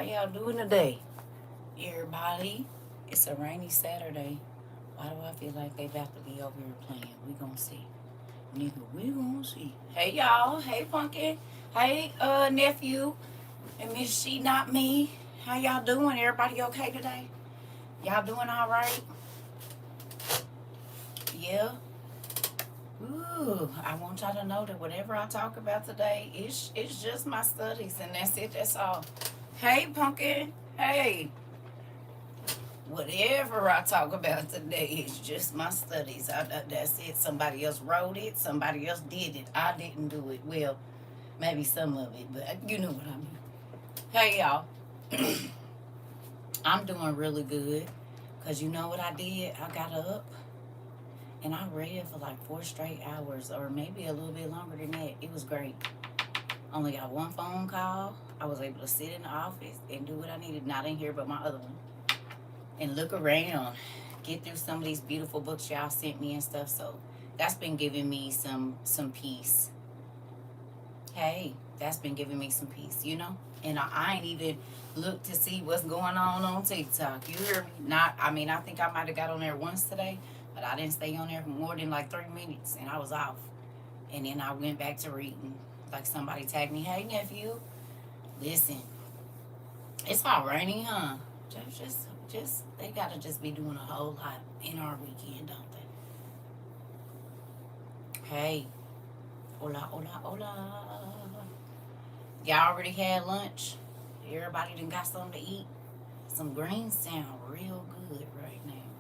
y'all doing today? Everybody, it's a rainy Saturday. Why do I feel like they about to be over here playing? We gonna see. Nigga, we gonna see. Hey y'all, hey Pumpkin, hey nephew, and Miss She Not Me. How y'all doing? Everybody okay today? Y'all doing all right? Yeah. Ooh, I want y'all to know that whatever I talk about today, it's just my studies, and that's it. That's all. Hey, Pumpkin. Hey, whatever I talk about today is just my studies. That's it. Somebody else wrote it. Somebody else did it. I didn't do it. Well, maybe some of it, but you know what I mean. Hey, y'all. I'm doing really good because you know what I did? I got up and I read for like 4 straight hours or maybe a little bit longer than that. It was great. Only got one phone call. I was able to sit in the office and do what I needed, not in here but my other one, and look around, get through some of these beautiful books y'all sent me and stuff. So that's been giving me some peace. Hey, that's been giving me some peace, you know. And I ain't even looked to see what's going on TikTok. You hear me? Not. I mean, I think I might have got on there once today, but I didn't stay on there for more than like 3 minutes, and I was off. And then I went back to reading. Like somebody tagged me, "Hey nephew, listen, it's all rainy, huh? Just they gotta just be doing a whole lot in our weekend, don't they? Hey, hola, hola, hola. Y'all already had lunch? Everybody done got something to eat? Some greens sound real good right now,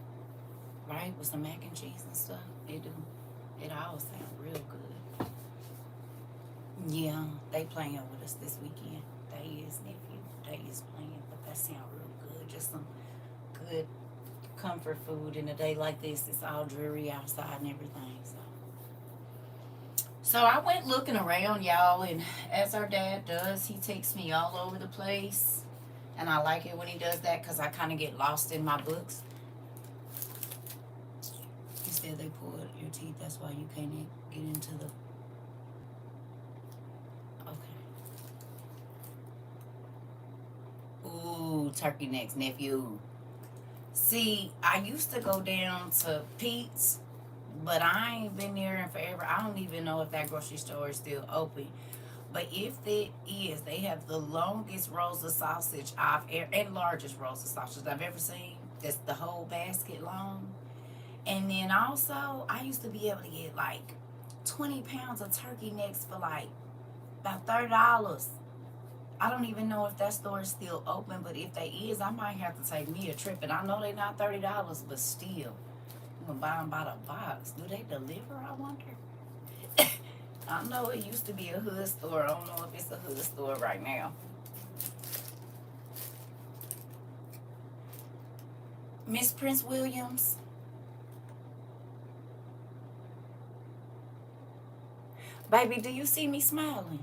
right? With some mac and cheese and stuff. It do. It all sound real good. Yeah, they playing with us this weekend. They is nephew. They is playing, but that sound real good. Just some good comfort food in a day like this. It's all dreary outside and everything. So I went looking around, y'all, and as our dad does, he takes me all over the place. And I like it when he does that because I kind of get lost in my books. He said they pulled your teeth, that's why you can't get into the. Okay. Ooh, turkey necks, nephew. See, I used to go down to Pete's, but I ain't been there in forever. I don't even know if that grocery store is still open. But if it is, they have the longest rolls of sausage and largest rolls of sausage I've ever seen. That's the whole basket long. And then also, I used to be able to get like 20 pounds of turkey necks for like about $30. I don't even know if that store is still open, but if they is, I might have to take me a trip. And I know they're not $30, but still, I'm gonna buy them by the box. Do they deliver? I wonder. I know it used to be a hood store. I don't know if it's a hood store right now. Miss Prince Williams, baby, do you see me smiling?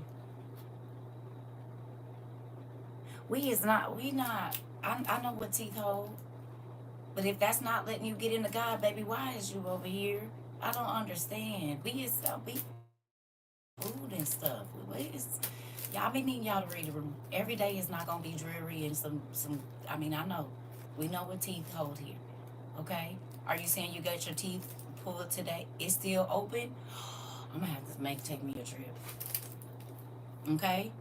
We not. I know what teeth hold, but if that's not letting you get into God, baby, why is you over here? I don't understand. We food and stuff. Y'all been needing y'all to read the room. Every day is not gonna be dreary and some. I mean, I know. We know what teeth hold here. Okay. Are you saying you got your teeth pulled today? It's still open. I'm gonna have to take me a trip. Okay.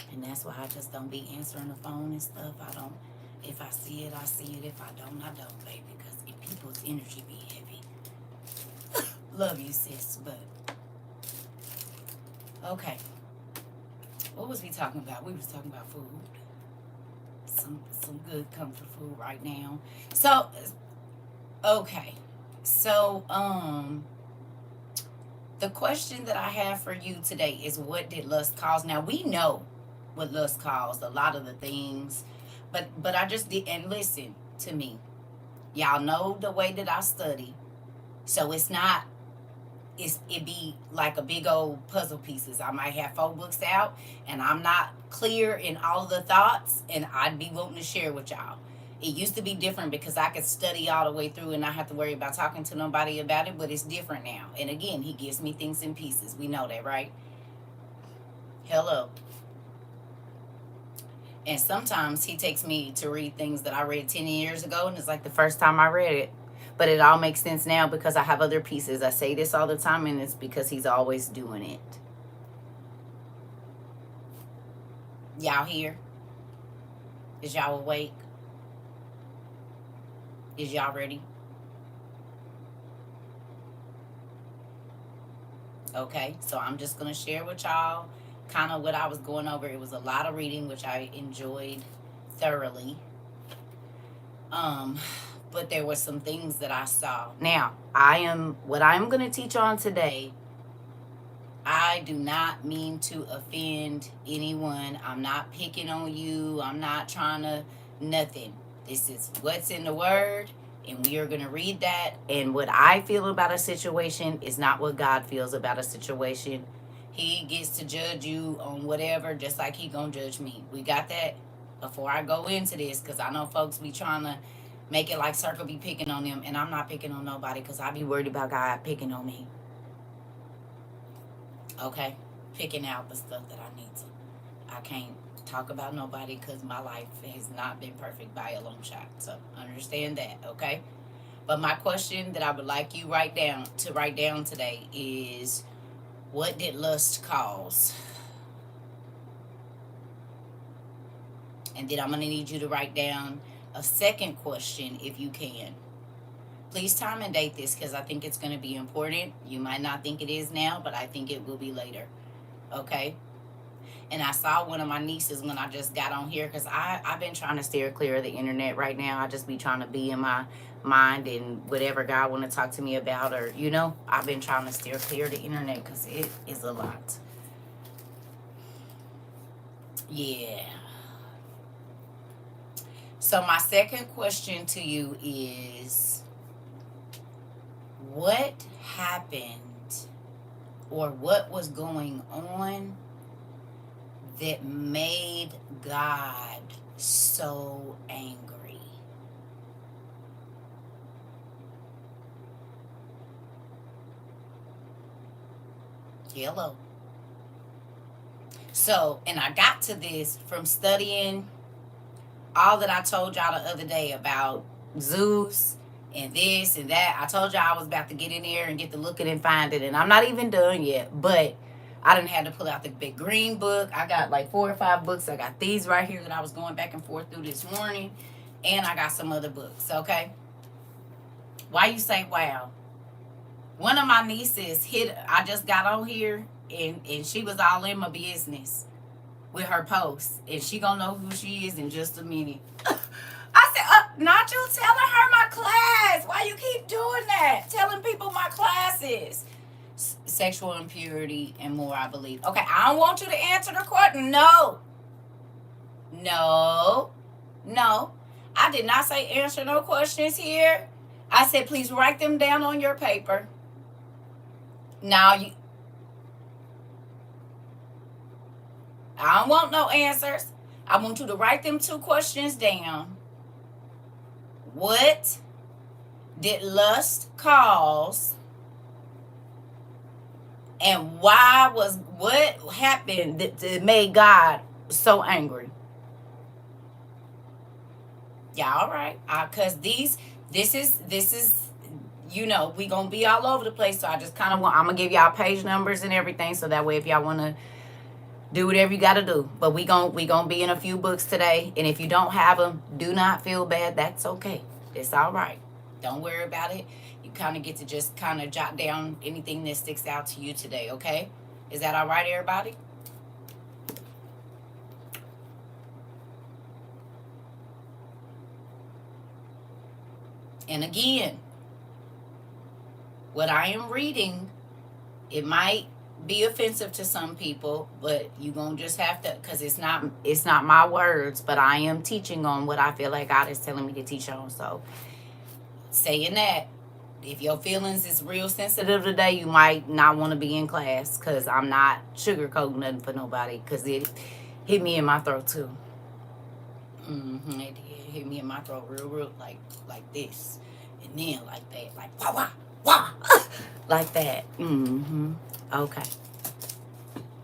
And that's why I just don't be answering the phone and stuff. I don't. If I see it, I see it. If I don't, I don't, baby. Because if people's energy be heavy. Love you, sis. But okay. What was we talking about? We was talking about food. Some good comfort food right now. So okay. So the question that I have for you today is, what did lust cause? Now we know what lust caused, a lot of the things, but I just did. And listen to me, y'all know the way that I study, so it's not. It be like a big old puzzle pieces. I might have 4 books out, and I'm not clear in all of the thoughts, and I'd be wanting to share with y'all. It used to be different because I could study all the way through and not have to worry about talking to nobody about it, but it's different now. And again, he gives me things in pieces. We know that, right? Hello. And sometimes he takes me to read things that I read 10 years ago, and it's like the first time I read it. But it all makes sense now because I have other pieces. I say this all the time, and it's because he's always doing it. Y'all here? Is y'all awake? Is y'all ready? Okay, so I'm just going to share with y'all kind of what I was going over. It was a lot of reading, which I enjoyed thoroughly. But there were some things that I saw. Now, what I'm going to teach on today, I do not mean to offend anyone. I'm not picking on you. I'm not trying to nothing. This is what's in the word, and we are going to read that. And what I feel about a situation is not what God feels about a situation. He gets to judge you on whatever, just like he gonna judge me. We got that? Before I go into this, because I know folks be trying to make it like CERCA be picking on them, and I'm not picking on nobody because I be worried about God picking on me. Okay? Picking out the stuff that I need to. I can't talk about nobody because my life has not been perfect by a long shot. So understand that, okay? But my question that I would like you write down today is, what did lust cause? And then I'm going to need you to write down a second question if you can. Please time and date this because I think it's going to be important. You might not think it is now, but I think it will be later. Okay? And I saw one of my nieces when I just got on here because I've been trying to steer clear of the internet right now. I just be trying to be in my mind and whatever God want to talk to me about, or, I've been trying to steer clear of the internet because it is a lot. Yeah. So my second question to you is, what happened or what was going on that made God so angry? Hello. So, and I got to this from studying all that I told y'all the other day about Zeus and this and that. I told y'all I was about to get in there and get to looking and find it, and I'm not even done yet, but I didn't have to pull out the big green book. I got like 4 or 5 books. I got these right here that I was going back and forth through this morning, and I got some other books, okay? Why you say wow? One of my nieces I just got on here, and she was all in my business with her posts, and she gonna know who she is in just a minute. I said, not you telling her my class. Why you keep doing that? Telling people my classes. Sexual impurity and more, I believe. Okay, I don't want you to answer the question. No. I did not say answer no questions here. I said, please write them down on your paper. Now I don't want no answers. I want you to write them 2 questions down. What did lust cause? And what happened that made God so angry? Yeah, all right. Cause this is we gonna be all over the place. So I just kind of I'm gonna give y'all page numbers and everything, so that way if y'all wanna do whatever you gotta do. But we gonna be in a few books today, and if you don't have them, do not feel bad. That's okay. It's all right. Don't worry about it. You kind of get to just kind of jot down anything that sticks out to you today, okay? Is that all right, everybody? And again, what I am reading, it might be offensive to some people, but you gonna just have to, because it's not my words, but I am teaching on what I feel like God is telling me to teach on. So saying that, if your feelings is real sensitive today, you might not want to be in class, because I'm not sugarcoating nothing for nobody, because it hit me in my throat too. It did. hit me in my throat real, like this. And then like that. Like, wah, wah, wah. Like that. Mm-hmm. Okay.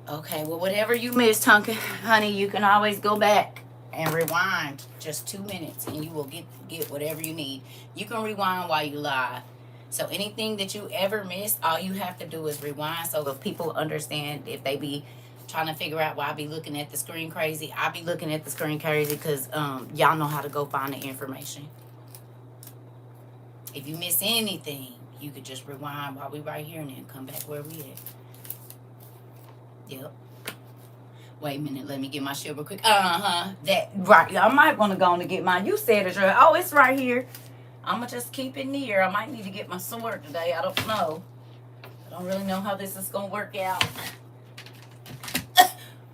Okay, well, whatever you missed, honey, you can always go back and rewind just 2 minutes, and you will get whatever you need. You can rewind while you live. So anything that you ever missed, all you have to do is rewind. So if people understand, if they be trying to figure out why I be looking at the screen crazy, I be looking at the screen crazy because y'all know how to go find the information. If you miss anything, you could just rewind while we right here and then come back where we at. Yep. Wait a minute, let me get my shit real quick. That right. I might want to go on to get mine. You said it's right. Oh, it's right here. I'ma just keep it near. I might need to get my sword today. I don't know. I don't really know how this is gonna work out.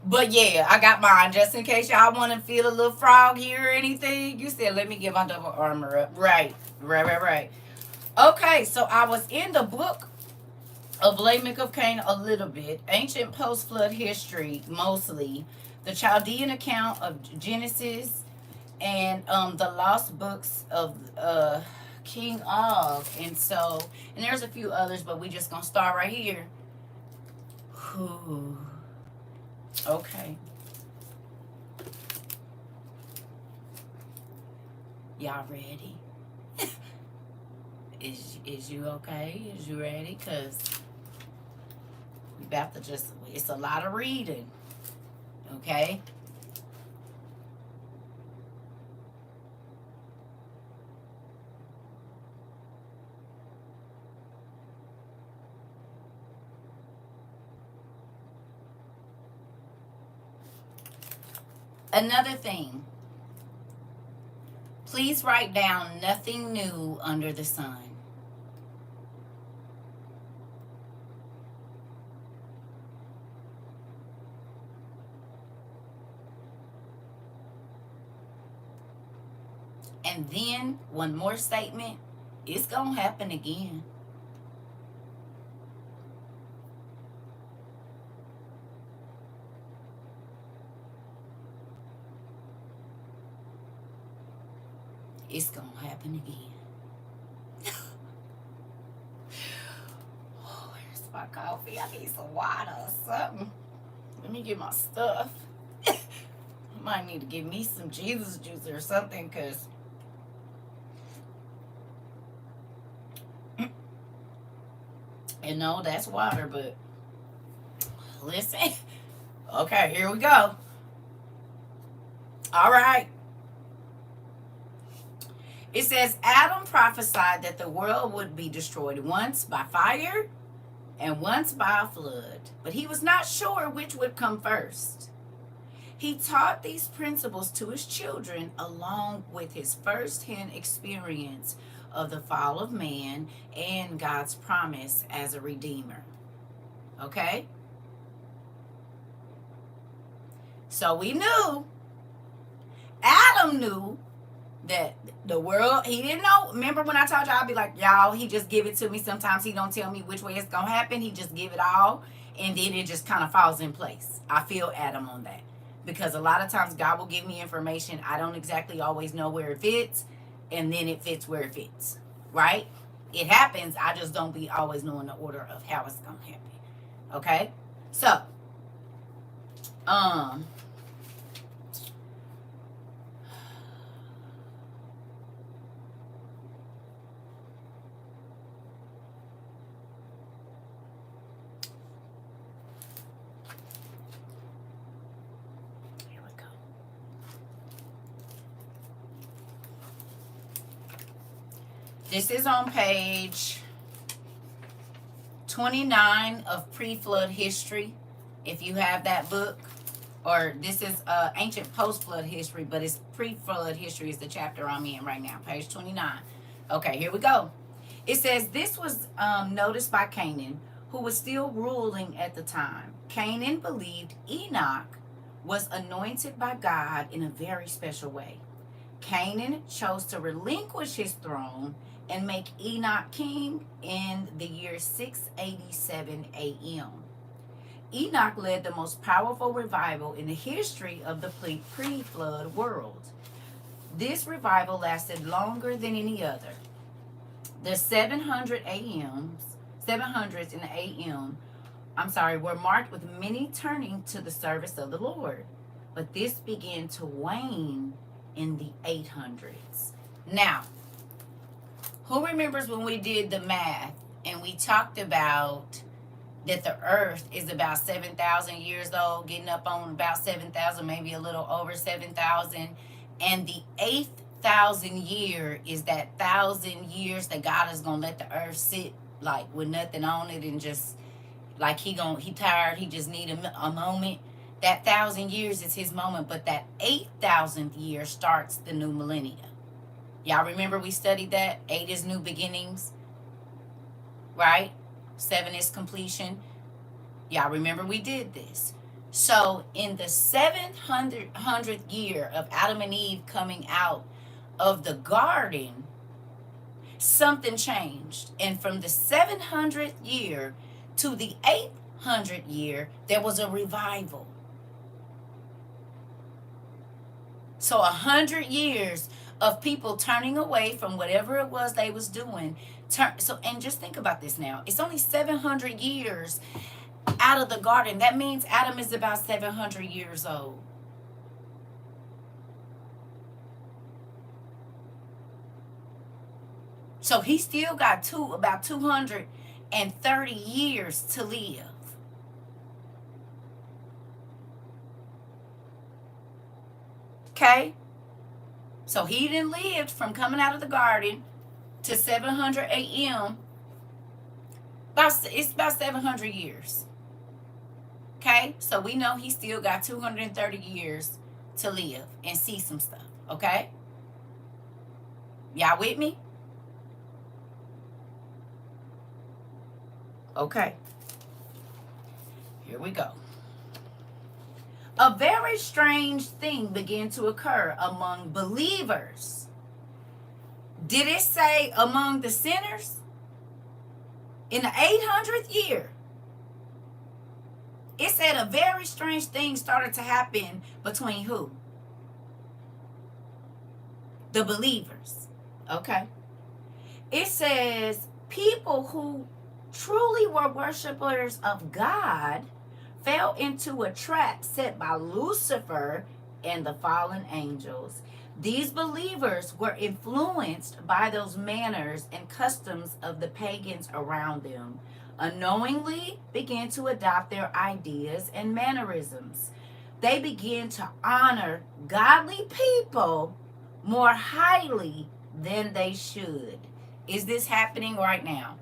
But yeah, I got mine just in case y'all want to feel a little froggy or anything. You said let me get my double armor up. Right. Okay, so I was in the book of Lamech of Cain a little bit, ancient post-flood history mostly, the Chaldean account of Genesis, and the lost books of King Og. And there's a few others, but we just gonna start right here. Whew. Okay. Y'all ready? Is you okay? Is you ready? Because we about to just, it's a lot of reading. Okay? Another thing. Please write down nothing new under the sun. And then one more statement. It's going to happen again. It's going to happen again. Oh, where's my coffee? I need some water or something. Let me get my stuff. I might need to give me some Jesus juice or something, because you know, that's water, but listen. Okay, here we go. All right. It says Adam prophesied that the world would be destroyed once by fire and once by a flood, but he was not sure which would come first. He taught these principles to his children along with his first-hand experience of the fall of man and God's promise as a redeemer. Okay? So we knew, Adam knew that the world, he didn't know. Remember when I told y'all, I'd be like, y'all, he just give it to me. Sometimes he don't tell me which way it's going to happen. He just give it all, and then it just kind of falls in place. I feel Adam on that. Because a lot of times God will give me information. I don't exactly always know where it fits, and then it fits where it fits. Right? It happens. I just don't be always knowing the order of how it's going to happen. Okay? So, this is on page 29 of Pre-Flood History, if you have that book. Or this is Ancient Post-Flood History, but it's Pre-Flood History is the chapter I'm in right now, page 29. Okay, here we go. It says, this was noticed by Canaan, who was still ruling at the time. Canaan believed Enoch was anointed by God in a very special way. Canaan chose to relinquish his throne and make Enoch king in the year 687 AM. Enoch led the most powerful revival in the history of the pre-flood world. This revival lasted longer than any other. The 700s in the AM, were marked with many turning to the service of the Lord. But this began to wane in the 800s. Now, who remembers when we did the math and we talked about that the earth is about 7,000 years old, getting up on about 7,000, maybe a little over 7,000, and the 8,000 year is that 1,000 years that God is gonna let the earth sit like with nothing on it, and just like he tired, he just need a moment. That 1,000 years is his moment, but that 8,000th year starts the new millennia. Y'all remember we studied that? 8 is new beginnings, right? 7 is completion. Y'all remember we did this. So in the 700th year of Adam and Eve coming out of the garden, something changed. And from the 700th year to the 800th year, there was a revival. So 100 years of people turning away from whatever it was they was doing. And just think about this now. It's only 700 years out of the garden. That means Adam is about 700 years old. So he still got about 230 years to live. Okay? So he didn't live from coming out of the garden to 700 AM. It's about 700 years. Okay? So we know he still got 230 years to live and see some stuff. Okay? Y'all with me? Okay. Here we go. A very strange thing began to occur among believers. Did it say among the sinners? In the 800th year, it said a very strange thing started to happen between who? The believers. Okay. It says people who truly were worshipers of God fell into a trap set by Lucifer and the fallen angels. These believers were influenced by those manners and customs of the pagans around them, unknowingly began to adopt their ideas and mannerisms. They began to honor godly people more highly than they should. Is this happening right now?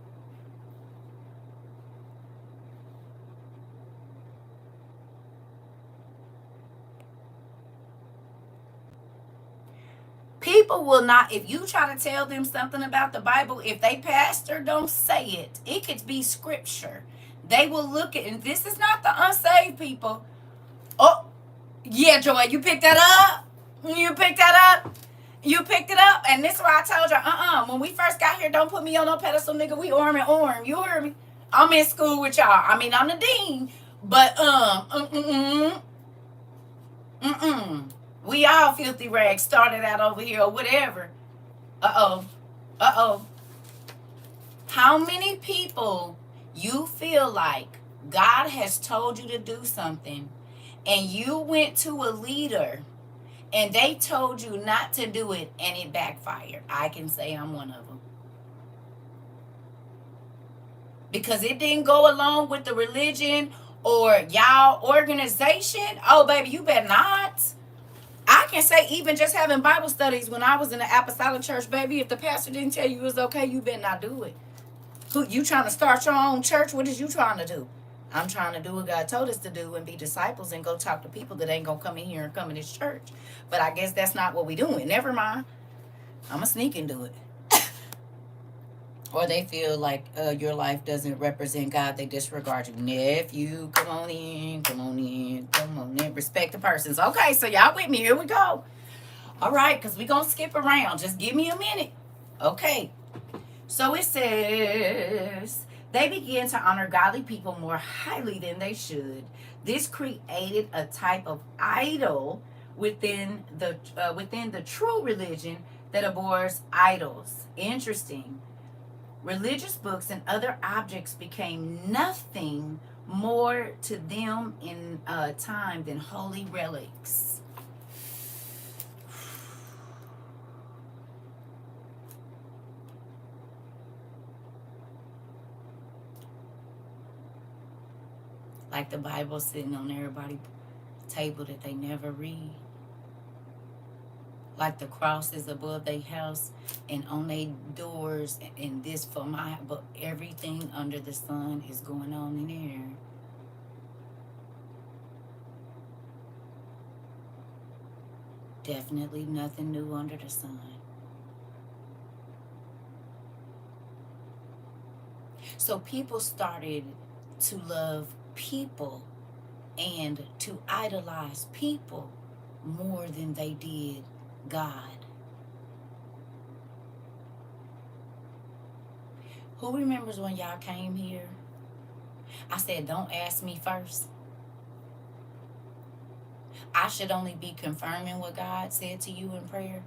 People will not, if you try to tell them something about the Bible, if they pastor don't say it, it could be scripture. They will look at, and this is not the unsaved people. Oh, yeah, Joy, you picked that up? You picked that up? You picked it up? And this is why I told you, when we first got here, don't put me on no pedestal, nigga. We arm in arm. You heard me? I'm in school with y'all. I mean, I'm the dean. But, we all filthy rags started out over here or whatever. How many people you feel like God has told you to do something and you went to a leader and they told you not to do it and it backfired? I can say I'm one of them. Because it didn't go along with the religion or y'all organization. Oh, baby, you better not. I can say even just having Bible studies when I was in the apostolic church, baby, if the pastor didn't tell you it was okay, you better not do it. Who you trying to start your own church? What is you trying to do? I'm trying to do what God told us to do and be disciples and go talk to people that ain't going to come in here and come in this church. But I guess that's not what we doing. Never mind. I'm going to sneak and do it. Or they feel like your life doesn't represent God. They disregard you. Nephew, come on in. Respect the persons. Okay, so y'all with me. Here we go. All right, because we're going to skip around. Just give me a minute. Okay. So it says, they began to honor godly people more highly than they should. This created a type of idol within the true religion that abhors idols. Interesting. Religious books and other objects became nothing more to them in time than holy relics. Like the Bible sitting on everybody's table that they never read. Like the crosses above their house and on their doors, and this for my, but everything under the sun is going on in there. Definitely nothing new under the sun. So people started to love people and to idolize people more than they did God. Who remembers when y'all came here? I said, don't ask me first. I should only be confirming what God said to you in prayer.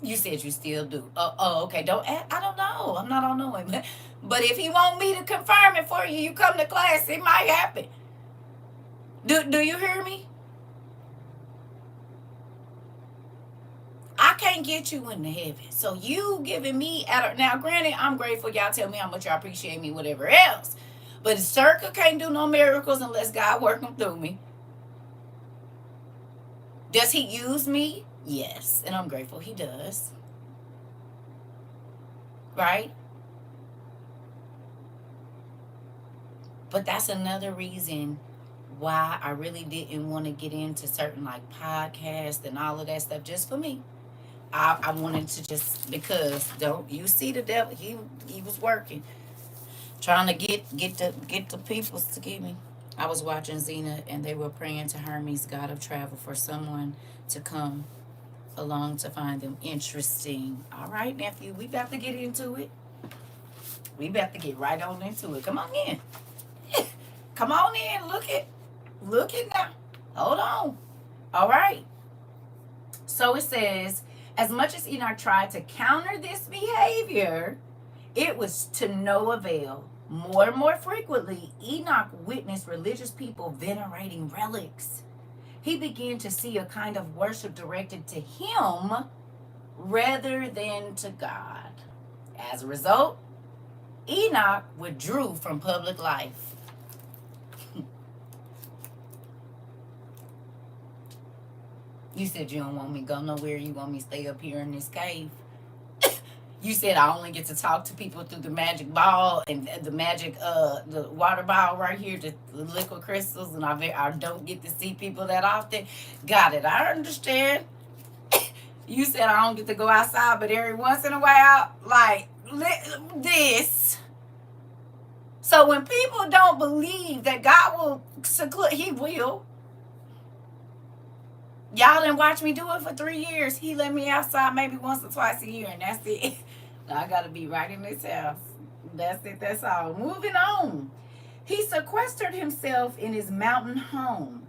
You said you still do. Okay. Don't ask. I don't know. I'm not all knowing. But if he want me to confirm it for you, you come to class, it might happen. Do you hear me? I can't get you into heaven. So you giving me now granted, I'm grateful y'all tell me how much y'all appreciate me, whatever else. But CERCA can't do no miracles unless God work them through me. Does he use me? Yes. And I'm grateful he does. Right? But that's another reason why I really didn't want to get into certain like podcasts and all of that stuff just for me. I wanted to just, because don't you see the devil, he was working, trying to get the peoples to give me. I was watching Xena and they were praying to Hermes, god of travel, for someone to come along to find them. Interesting. All right, nephew, we about to get into it. We about to get right on into it. Come on in. Come on in. Look it now. Hold on. All right. So it says, as much as Enoch tried to counter this behavior, it was to no avail. More and more frequently, Enoch witnessed religious people venerating relics. He began to see a kind of worship directed to him rather than to God. As a result, Enoch withdrew from public life. You said you don't want me to go nowhere. You want me to stay up here in this cave. You said I only get to talk to people through the magic ball and the magic, the water ball right here, the liquid crystals, and I don't get to see people that often. Got it. I understand. You said I don't get to go outside, but every once in a while, like this. So when people don't believe that God will seclude, he will. Y'all didn't watch me do it for 3 years. He let me outside maybe once or twice a year, and that's it. I got to be right in this house. That's it. That's all. Moving on. He sequestered himself in his mountain home.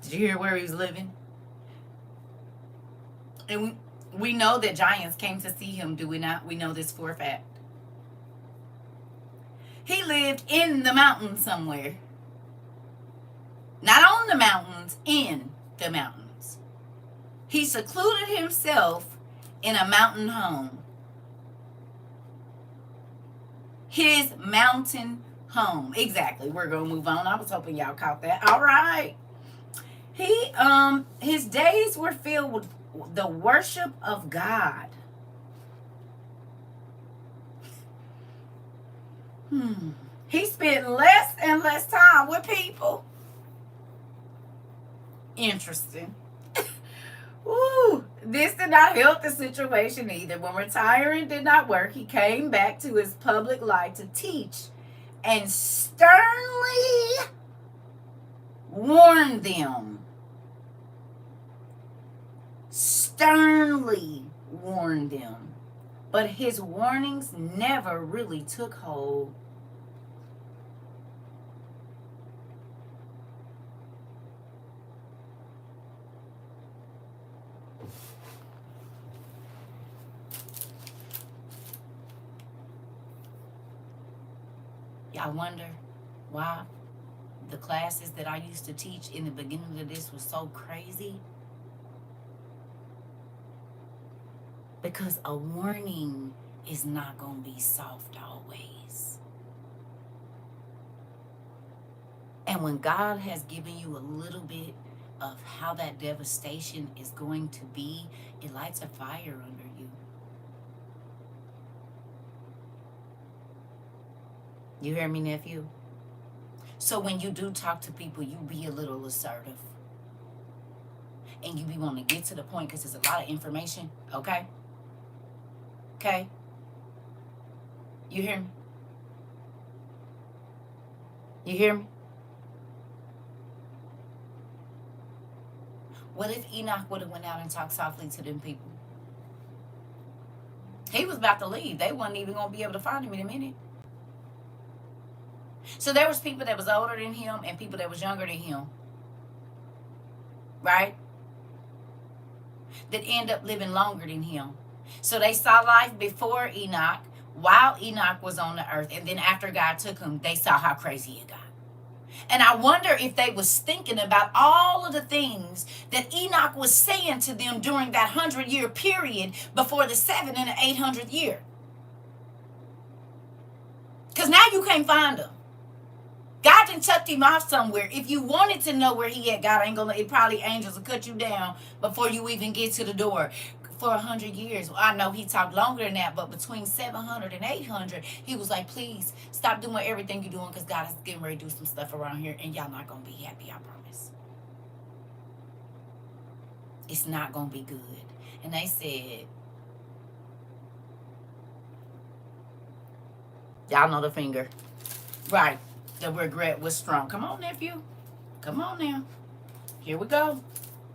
Did you hear where he was living? And we know that giants came to see him, do we not? We know this for a fact. He lived in the mountains somewhere. Not on the mountains, in the mountains. He secluded himself in a mountain home. His mountain home. Exactly. We're going to move on. I was hoping y'all caught that. All right. His days were filled with the worship of God. He spent less and less time with people. Interesting. Ooh, this did not help the situation either. When retiring did not work, he came back to his public life to teach and sternly warn them. sternly warned them, but his warnings never really took hold. Y'all wonder why the classes that I used to teach in the beginning of this was so crazy? Because a warning is not going to be soft always. And when God has given you a little bit of how that devastation is going to be, it lights a fire under you. You hear me, nephew? So when you do talk to people, you be a little assertive. And you be wanting to get to the point because there's a lot of information, okay? Okay? You hear me? You hear me? What if Enoch would have went out and talked softly to them people? He was about to leave. They wasn't even going to be able to find him in a minute. So there was people that was older than him and people that was younger than him. Right? That end up living longer than him. So they saw life before Enoch, while Enoch was on the earth. And then after God took him, they saw how crazy it got. And I wonder if they was thinking about all of the things that Enoch was saying to them during that 100-year period before the 7 and the 800th year. Because now you can't find him. God done tucked him off somewhere. If you wanted to know where he at, God ain't gonna, it probably angels will cut you down before you even get to the door. For 100 years. Well, I know he talked longer than that, but between 700 and 800, he was like, please stop doing everything you're doing because God is getting ready to do some stuff around here and y'all not going to be happy, I promise. It's not going to be good. And they said, y'all know the finger. Right. The regret was strong. Come on, nephew. Come on now. Here we go.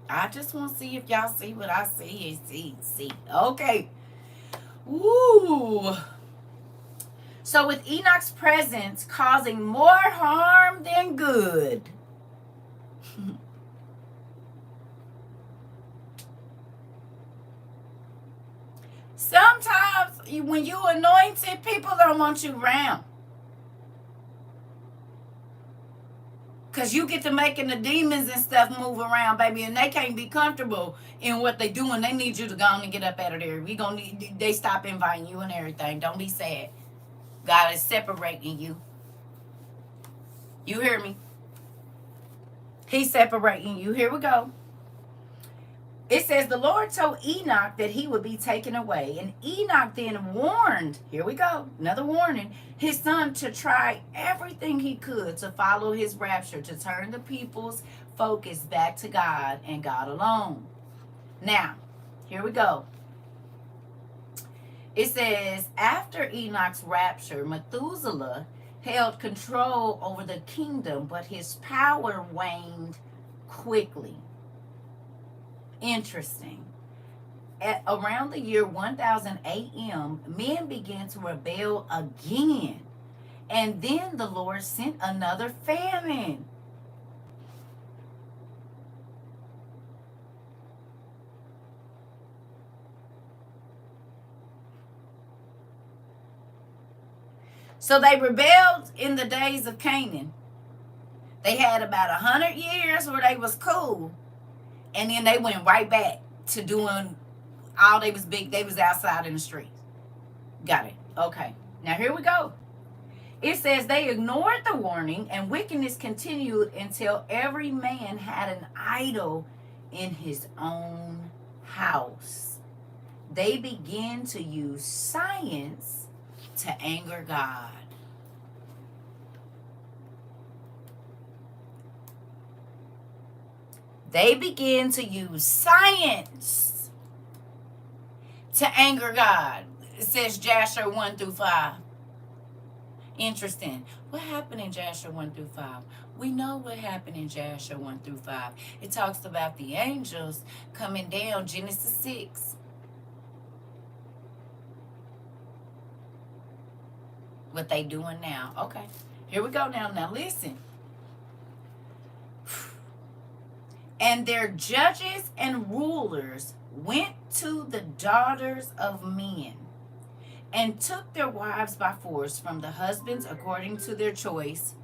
I just want to see if y'all see what I see. See. Okay. Ooh. So with Enoch's presence causing more harm than good. Sometimes when you anointed, people don't want you around. Because you get to making the demons and stuff move around, baby, and they can't be comfortable in what they doing. They need you to go on and get up out of there. They stop inviting you and everything. Don't be sad. God is separating you. You hear me? He's separating you. Here we go. It says, the Lord told Enoch that he would be taken away. And Enoch then warned, here we go, another warning, his son to try everything he could to follow his rapture, to turn the people's focus back to God and God alone. Now, here we go. It says, after Enoch's rapture, Methuselah held control over the kingdom, but his power waned quickly. Interesting. At around the year 1000 AM, men began to rebel again. And then the Lord sent another famine. So they rebelled in the days of Canaan. They had about 100 years where they was cool. And then they went right back to doing all they was big. They was outside in the streets. Got it. Okay. Now here we go. It says they ignored the warning and wickedness continued until every man had an idol in his own house. They began to use science to anger God. They begin to use science to anger God. It says Jasher 1 through 5. Interesting. What happened in Jasher 1 through 5? We know what happened in Joshua 1 through 5. It talks about the angels coming down, Genesis 6. What they doing now. Okay, here we go now. Now listen. And their judges and rulers went to the daughters of men and took their wives by force from the husbands according to their choice.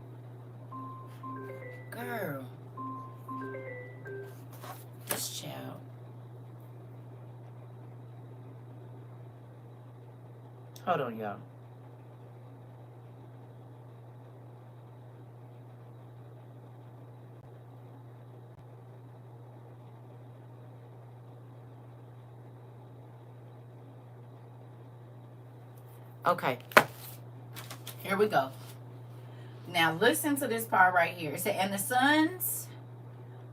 Girl, this child. Hold on, y'all. Okay, here we go. Now listen to this part right here. It said, and the sons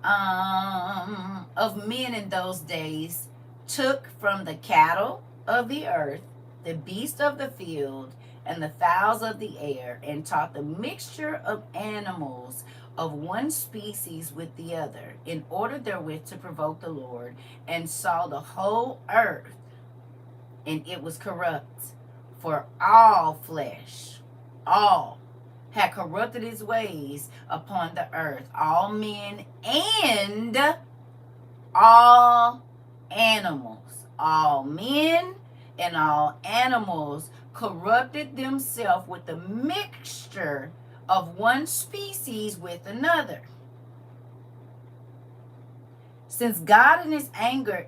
of men in those days took from the cattle of the earth, the beasts of the field, and the fowls of the air, and taught the mixture of animals of one species with the other, in order therewith to provoke the Lord, and saw the whole earth, and it was corrupt. For all flesh, all, had corrupted his ways upon the earth. All men and all animals. All men and all animals corrupted themselves with the mixture of one species with another. Since God is angered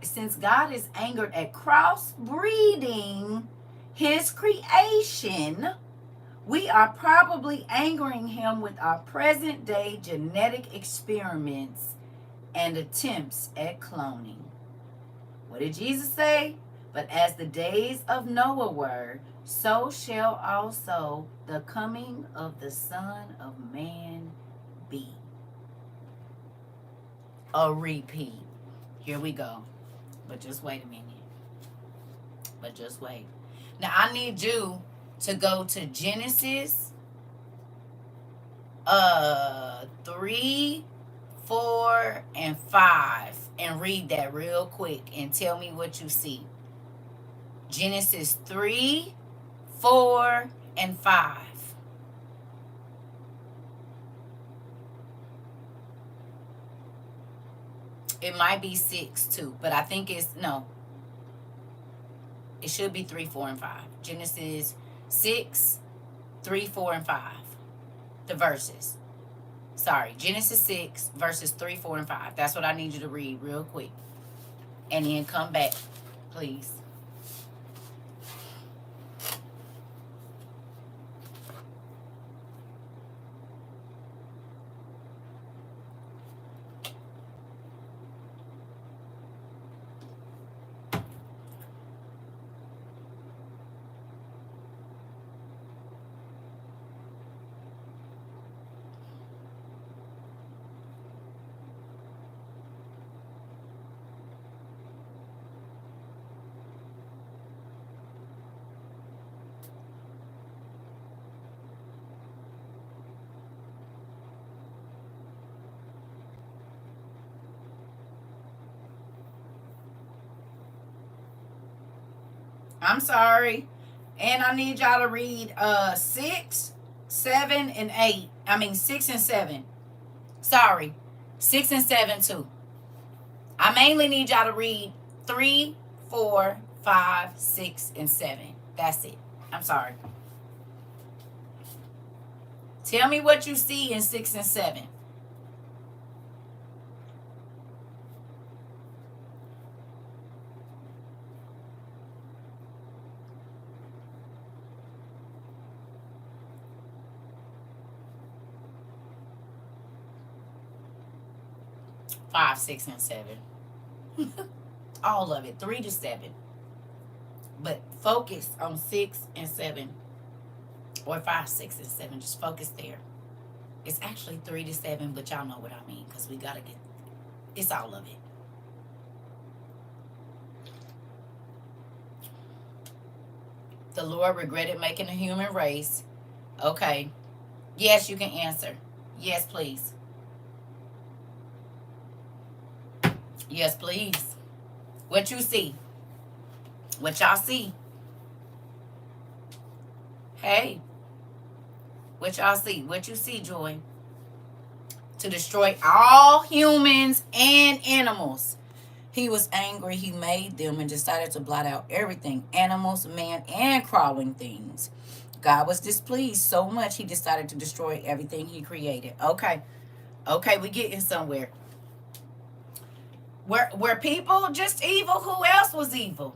at crossbreeding his creation, we are probably angering him with our present day genetic experiments and attempts at cloning. What did Jesus say? But as the days of Noah were, so shall also the coming of the Son of Man be. A repeat. Here we go. But just wait a minute. But just wait. Now I need you to go to Genesis 3, 4, and 5 and read that real quick and tell me what you see. Genesis 3, 4, and 5. It might be 6 too, but I think it's no. It should be 3, 4, and 5. Genesis 6, 3, 4, and 5. The verses. Sorry, Genesis 6, verses 3, 4, and 5. That's what I need you to read real quick. And then come back, please. I'm sorry. And I need y'all to read 6, 7, and 8. 6 and 7. Sorry. 6 and 7 too. I mainly need y'all to read 3, 4, 5, 6, and 7. That's it. I'm sorry. Tell me what you see in 6 and 7. Five, 6, and 7. All of it. 3 to 7. But focus on 6 and 7. Or 5, 6, and 7. Just focus there. It's actually 3 to 7, but y'all know what I mean. Because we got to get... It's all of it. The Lord regretted making a human race. Okay. Yes, you can answer. Yes, please. Yes, please. What you see? What y'all see? Hey, what y'all see? What you see, Joy? To destroy all humans and animals. He was angry. He made them and decided to blot out everything, animals, man, and crawling things. God was displeased so much he decided to destroy everything he created. Okay. Okay, we getting somewhere. Were people just evil? Who else was evil?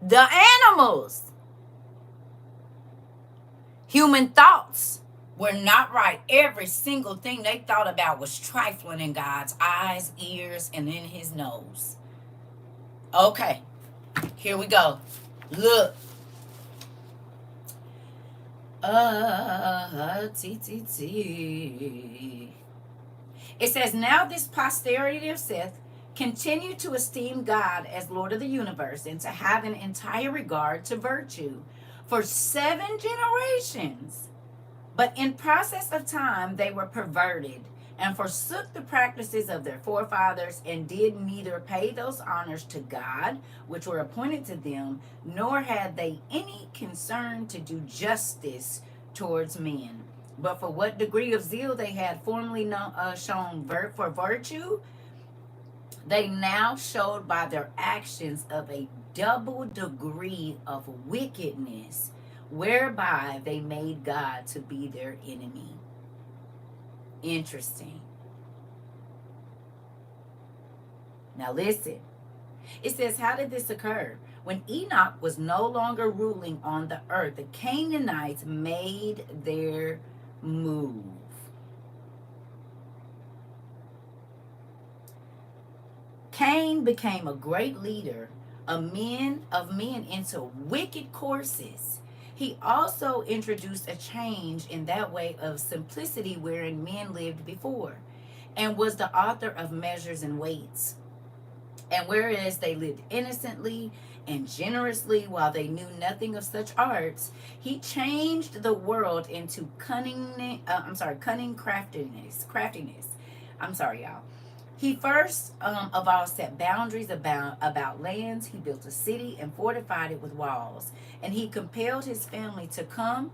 The animals. Human thoughts were not right. Every single thing they thought about was trifling in God's eyes, ears, and in his nose. Okay, here we go. Look. It says, now this posterity of Seth continued to esteem God as Lord of the universe and to have an entire regard to virtue for 7 generations. But in process of time, they were perverted and forsook the practices of their forefathers and did neither pay those honors to God, which were appointed to them, nor had they any concern to do justice towards men. But for what degree of zeal they had formerly shown for virtue, they now showed by their actions of a double degree of wickedness, whereby they made God to be their enemy. Interesting. Now listen. It says, how did this occur? When Enoch was no longer ruling on the earth, the Canaanites made their move. Cain became a great leader of men into wicked courses. He also introduced a change in that way of simplicity wherein men lived before, and was the author of measures and weights. And whereas they lived innocently and generously while they knew nothing of such arts, he changed the world into cunning craftiness. I'm sorry, y'all. He first of all set boundaries about lands. He built a city and fortified it with walls. And he compelled his family to come.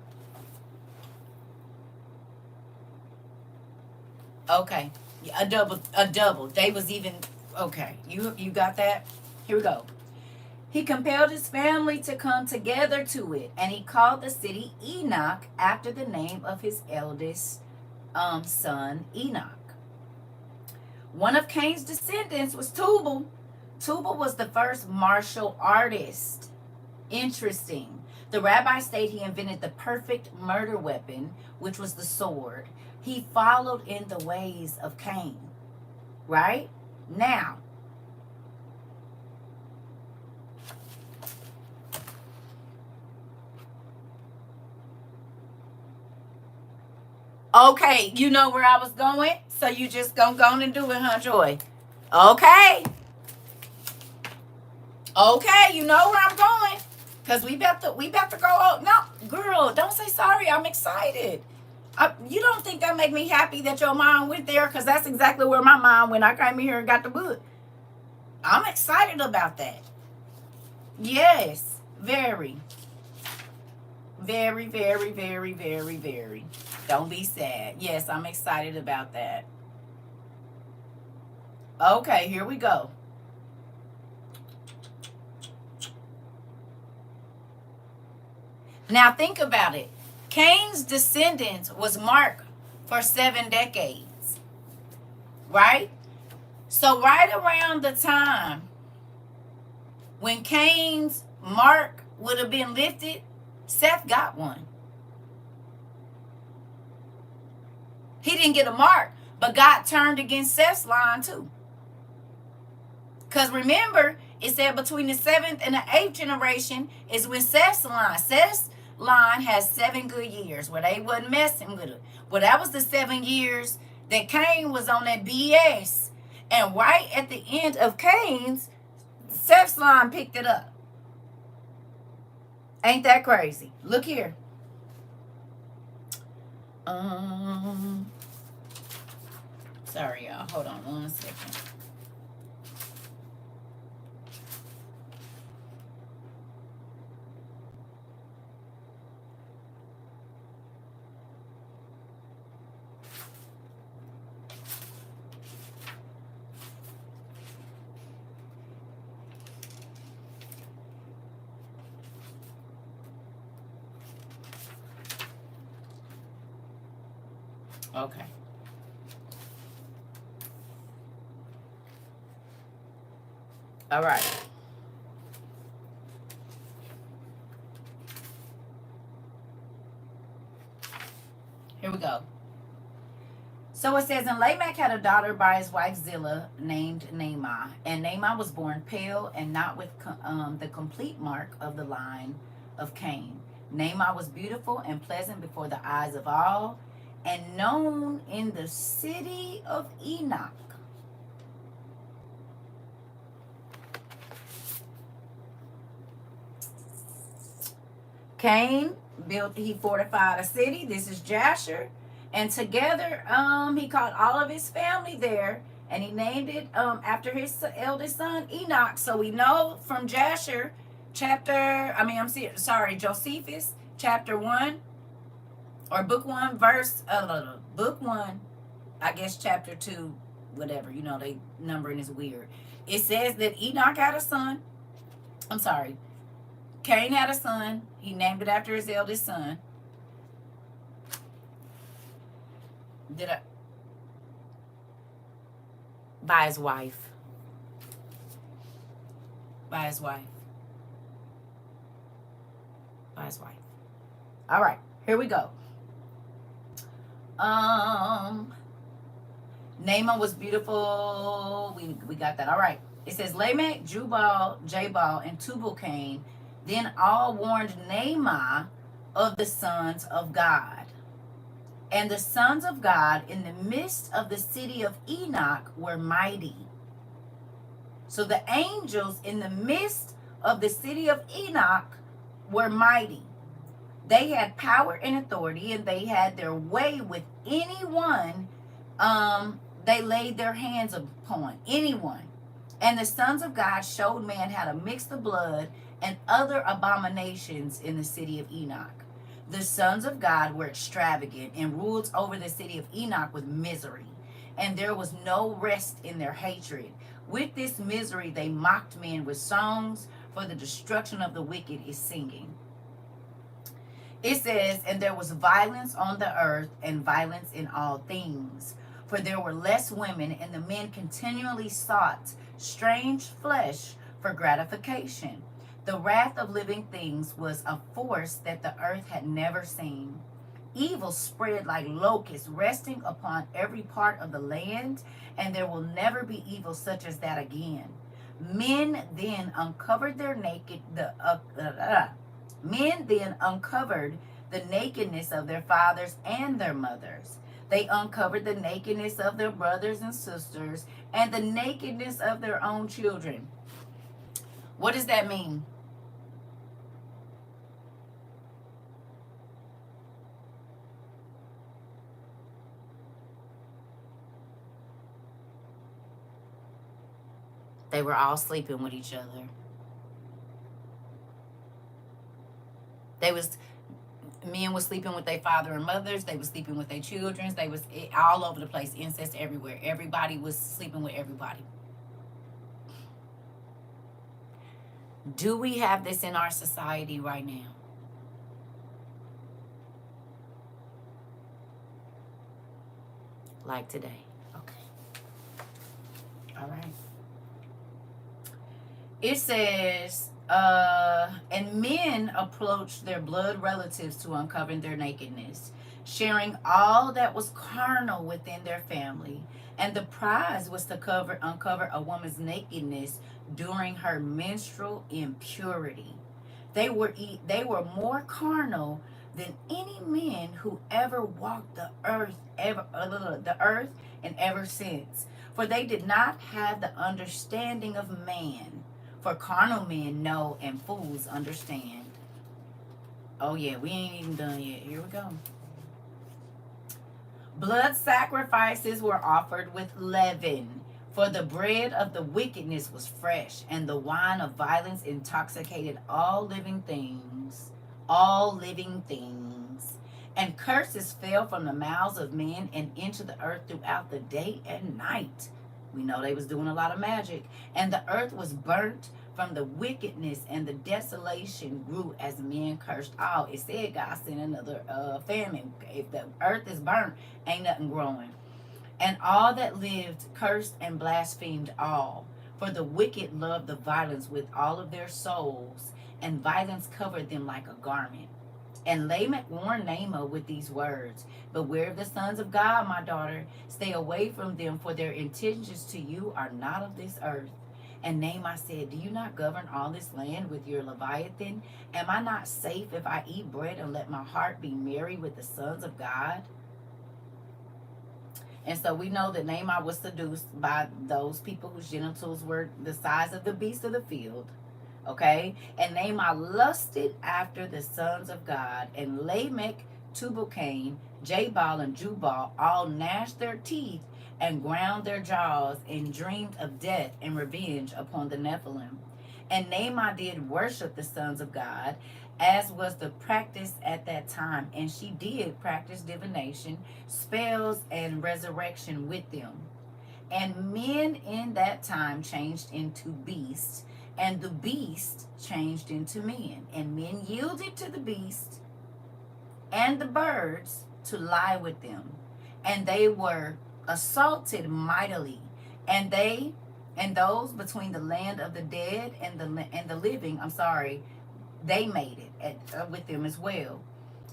Okay. A double. They was even, okay. You got that? Here we go. He compelled his family to come together to it. And he called the city Enoch after the name of his eldest son, Enoch. One of Cain's descendants was Tubal. Tubal was the first martial artist. Interesting. The rabbi state he invented the perfect murder weapon, which was the sword. He followed in the ways of Cain. Right? Now, okay, you know where I was going? So you just gonna go on and do it, huh, Joy? Okay. Okay, you know where I'm going. Cause we about to go out. No, girl, don't say sorry. I'm excited. You don't think that make me happy that your mom went there? Cause that's exactly where my mom went. I came here and got the book. I'm excited about that. Yes, very. Very, very, very, very, very. Don't be sad. Yes, I'm excited about that. Okay, here we go. Now think about it. Cain's descendants was marked for 7 decades. Right? So right around the time when Cain's mark would have been lifted, Seth got one. He didn't get a mark, but God turned against Seth's line too. Because remember, it said between the 7th and the 8th generation is when Seth's line has 7 good years where they wasn't messing with it. Well, that was the 7 years that Cain was on that BS. And right at the end of Cain's, Seth's line picked it up. Ain't that crazy? Look here. Um, Sorry, y'all. Hold on 1 second. Okay. All right. Here we go. So it says, and Lamech had a daughter by his wife Zillah named Naamah. And Naamah was born pale and not with the complete mark of the line of Cain. Naamah was beautiful and pleasant before the eyes of all, and known in the city of Enoch. Cain he fortified a city. This is Jasher. And together, he called all of his family there, and he named it after his eldest son Enoch. So we know from Jasher, Josephus, chapter 1, or book 1, book 1, I guess chapter 2, whatever. They numbering is weird. It says that Enoch had a son. I'm sorry. Cain had a son. He named it after his eldest son. Did I? By his wife. By his wife. By his wife. All right, here we go. Naamah was beautiful. We got that. All right. It says Lamech, Jubal, Jabal, and Tubal-Cain then all warned Naamah of the sons of God. And the sons of God in the midst of the city of Enoch were mighty. So the angels in the midst of the city of Enoch were mighty. They had power and authority, and they had their way with anyone they laid their hands upon. Anyone. And the sons of God showed man how to mix the blood and other abominations in the city of Enoch. The sons of God were extravagant and ruled over the city of Enoch with misery, and there was no rest in their hatred. With this misery they mocked men with songs, for the destruction of the wicked is singing. It says, and there was violence on the earth and violence in all things, for there were less women, and the men continually sought strange flesh for gratification. The wrath of living things was a force that the earth had never seen. Evil spread like locusts, resting upon every part of the land, and there will never be evil such as that again. Men then uncovered the nakedness of their fathers and their mothers. They uncovered the nakedness of their brothers and sisters and the nakedness of their own children. What does that mean? They were all sleeping with each other. Men was sleeping with their father and mothers. They was sleeping with their children. They was all over the place. Incest everywhere. Everybody was sleeping with everybody. Do we have this in our society right now? Like today? Okay. All right. It says, and men approached their blood relatives to uncover their nakedness, sharing all that was carnal within their family. And the prize was to uncover a woman's nakedness during her menstrual impurity. They were more carnal than any men who ever walked the earth and ever since. For they did not have the understanding of man. For carnal men know and fools understand. Oh yeah, we ain't even done yet. Here we go. Blood sacrifices were offered with leaven, for the bread of the wickedness was fresh, and the wine of violence intoxicated all living things. All living things. And curses fell from the mouths of men and into the earth throughout the day and night. We know they was doing a lot of magic. And the earth was burnt from the wickedness, and the desolation grew as men cursed all. It said God sent another famine. If the earth is burnt, ain't nothing growing. And all that lived cursed and blasphemed all. For the wicked loved the violence with all of their souls, and violence covered them like a garment. And Lamech warned Naamah with these words: Beware of the sons of God, my daughter. Stay away from them, for their intentions to you are not of this earth. And Naamah said, Do you not govern all this land with your Leviathan? Am I not safe if I eat bread and let my heart be merry with the sons of God? And so we know that Naamah was seduced by those people whose genitals were the size of the beasts of the field. Okay? And Naamah lusted after the sons of God. And Lamech, Tubal-Cain, Jabal, and Jubal all gnashed their teeth and ground their jaws and dreamed of death and revenge upon the Nephilim. And Naamah did worship the sons of God, as was the practice at that time. And she did practice divination, spells, and resurrection with them. And men in that time changed into beasts, and the beast changed into men. And men yielded to the beast and the birds to lie with them. And they were assaulted mightily. And those between the land of the dead and the living, they made it with them as well.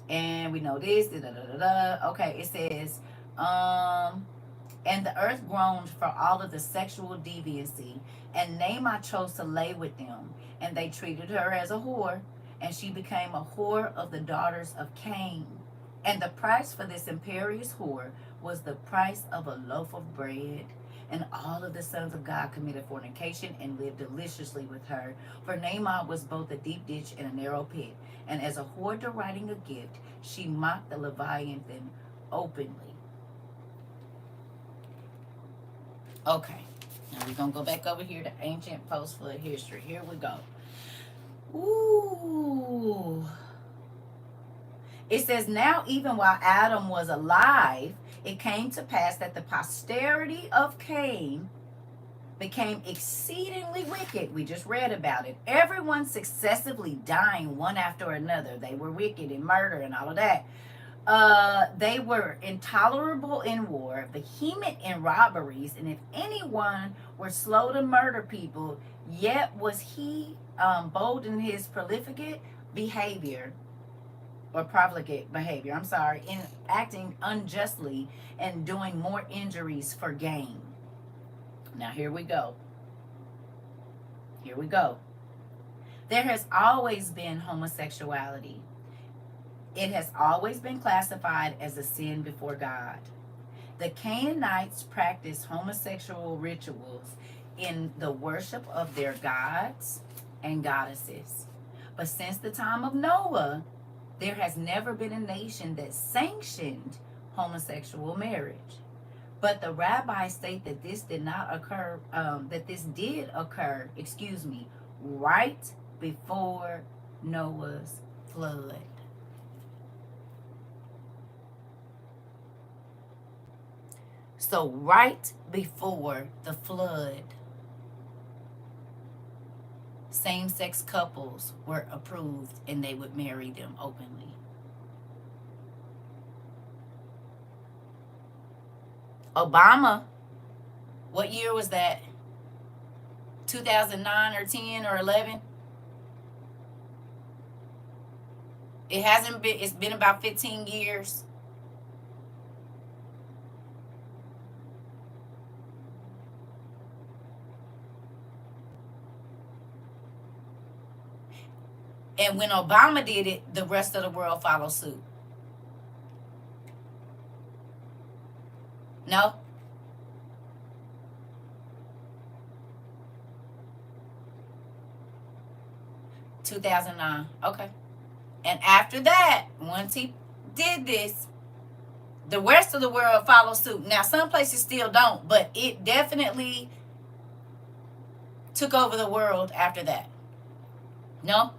And we know this. Okay, it says, and the earth groaned for all of the sexual deviancy. And Naamah chose to lay with them. And they treated her as a whore. And she became a whore of the daughters of Cain. And the price for this imperious whore was the price of a loaf of bread. And all of the sons of God committed fornication and lived deliciously with her. For Naamah was both a deep ditch and a narrow pit. And as a whore deriding a gift, she mocked the Leviathan openly. Okay, now we're going to go back over here to ancient post-flood history. Here we go. Ooh. It says, Now even while Adam was alive, it came to pass that the posterity of Cain became exceedingly wicked. We just read about it. Everyone successively dying one after another. They were wicked in murder and all of that. They were intolerable in war, vehement in robberies, and if anyone were slow to murder people, yet was he bold in his profligate behavior, in acting unjustly and doing more injuries for gain. Now here we go. There has always been homosexuality. It has always been classified as a sin before God. The Canaanites practiced homosexual rituals in the worship of their gods and goddesses. But since the time of Noah, there has never been a nation that sanctioned homosexual marriage. But the rabbis state that this did occur right before Noah's flood. So right before the flood, same-sex couples were approved and they would marry them openly. Obama, what year was that? 2009 or 10 or 11? It's been about 15 years. And when Obama did it, the rest of the world followed suit. No? 2009. Okay. And after that, once he did this, the rest of the world followed suit. Now, some places still don't, but it definitely took over the world after that. No?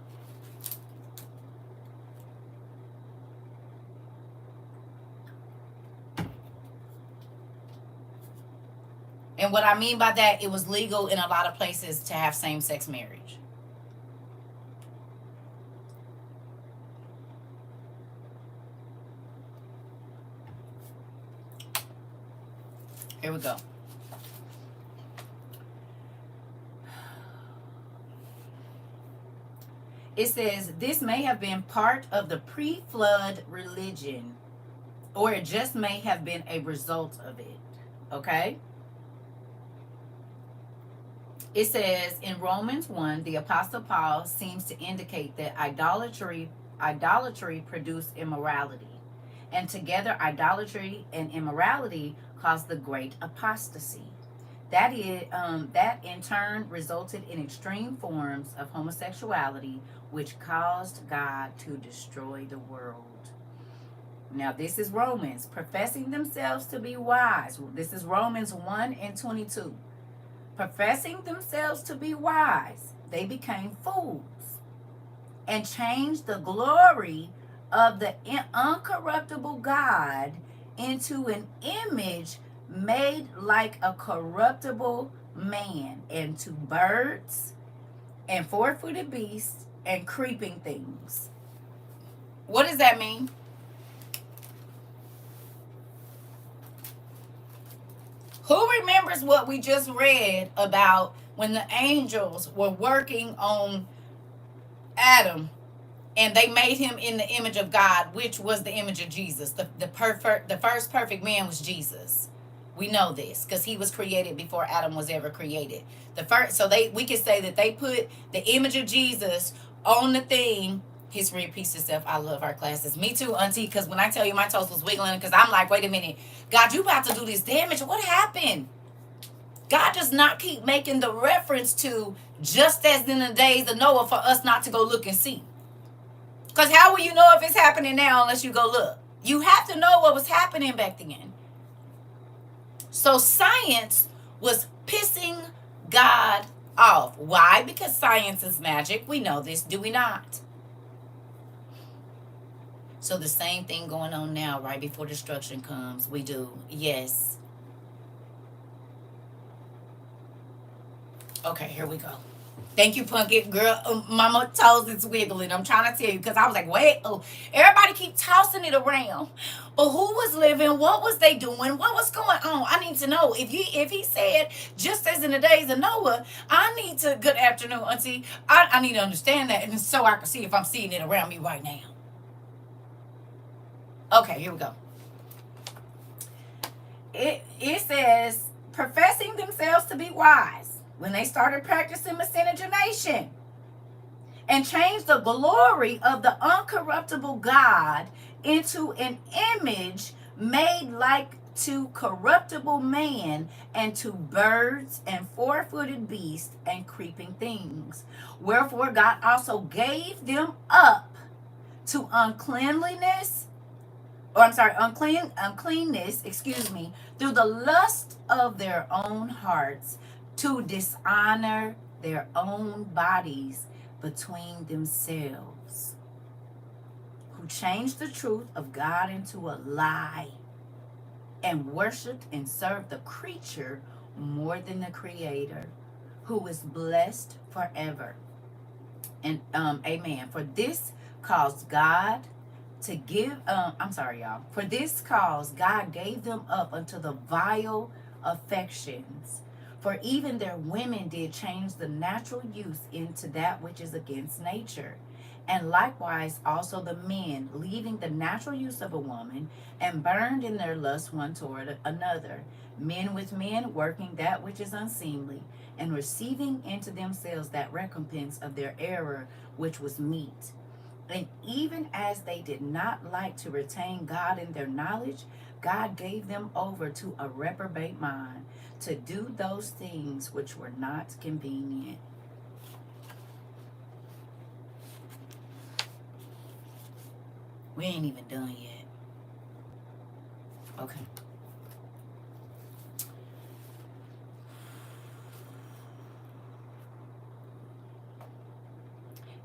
And what I mean by that, it was legal in a lot of places to have same-sex marriage. Here we go. It says, this may have been part of the pre-flood religion, or it just may have been a result of it. Okay? It says in Romans 1, the Apostle Paul seems to indicate that idolatry produced immorality. And together, idolatry and immorality caused the great apostasy. That in turn resulted in extreme forms of homosexuality, which caused God to destroy the world. Now, this is Romans, professing themselves to be wise. This is Romans 1 and 22. Professing themselves to be wise, they became fools and changed the glory of the uncorruptible God into an image made like a corruptible man, and to birds and four-footed beasts and creeping things. What does that mean? Who remembers what we just read about when the angels were working on Adam and they made him in the image of God, which was the image of Jesus? The first perfect man was Jesus. We know this because he was created before Adam was ever created. We could say that they put the image of Jesus on the thing. History repeats itself. I love our classes. Me too, Auntie, because when I tell you my toes was wiggling, because I'm like, wait a minute, God, you about to do this damage. What happened? God does not keep making the reference to just as in the days of Noah for us not to go look and see. Because how will you know if it's happening now unless you go look? You have to know what was happening back then. So science was pissing God off. Why? Because science is magic. We know this, do we not? So the same thing going on now, right before destruction comes. We do. Yes. Okay, here we go. Thank you, Pumpkin. Girl, mama toes is wiggling. I'm trying to tell you because I was like, wait. Oh, everybody keep tossing it around. But who was living? What was they doing? What was going on? I need to know. If he said, just as in the days of Noah, I need to, good afternoon, Auntie. I need to understand that. And so I can see if I'm seeing it around me right now. Okay, here we go. It says, professing themselves to be wise, when they started practicing miscegenation and changed the glory of the uncorruptible God into an image made like to corruptible man and to birds and four-footed beasts and creeping things. Wherefore God also gave them up to uncleanness, through the lust of their own hearts, to dishonor their own bodies between themselves, who changed the truth of God into a lie, and worshiped and served the creature more than the Creator, who is blessed forever. And amen. For this caused God to give, For this cause God gave them up unto the vile affections. For even their women did change the natural use into that which is against nature. And likewise also the men, leaving the natural use of a woman, and burned in their lust one toward another, men with men, working that which is unseemly, and receiving into themselves that recompense of their error which was meet. And even as they did not like to retain God in their knowledge, God gave them over to a reprobate mind, to do those things which were not convenient. We ain't even done yet. Okay.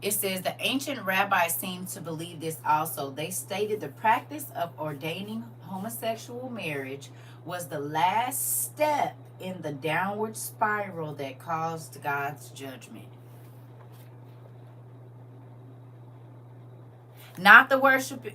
It says the ancient rabbis seemed to believe this also. They stated the practice of ordaining homosexual marriage was the last step in the downward spiral that caused God's judgment. Not the worship.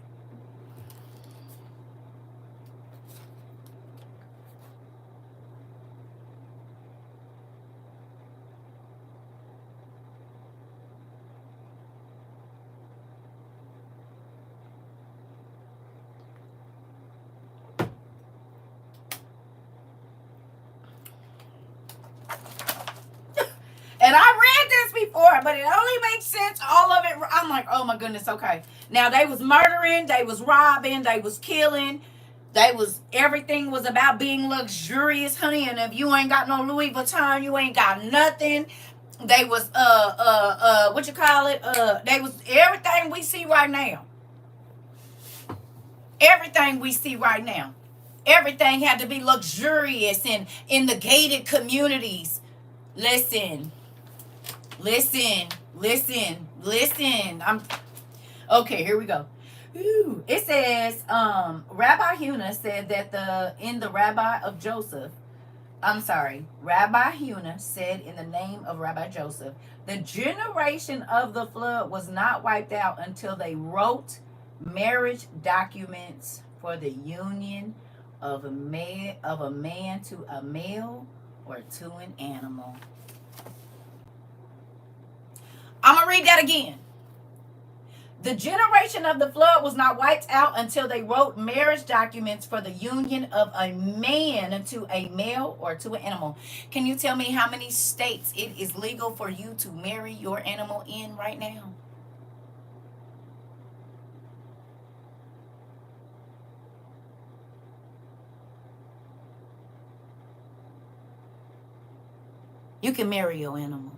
And I read this before, but it only makes sense. All of it. I'm like, oh my goodness. Okay. Now they was murdering, they was robbing, they was killing. They was, everything was about being luxurious, honey. And if you ain't got no Louis Vuitton, you ain't got nothing. They was what you call it? They was everything we see right now. Everything we see right now. Everything had to be luxurious and in the gated communities. Listen. I'm okay, here we go. Ooh. It says, Rabbi Huna said that Rabbi Huna said in the name of Rabbi Joseph, the generation of the flood was not wiped out until they wrote marriage documents for the union of a man to a male or to an animal. I'm going to read that again. The generation of the flood was not wiped out until they wrote marriage documents for the union of a man to a male or to an animal. Can you tell me how many states it is legal for you to marry your animal in right now? You can marry your animal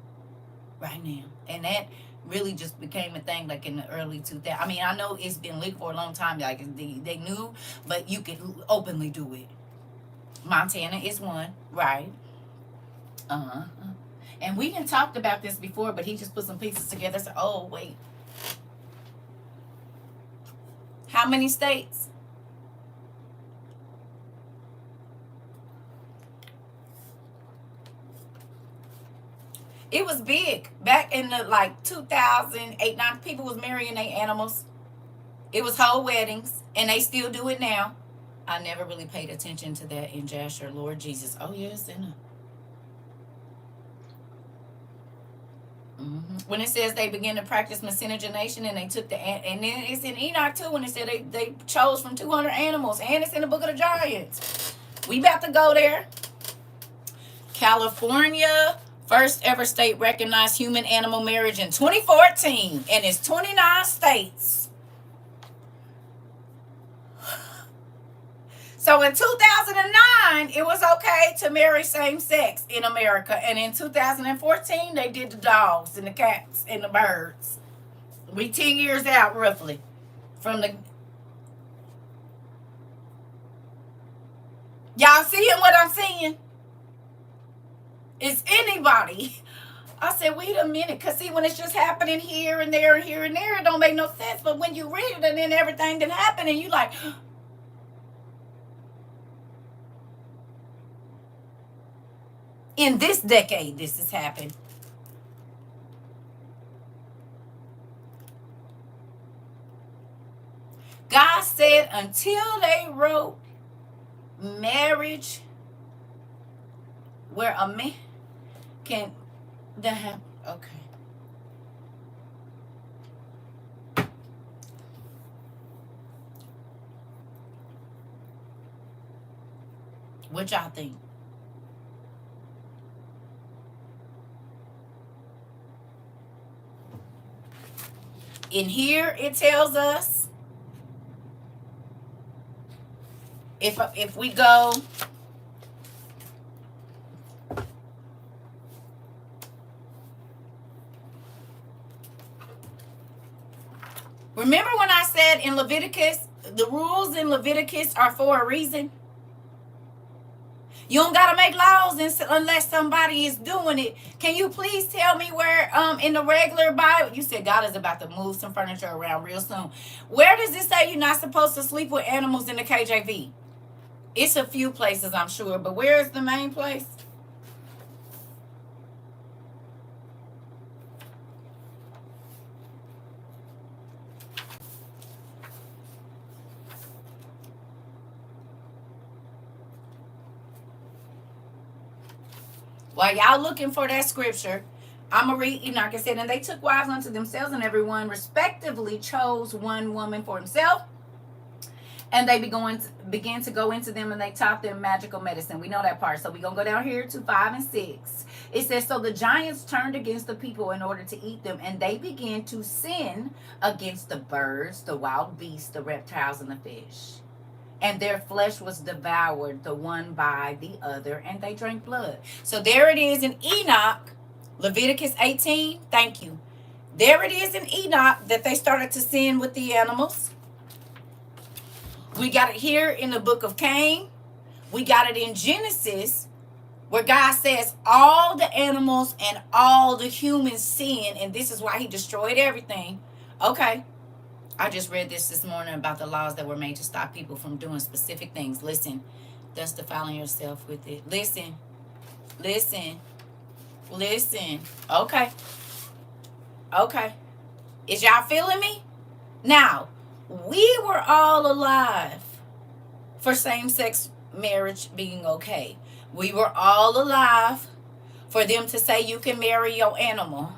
right now. And that really just became a thing like in the early 2000s. I mean, I know it's been legal for a long time. Like they knew, but you could openly do it. Montana is one, right? Uh-huh. And we had talked about this before, but he just put some pieces together. So, oh, wait. How many states? It was big back in the like 2008, 9. People was marrying their animals. It was whole weddings, and they still do it now. I never really paid attention to that in Jasher, Lord Jesus. Oh yes, in a. When it says they began to practice miscegenation and they took and then it's in Enoch too when it said they chose from 200 animals, and it's in the book of the Giants. We about to go there. California, first ever state recognized human animal marriage in 2014, and it's 29 states. So in 2009, it was okay to marry same sex in America. And in 2014, they did the dogs and the cats and the birds. We 10 years out roughly from the. Y'all seeing what I'm seeing? Is anybody? I said, wait a minute. Because see, when it's just happening here and there and here and there, it don't make no sense. But when you read it and then everything that happened and you like, in this decade, this has happened. God said until they wrote marriage where a man can, okay. What y'all think? In here, it tells us if we go, remember when I said in Leviticus, the rules in Leviticus are for a reason? You don't gotta make laws unless somebody is doing it. Can you please tell me where in the regular Bible, you said God is about to move some furniture around real soon. Where does it say you're not supposed to sleep with animals in the KJV? It's a few places, I'm sure, but where is the main place? While y'all looking for that scripture, I'm going to read Enoch. It said, and they took wives unto themselves, and everyone respectively chose one woman for himself. And they began to go into them, and they taught them magical medicine. We know that part. So we're going to go down here to 5 and 6. It says, so the giants turned against the people in order to eat them, and they began to sin against the birds, the wild beasts, the reptiles, and the fish. And their flesh was devoured, the one by the other, and they drank blood. So there it is in Enoch, Leviticus 18. Thank you. There it is in Enoch that they started to sin with the animals. We got it here in the book of Cain. We got it in Genesis, where God says all the animals and all the humans sin, and this is why he destroyed everything. Okay. I just read this morning about the laws that were made to stop people from doing specific things. Listen, thus defiling yourself with it. Listen. Okay. Is y'all feeling me? Now, we were all alive for same-sex marriage being okay. We were all alive for them to say you can marry your animal.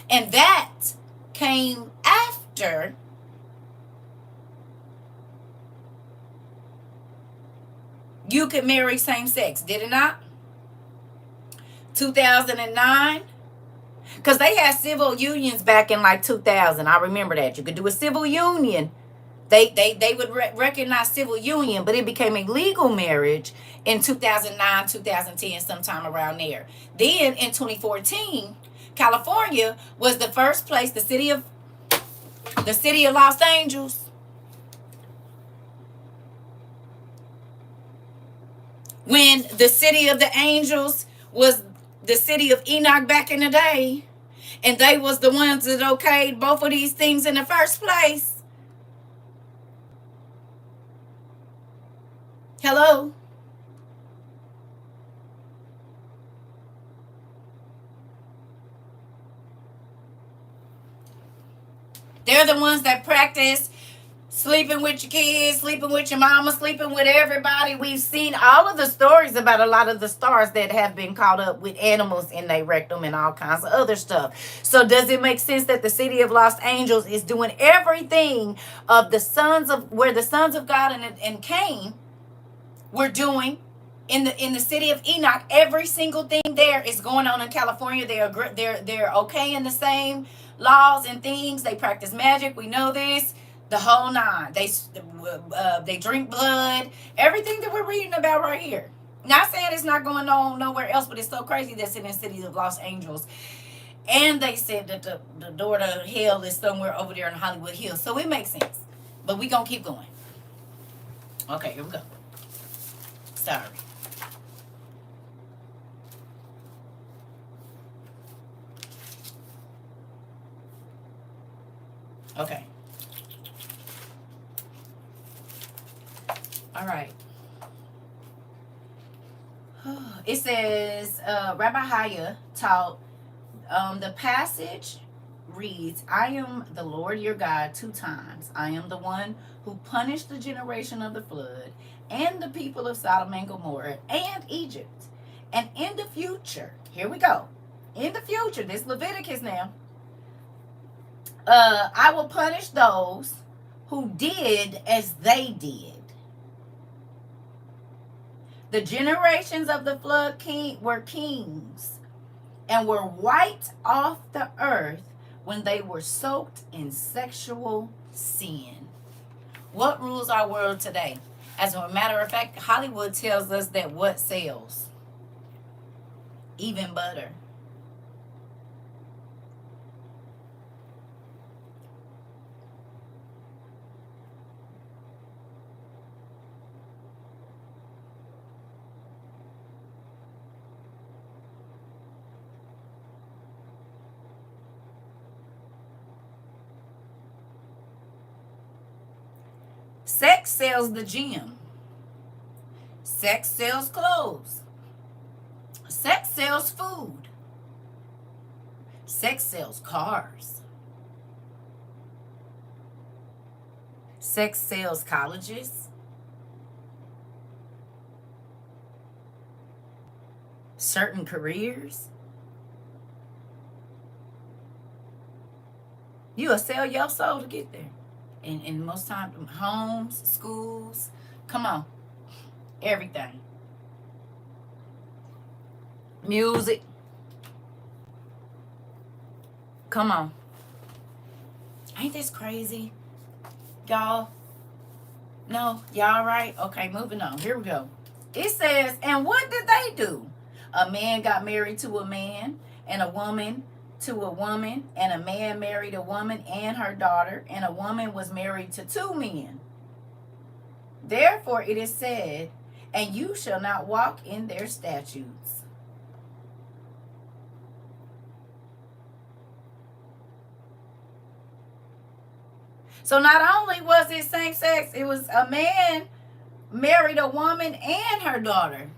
And that came after you could marry same sex, did it not? 2009, because they had civil unions back in like 2000. I remember that. You could do a civil union. They would recognize civil union, but it became a legal marriage in 2009, 2010, sometime around there. Then in 2014, California was the first place, the city of Los Angeles. When the city of the angels was the city of Enoch back in the day, and they was the ones that okayed both of these things in the first place. Hello? They're the ones that practice sleeping with your kids, sleeping with your mama, sleeping with everybody. We've seen all of the stories about a lot of the stars that have been caught up with animals in their rectum and all kinds of other stuff. So does it make sense that the city of Los Angeles is doing everything of the sons of, where the sons of God and Cain were doing in the city of Enoch? Every single thing there is going on in California. They're okay in the same laws and things. They practice magic. We know this. The whole nine. They drink blood. Everything that we're reading about right here. Not saying it's not going on nowhere else, but it's so crazy that's in the city of Los Angeles. And they said that the door to hell is somewhere over there in Hollywood Hills. So it makes sense. But we gonna keep going. Okay, here we go. Sorry. Okay. All right. It says, Rabbi Haya taught, the passage reads, I am the Lord your God 2 times. I am the one who punished the generation of the flood and the people of Sodom and Gomorrah and Egypt. And in the future, here we go. In the future, this Leviticus now, I will punish those who did as they did. The generations of the flood were kings and were wiped off the earth when they were soaked in sexual sin. What rules our world today? As a matter of fact, Hollywood tells us that what sells? Even butter. Sex sells the gym. Sex sells clothes. Sex sells food. Sex sells cars. Sex sells colleges. Certain careers. You'll sell your soul to get there. And most times, homes, schools, come on, everything. Music, come on. Ain't this crazy, y'all? No, y'all right? Okay, moving on. Here we go. It says, and what did they do? A man got married to a man, and a woman to a woman, and a man married a woman and her daughter, and a woman was married to two men. Therefore it is said, and you shall not walk in their statutes. So not only was it same sex, it was a man married a woman and her daughter.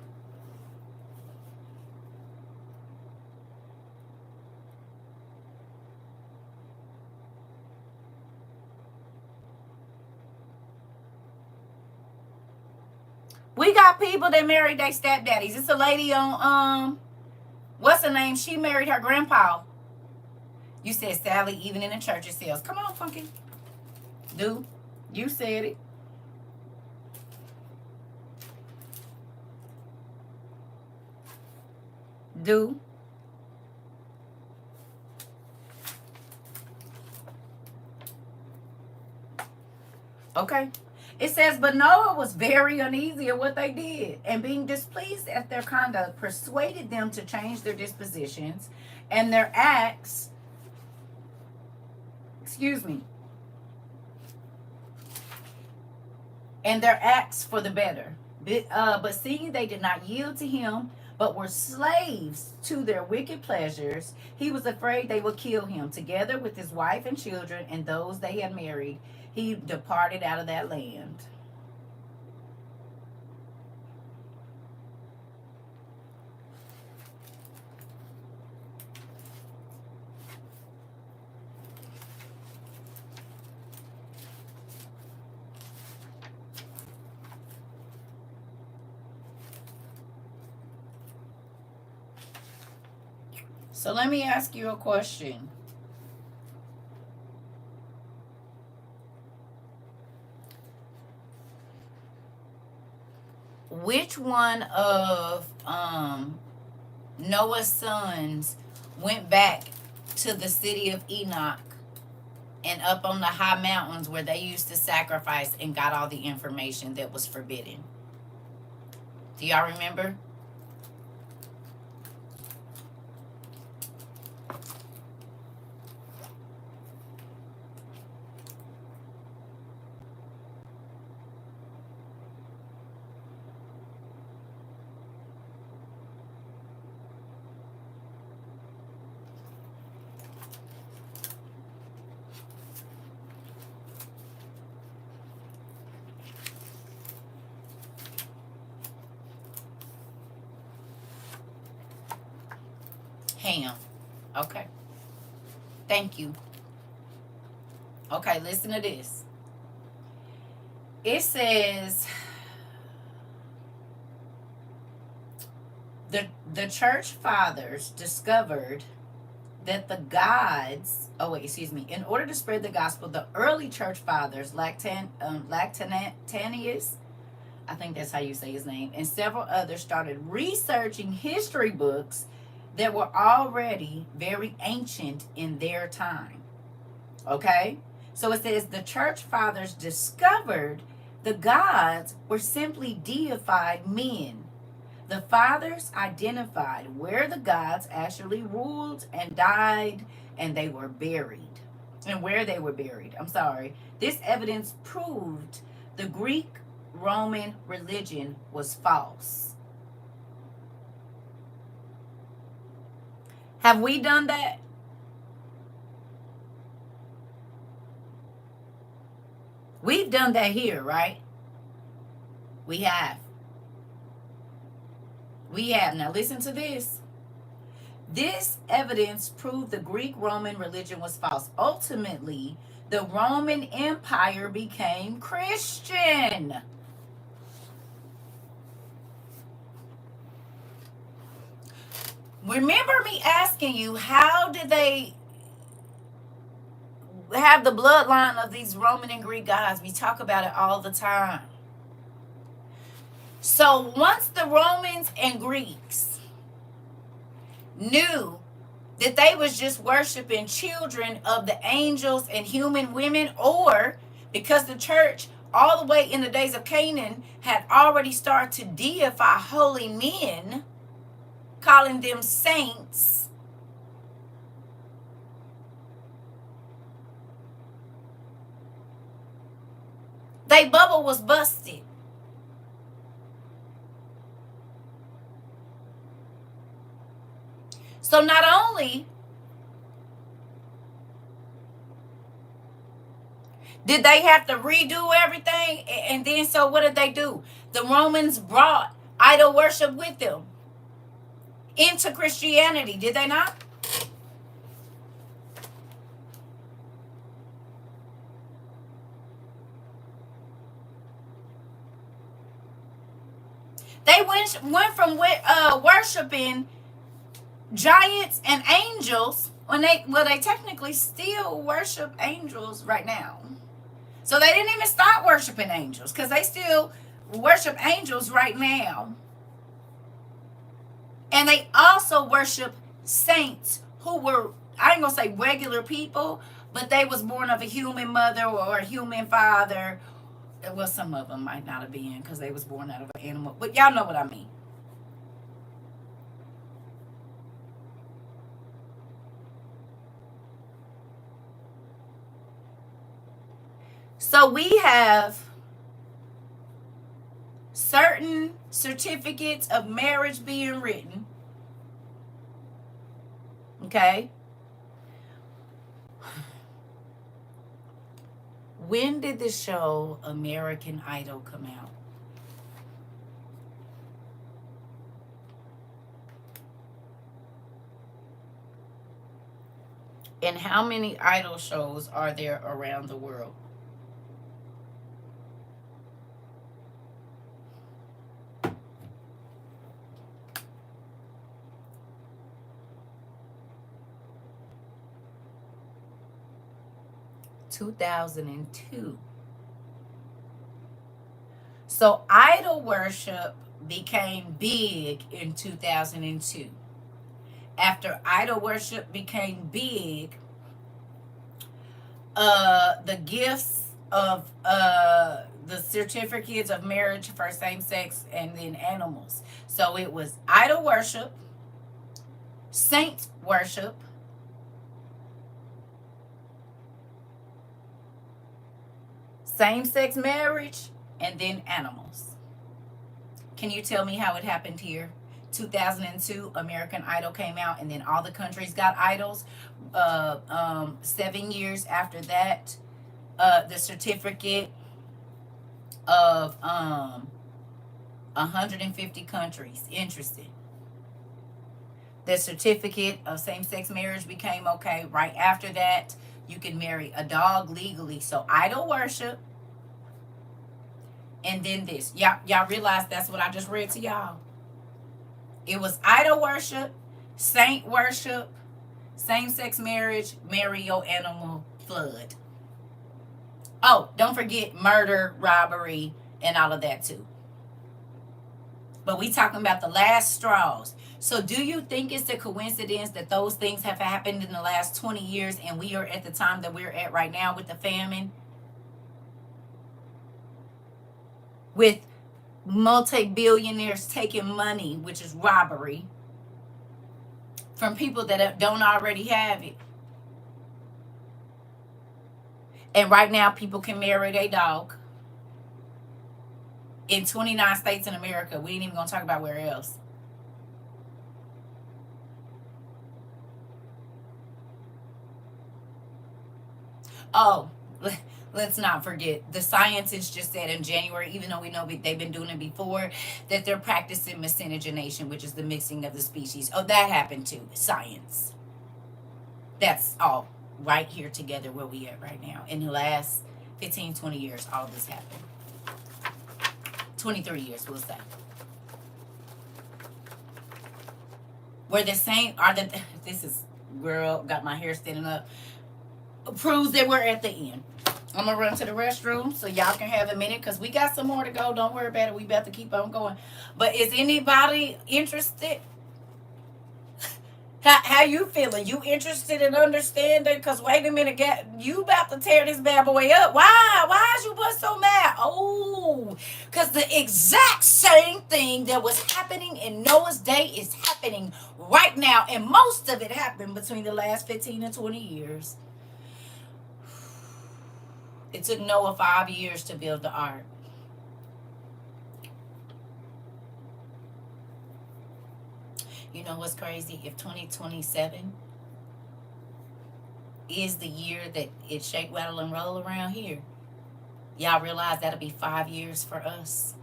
We got people that married their stepdaddies. It's a lady on what's her name? She married her grandpa. You said Sally, even in the church it sells. Come on, Funky. Do. You said it. Do. Okay. It says, but Noah was very uneasy at what they did, and being displeased at their conduct, persuaded them to change their dispositions and their acts, and their acts for the better. But seeing they did not yield to him, but were slaves to their wicked pleasures, he was afraid they would kill him, together with his wife and children and those they had married. He departed out of that land. So let me ask you a question. Which one of Noah's sons went back to the city of Enoch and up on the high mountains where they used to sacrifice and got all the information that was forbidden? Do y'all remember? Ham. Okay. Thank you. Okay, listen to this. It says the church fathers discovered that the gods, in order to spread the gospel, the early church fathers, Lactantius, I think that's how you say his name, and several others started researching history books that were already very ancient in their time. Okay? So it says the church fathers discovered the gods were simply deified men. The fathers identified where the gods actually ruled and died, and they were buried. And where they were buried. I'm sorry. This evidence proved the Greek Roman religion was false. Have we done that? We've done that here, right? We have. We have. Now listen to this. This evidence proved the Greek Roman religion was false. Ultimately, the Roman Empire became Christian. Remember me asking you, how did they have the bloodline of these Roman and Greek gods? We talk about it all the time. So once the Romans and Greeks knew that they was just worshiping children of the angels and human women, or because the church all the way in the days of Canaan had already started to deify holy men, calling them saints, they bubble was busted. So not only did they have to redo everything, and then so what did they do? The Romans brought idol worship with them into Christianity, did they not? They went from worshiping giants and angels when they technically still worship angels right now. So they didn't even stop worshiping angels, because they still worship angels right now. And they also worship saints who were, I ain't gonna say regular people, but they was born of a human mother or a human father. Well, some of them might not have been, because they was born out of an animal, but y'all know what I mean. So we have certain certificates of marriage being written. Okay. When did the show American Idol come out? And how many idol shows are there around the world? (2002). So idol worship became big in 2002. After idol worship became big, the gifts of the certificates of marriage for same sex, and then animals. So it was idol worship, saint worship, same sex marriage, and then animals. Can you tell me how it happened here? 2002, American Idol came out, and then all the countries got idols. 7 years after that, the certificate of 150 countries interested. The certificate of same-sex marriage became okay. Right after that, you can marry a dog legally. So idol worship, and then this. Y'all realize that's what I just read to y'all? It was idol worship, saint worship, same-sex marriage, marry your animal, flood. Oh, don't forget murder, robbery, and all of that too. But we talking about the last straws. So do you think it's a coincidence that those things have happened in the last 20 years and we are at the time that we're at right now with the famine? With multi-billionaires taking money, which is robbery, from people that don't already have it. And right now people can marry their dog in 29 states in America. We ain't even gonna talk about where else. Oh, let's not forget, the scientists just said in January, even though we know they've been doing it before, that they're practicing miscegenation, which is the mixing of the species. Oh, that happened too. Science. That's all right here together where we at right now. In the last 15, 20 years, all this happened. 23 years, we'll say. We're the same. This is, girl, got my hair standing up. Proves that we're at the end. I'm gonna run to the restroom so y'all can have a minute because we got some more to go. Don't worry about it. We about to keep on going. But is anybody interested? How you feeling? You interested in understanding? Because wait a minute, you about to tear this bad boy up. Why? Why is you but so mad? Oh, because the exact same thing that was happening in Noah's day is happening right now. And most of it happened between the last 15 and 20 years. It took Noah 5 years to build the ark. You know what's crazy? If 2027 is the year that it shake, rattle, and roll around here, y'all realize that'll be 5 years for us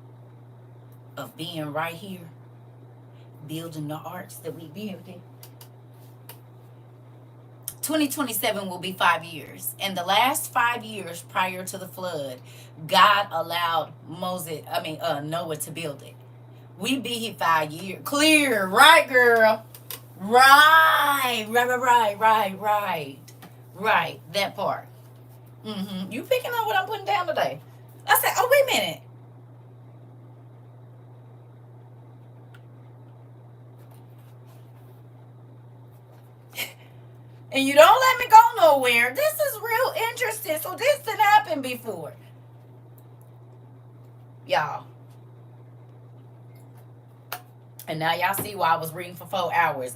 of being right here, building the arks that we building. 2027 will be 5 years. And the last 5 years prior to the flood, God allowed Noah to build it. We be here 5 years. Clear, right, girl? Right. That part. You picking up what I'm putting down today? I said, oh, wait a minute. And you don't let me go nowhere. This is real interesting. So this didn't happen before. Y'all. And now y'all see why I was reading for 4 hours.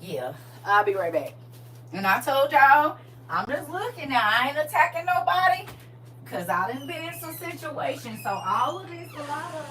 Yeah, I'll be right back. And I told y'all, I'm just looking now. I ain't attacking nobody. Because I done been in some situations. So all of this, a lot of it.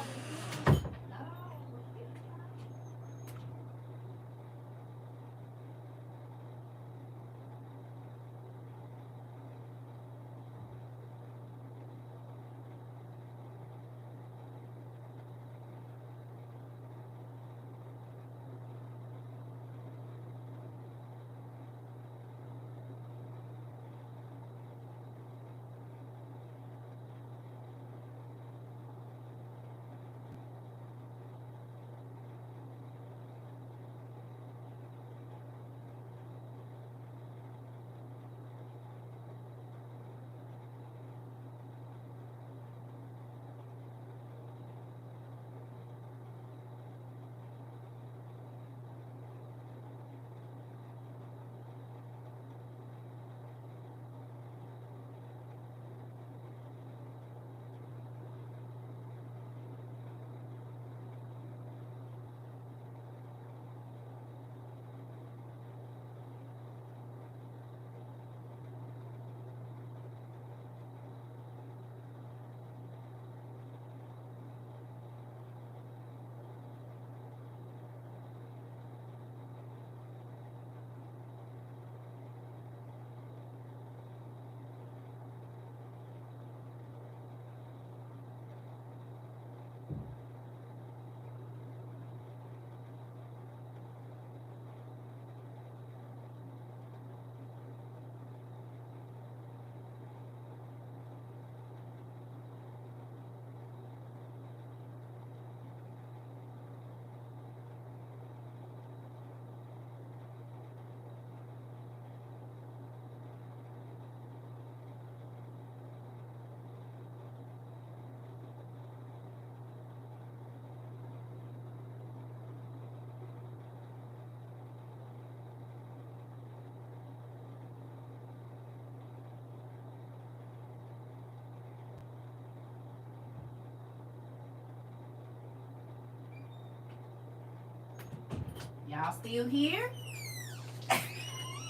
Y'all still here?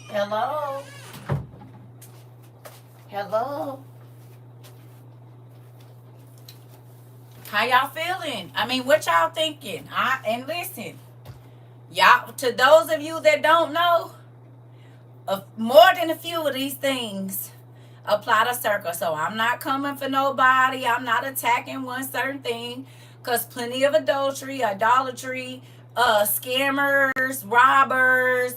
Hello? Hello? How y'all feeling? I mean, what y'all thinking? And listen, y'all, to those of you that don't know, more than a few of these things apply to CERCA. So I'm not coming for nobody. I'm not attacking one certain thing, because plenty of adultery, idolatry, scammers, robbers,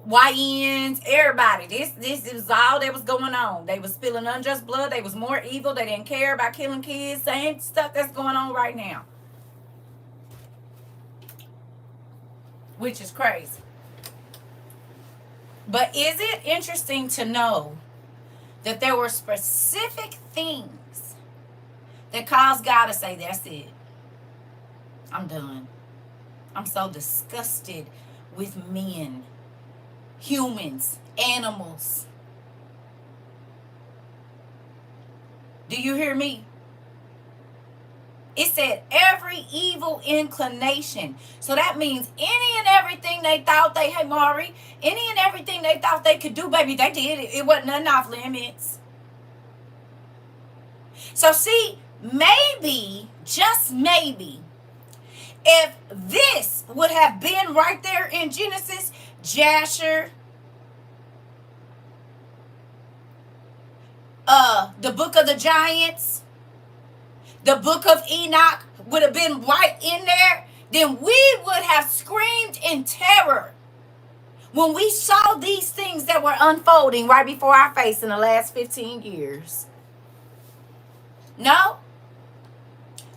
YNs, everybody. This was all that was going on. They was spilling unjust blood. They was more evil. They didn't care about killing kids. Same stuff that's going on right now, which is crazy. But is it interesting to know that there were specific things that caused God to say, that's it. I'm done. I'm so disgusted with men, humans, animals. Do you hear me? It said every evil inclination. So that means any and everything they thought they, hey Maury, any and everything they thought they could do, baby, they did it. It wasn't nothing off limits. So see, maybe, just maybe, if this would have been right there in Genesis, Jasher, the book of the giants, the book of Enoch would have been right in there, then we would have screamed in terror when we saw these things that were unfolding right before our face in the last 15 years. No?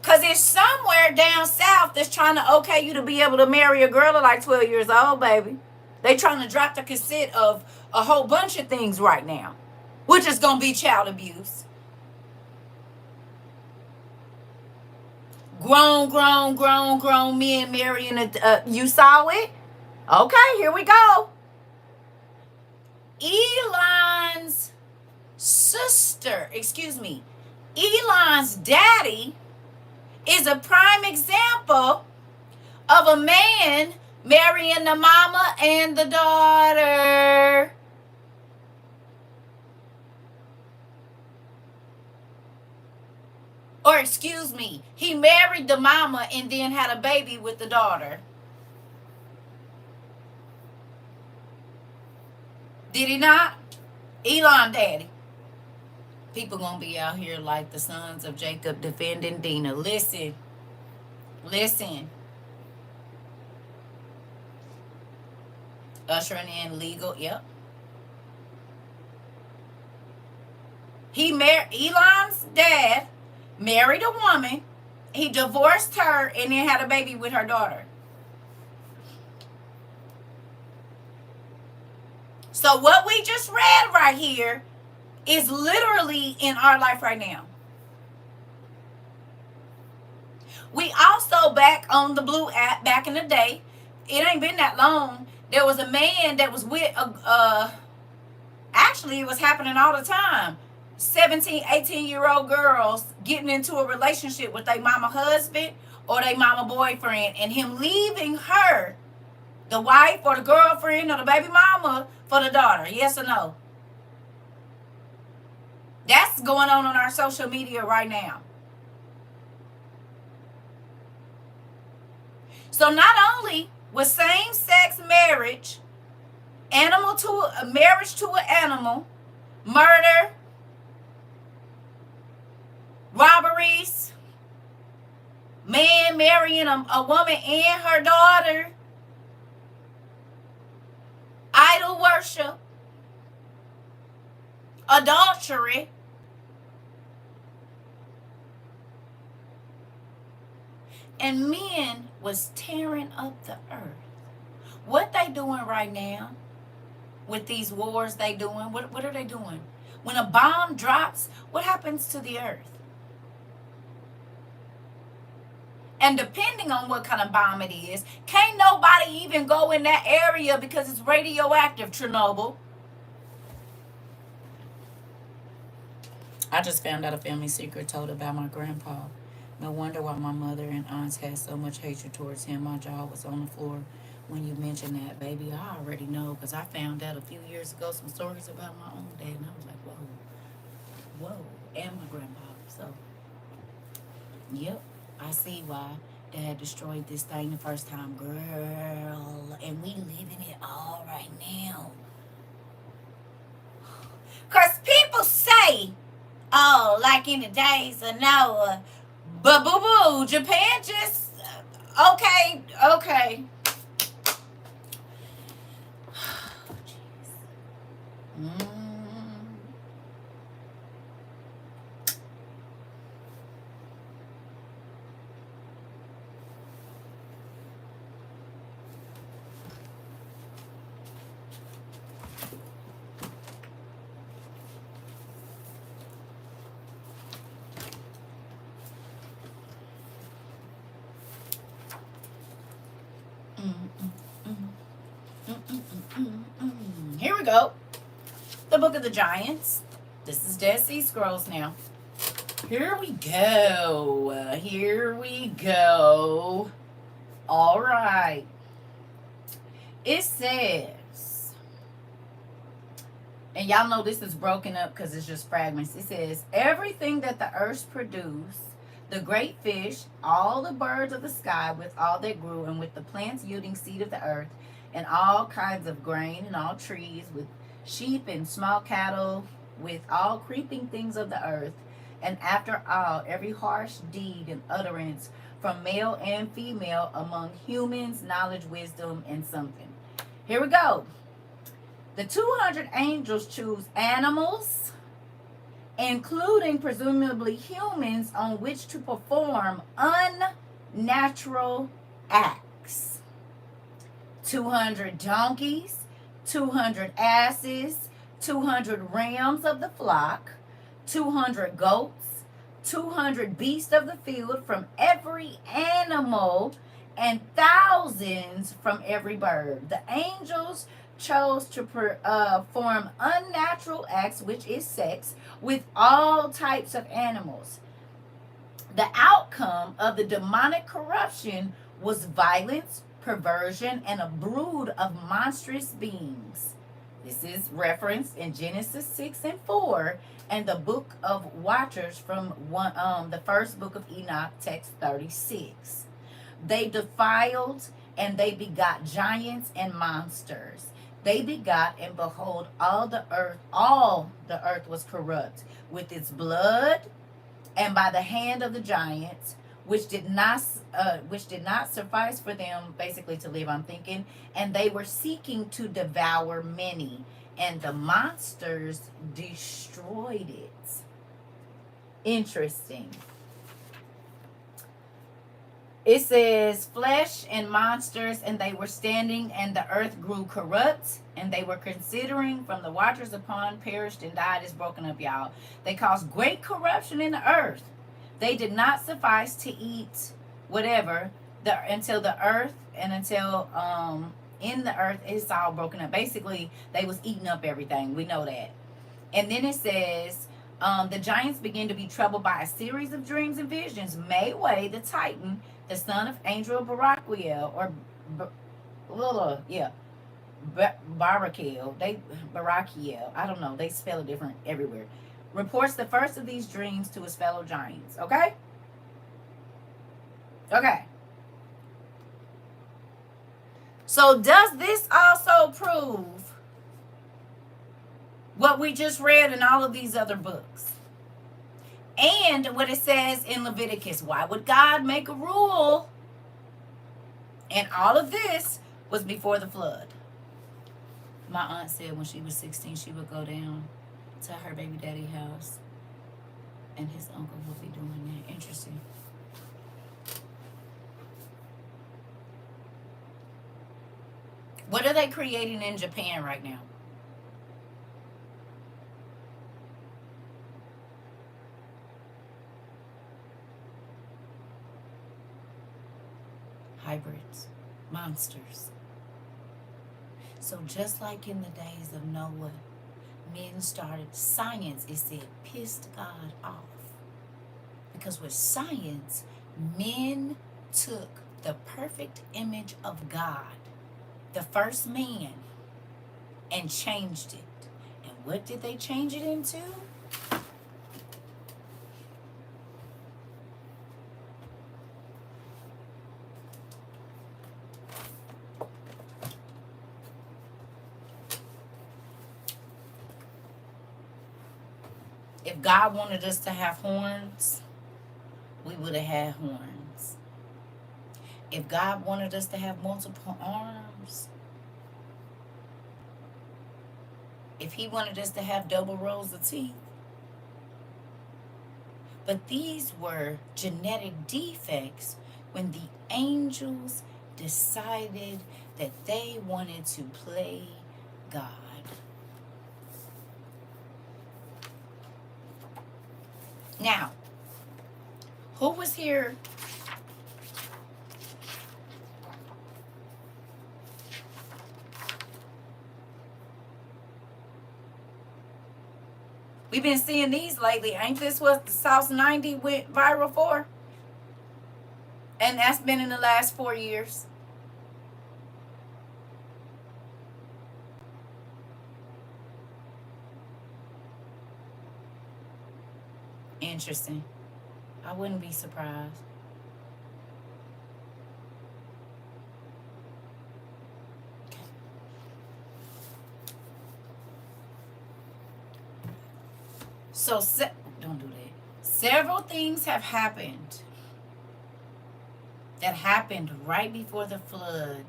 Because it's somewhere down south that's trying to okay you to be able to marry a girl at like 12 years old, baby. They trying to drop the cassette of a whole bunch of things right now, which is going to be child abuse. Grown men marrying you saw it? Okay, here we go. Elon's daddy is a prime example of a man marrying the mama and the daughter. Or excuse me, he married the mama and then had a baby with the daughter. Did he not? Elon daddy. People gonna be out here like the sons of Jacob defending Dinah. Listen. Ushering in legal, yep. Elon's dad married a woman, he divorced her, and then had a baby with her daughter. So what we just read right here is literally in our life right now. We also, back on the Blue app back in the day, it ain't been that long, there was a man that was with actually it was happening all the time, 17, 18-year-old girls getting into a relationship with their mama husband or their mama boyfriend, and him leaving her, the wife or the girlfriend or the baby mama, for the daughter. Yes or no? That's going on our social media right now. So not only was same-sex marriage, marriage to an animal, murder, robberies, man marrying a woman and her daughter, idol worship, adultery, and men was tearing up the earth. What they doing right now with these wars they doing? What are they doing? When a bomb drops, what happens to the earth? And depending on what kind of bomb it is, can't nobody even go in that area because it's radioactive, Chernobyl. I just found out a family secret told about my grandpa. No wonder why my mother and aunts had so much hatred towards him. My jaw was on the floor When you mention that, baby, I already know because I found out a few years ago some stories about my own dad, and I was like, whoa, and my grandpa. So, yep, I see why Dad destroyed this thing the first time, girl, and we living it all right now. Cause people say, oh, like in the days of Noah, but boo boo, Japan just okay. Mm. Here we go. The Book of the Giants. This is Dead Sea Scrolls now. Here we go. Here we go. All right. It says, and y'all know this is broken up because it's just fragments. It says, everything that the earth produced, the great fish, all the birds of the sky with all that grew, and with the plants yielding seed of the earth, and all kinds of grain, and all trees, with sheep and small cattle, with all creeping things of the earth, and after all, every harsh deed and utterance from male and female among humans, knowledge, wisdom, and something. Here we go. The 200 angels choose animals, including presumably humans, on which to perform unnatural acts. 200 donkeys, 200 asses, 200 rams of the flock, 200 goats, 200 beasts of the field from every animal, and thousands from every bird. The angels chose to perform unnatural acts, which is sex, with all types of animals. The outcome of the demonic corruption was violence, perversion, and a brood of monstrous beings. This is referenced in Genesis 6 and 4 and the Book of Watchers from the first book of Enoch, text 36. They defiled and they begot giants and monsters. They begot, and behold, all the earth was corrupt with its blood, and by the hand of the giants, which did not suffice for them basically to live. I'm thinking, and they were seeking to devour many, and the monsters destroyed it. Interesting. It says, flesh and monsters, and they were standing, and the earth grew corrupt, and they were considering from the watchers upon perished and died. Is broken up, y'all. They caused great corruption in the earth. They did not suffice to eat whatever until the earth, and until in the earth it's all broken up. Basically, they was eating up everything. We know that. And then it says, the giants began to be troubled by a series of dreams and visions. Mayway, the Titan, the son of Angel Barachiel, Barachiel. I don't know. They spell it different everywhere. Reports the first of these dreams to his fellow giants. Okay? Okay. So does this also prove what we just read in all of these other books? And what it says in Leviticus. Why would God make a rule? And all of this was before the flood. My aunt said when she was 16, she would go down to her baby daddy house, and his uncle would be doing that. Interesting. What are they creating in Japan right now? Hybrids, monsters. So just like in the days of Noah, men started, science, it said, pissed God off. Because with science, men took the perfect image of God the first man and changed it. And what did they change it into? If God wanted us to have horns, we would have had horns. If God wanted us to have multiple arms, if he wanted us to have double rows of teeth, but these were genetic defects when the angels decided that they wanted to play God. Now, who was here? We've been seeing these lately. Ain't this what the South 90 went viral for? And that's been in the last 4 years. Interesting. I wouldn't be surprised. So, don't do that. Several things have happened that happened right before the flood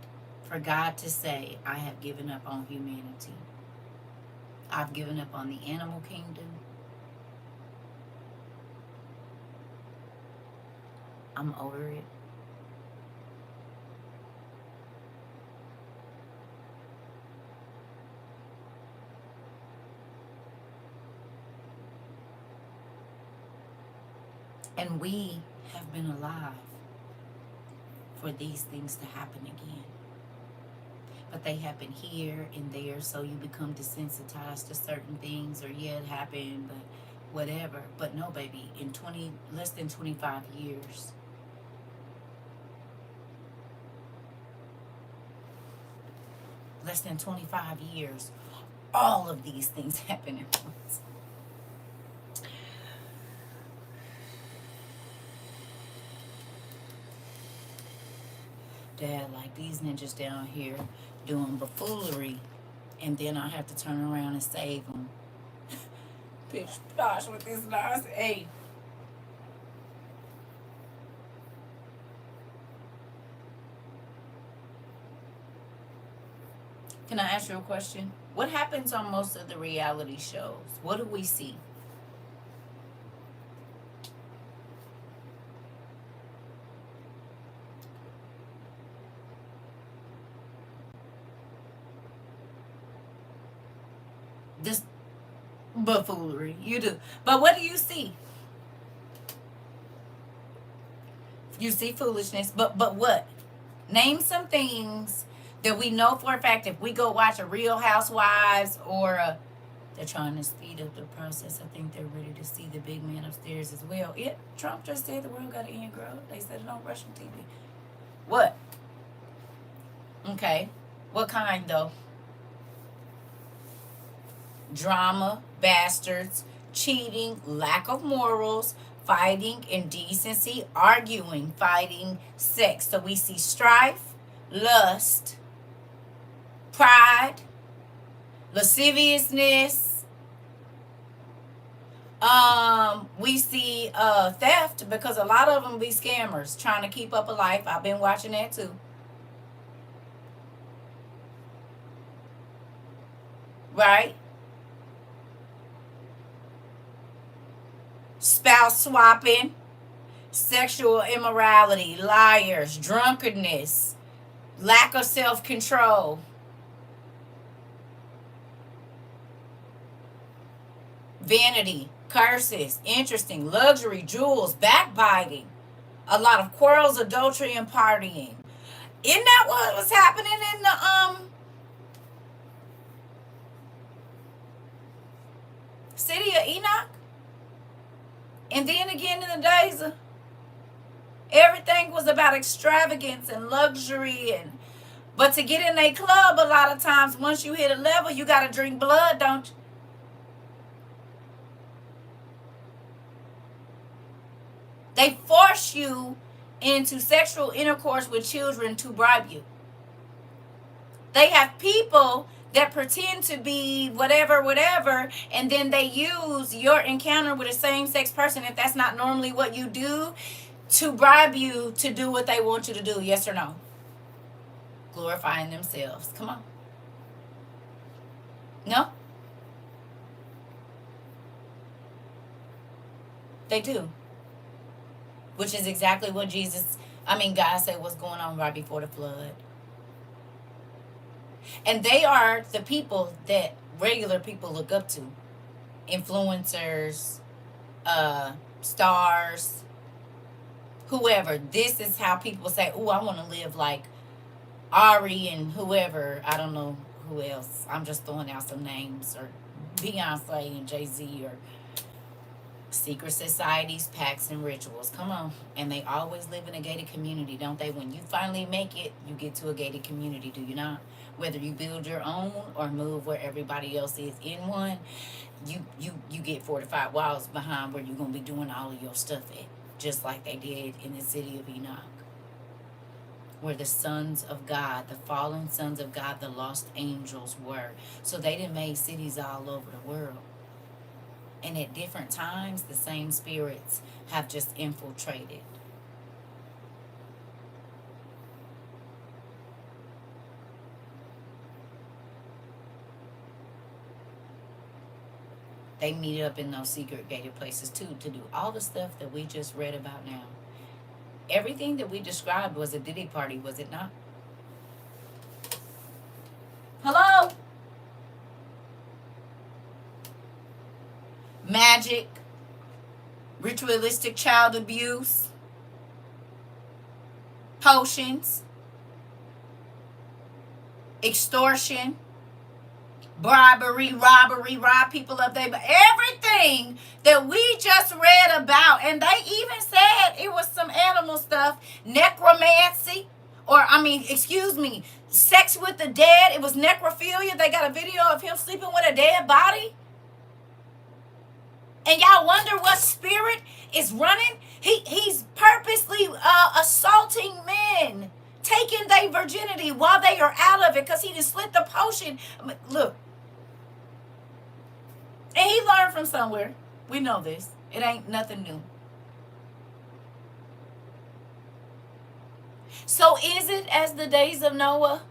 for God to say, I have given up on humanity. I've given up on the animal kingdom. I'm over it. And we have been alive for these things to happen again. But they happen here and there, so you become desensitized to certain things, or yeah, it happened, but whatever. But no, baby, in less than 25 years, less than 25 years, all of these things happen at once. Dad, like these ninjas down here doing buffoonery, and then I have to turn around and save them. Bitch, gosh, with this nice A. Can I ask you a question? What happens on most of the reality shows? What do we see? This buffoonery. You do. But what do you see? You see foolishness. But what? Name some things that we know for a fact if we go watch a Real Housewives or they're trying to speed up the process. I think they're ready to see the big man upstairs as well. Yeah, Trump just said the world got to end, girl. They said it on Russian TV. What? Okay. What kind, though? Drama, bastards, cheating, lack of morals, fighting, indecency, arguing, fighting, sex. So we see strife, lust, pride, lasciviousness. We see theft, because a lot of them be scammers trying to keep up a life. I've been watching that too. Right? Spouse swapping, sexual immorality, liars, drunkenness, lack of self-control, vanity, curses, interesting, luxury, jewels, backbiting, a lot of quarrels, adultery, and partying. Isn't that what was happening in the city of Enoch? And then again in the days everything was about extravagance and luxury and But to get in a club, a lot of times, once you hit a level, you got to drink blood, don't you? They force you into sexual intercourse with children to bribe you. They have people that pretend to be whatever, whatever, and then they use your encounter with a same sex person, if that's not normally what you do, to bribe you to do what they want you to do. Yes or no? Glorifying themselves. Come on. No? They do. Which is exactly what God said was going on right before the flood. And they are the people that regular people look up to. Influencers, stars, whoever. This is how people say, "Oh, I want to live like Ari and whoever." I don't know who else. I'm just throwing out some names, or Beyonce and Jay-Z, or secret societies, pacts, and rituals. Come on. And they always live in a gated community, don't they? When you finally make it, you get to a gated community, do you not? Whether you build your own or move where everybody else is in one, you get fortified walls behind where you're going to be doing all of your stuff at. Just like they did in the city of Enoch, where the sons of God, the fallen sons of God, the lost angels were. So they done made cities all over the world. And at different times, the same spirits have just infiltrated. They meet up in those secret gated places too, to do all the stuff that we just read about now. Everything that we described was a Diddy party, was it not? Hello? Magic, ritualistic child abuse, potions, extortion, bribery, robbery, rob people of their, everything that we just read about. And they even said it was some animal stuff, necromancy, sex with the dead. It was necrophilia. They got a video of him sleeping with a dead body. And y'all wonder what spirit is running? He's purposely assaulting men, taking their virginity while they are out of it, because he just slit the potion. Look. And he learned from somewhere. We know this. It ain't nothing new. So is it as the days of Noah?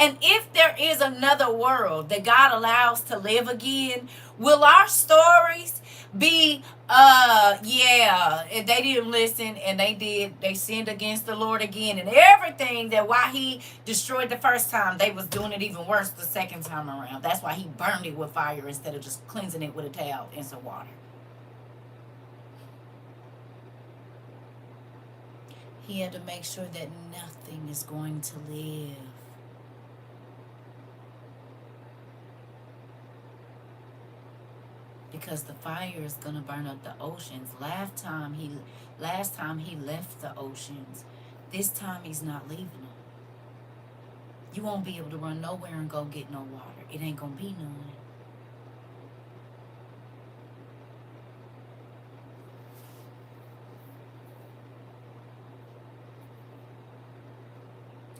And if there is another world that God allows to live again, will our stories be, yeah, they didn't listen and they sinned against the Lord again, and everything that why he destroyed the first time, they was doing it even worse the second time around. That's why he burned it with fire instead of just cleansing it with a towel and some water. He had to make sure that nothing is going to live. Because the fire is gonna burn up the oceans. Last time he left the oceans. This time he's not leaving them. You won't be able to run nowhere and go get no water. It ain't gonna be none.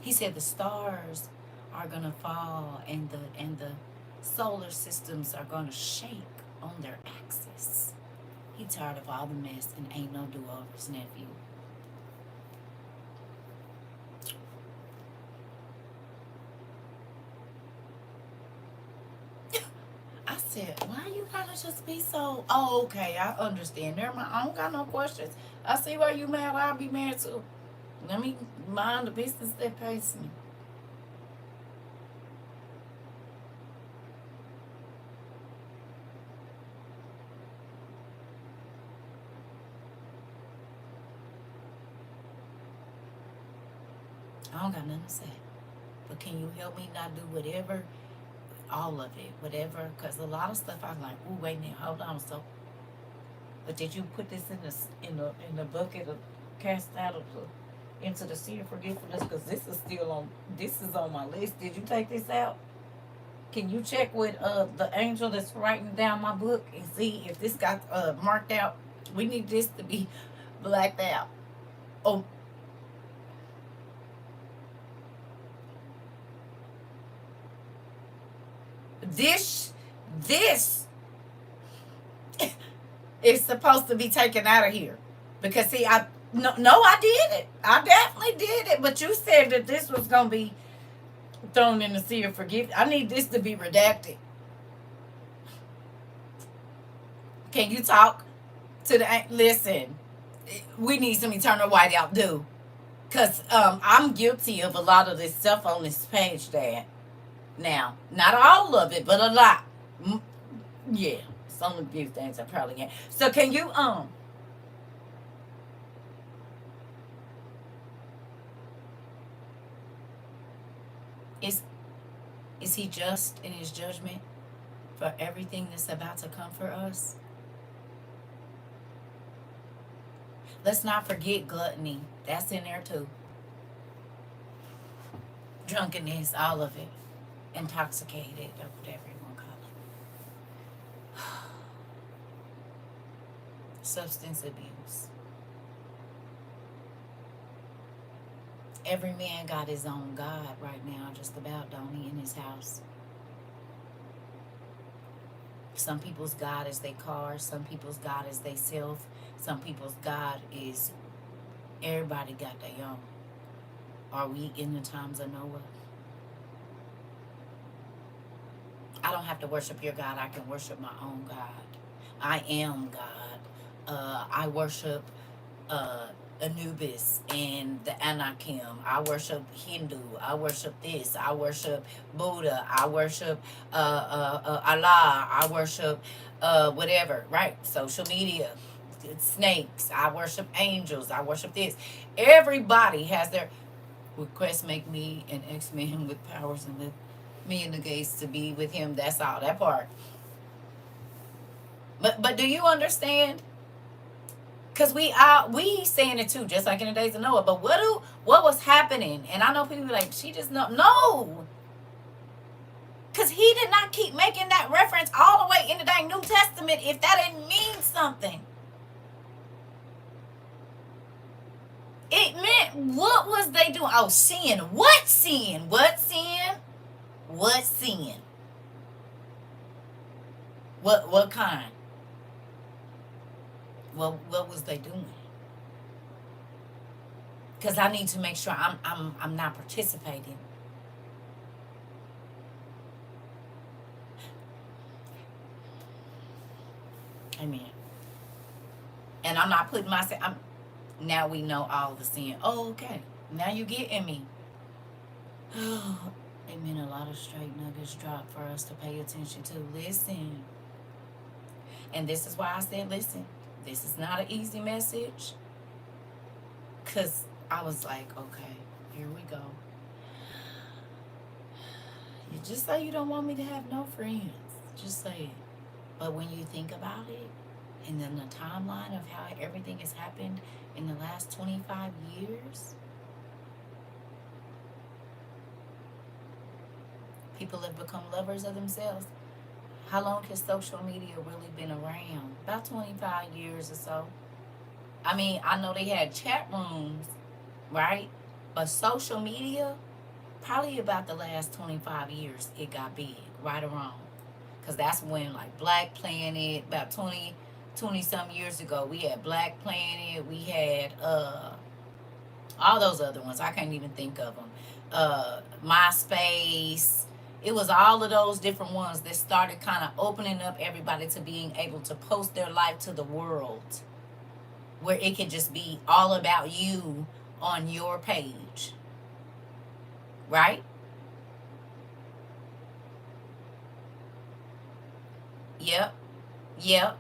He said the stars are gonna fall and the solar systems are gonna shake on their axis. He tired of all the mess and ain't no do-overs, nephew. I said, why you gotta just be so, oh, okay, I understand. Never mind, I don't got no questions. I see why you mad, I'll be mad too. Let me mind the business that pays me. I don't got nothing to say. But can you help me not do whatever, all of it, whatever? Because a lot of stuff I'm like, ooh, wait a minute, hold on. So But did you put this in the bucket of cast out of the into the sea of forgetfulness? Because this is on my list. Did you take this out? Can you check with the angel that's writing down my book and see if this got marked out? We need this to be blacked out. Oh, this is supposed to be taken out of here because see, I did it. I definitely did it. But you said that this was gonna be thrown in the sea of forgiveness. I need this to be redacted. Can you talk to the listen? We need some eternal whiteout, do. Because I'm guilty of a lot of this stuff on this page, Dad. Now, not all of it, but a lot. Yeah, some of these things I probably can't. So can you is is he just in his judgment for everything that's about to come for us? Let's not forget gluttony. That's in there too. Drunkenness, all of it. Intoxicated, or whatever you want to call it. Substance abuse. Every man got his own God right now, just about, don't he, in his house. Some people's God is their car. Some people's God is their self. Some people's God is everybody got their own. Are we in the times of Noah? I don't have to worship your God. I can worship my own God. I am God. I worship Anubis and the Anakim. I worship Hindu. I worship this. I worship Buddha. I worship Allah. I worship whatever, right? Social media, snakes. I worship angels. I worship this. Everybody has their request. Make me an X-Men with powers and live me and the gates to be with him. That's all. That part. But do you understand? Because we saying it too, just like in the days of Noah. But what was happening? And I know people be like, she just no. Because he did not keep making that reference all the way in the dang New Testament if that didn't mean something. It meant, what was they doing? Oh, sin. What sin? What sin? What sin? What kind? What was they doing? Because I need to make sure I'm not participating. Amen. And I'm not putting myself. Now we know all the sin. Oh, okay. Now you getting me. Amen. A lot of straight nuggets dropped for us to pay attention to. Listen. And this is why I said, listen. This is not an easy message. Because I was like, okay, here we go. You just say you don't want me to have no friends. Just say it. But when you think about it, and then the timeline of how everything has happened in the last 25 years, people have become lovers of themselves. How long has social media really been around? About 25 years or so. I mean, I know they had chat rooms, right? But social media, probably about the last 25 years, it got big, right or wrong. Because that's when, like, Black Planet, about 20 some years ago, we had Black Planet, we had all those other ones. I can't even think of them. MySpace. It was all of those different ones that started kind of opening up everybody to being able to post their life to the world, where it could just be all about you on your page, right? Yep. Yep.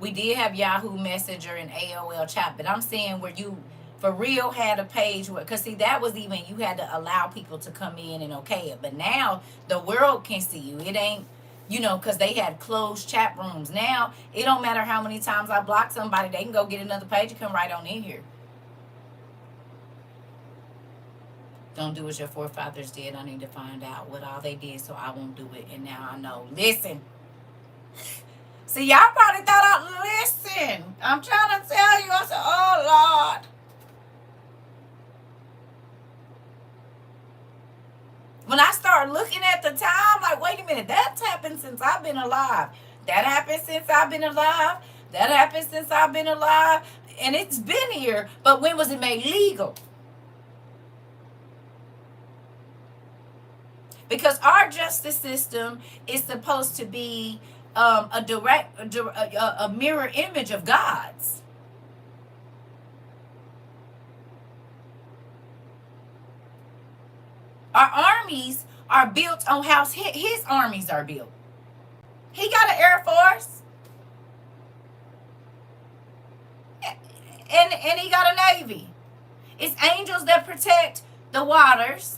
We did have Yahoo Messenger and AOL chat, but I'm saying where you for real had a page where, because see, that was even, you had to allow people to come in and okay it. But now the world can see you. It ain't You know, because they had closed chat rooms. Now, it don't matter how many times I block somebody, they can go get another page and come right on in here. Don't do as your forefathers did. I need to find out what all they did so I won't do it. And now I know. Listen. See, y'all probably thought listen. I'm trying to tell you. I said, oh, Lord. When I start looking at the time, like, wait a minute, that's happened since I've been alive. That happened since I've been alive. That happened since I've been alive. And it's been here, but when was it made legal? Because our justice system is supposed to be a mirror image of God's. Our armies are built on how his armies are built. He got an Air Force. And he got a Navy. It's angels that protect the waters.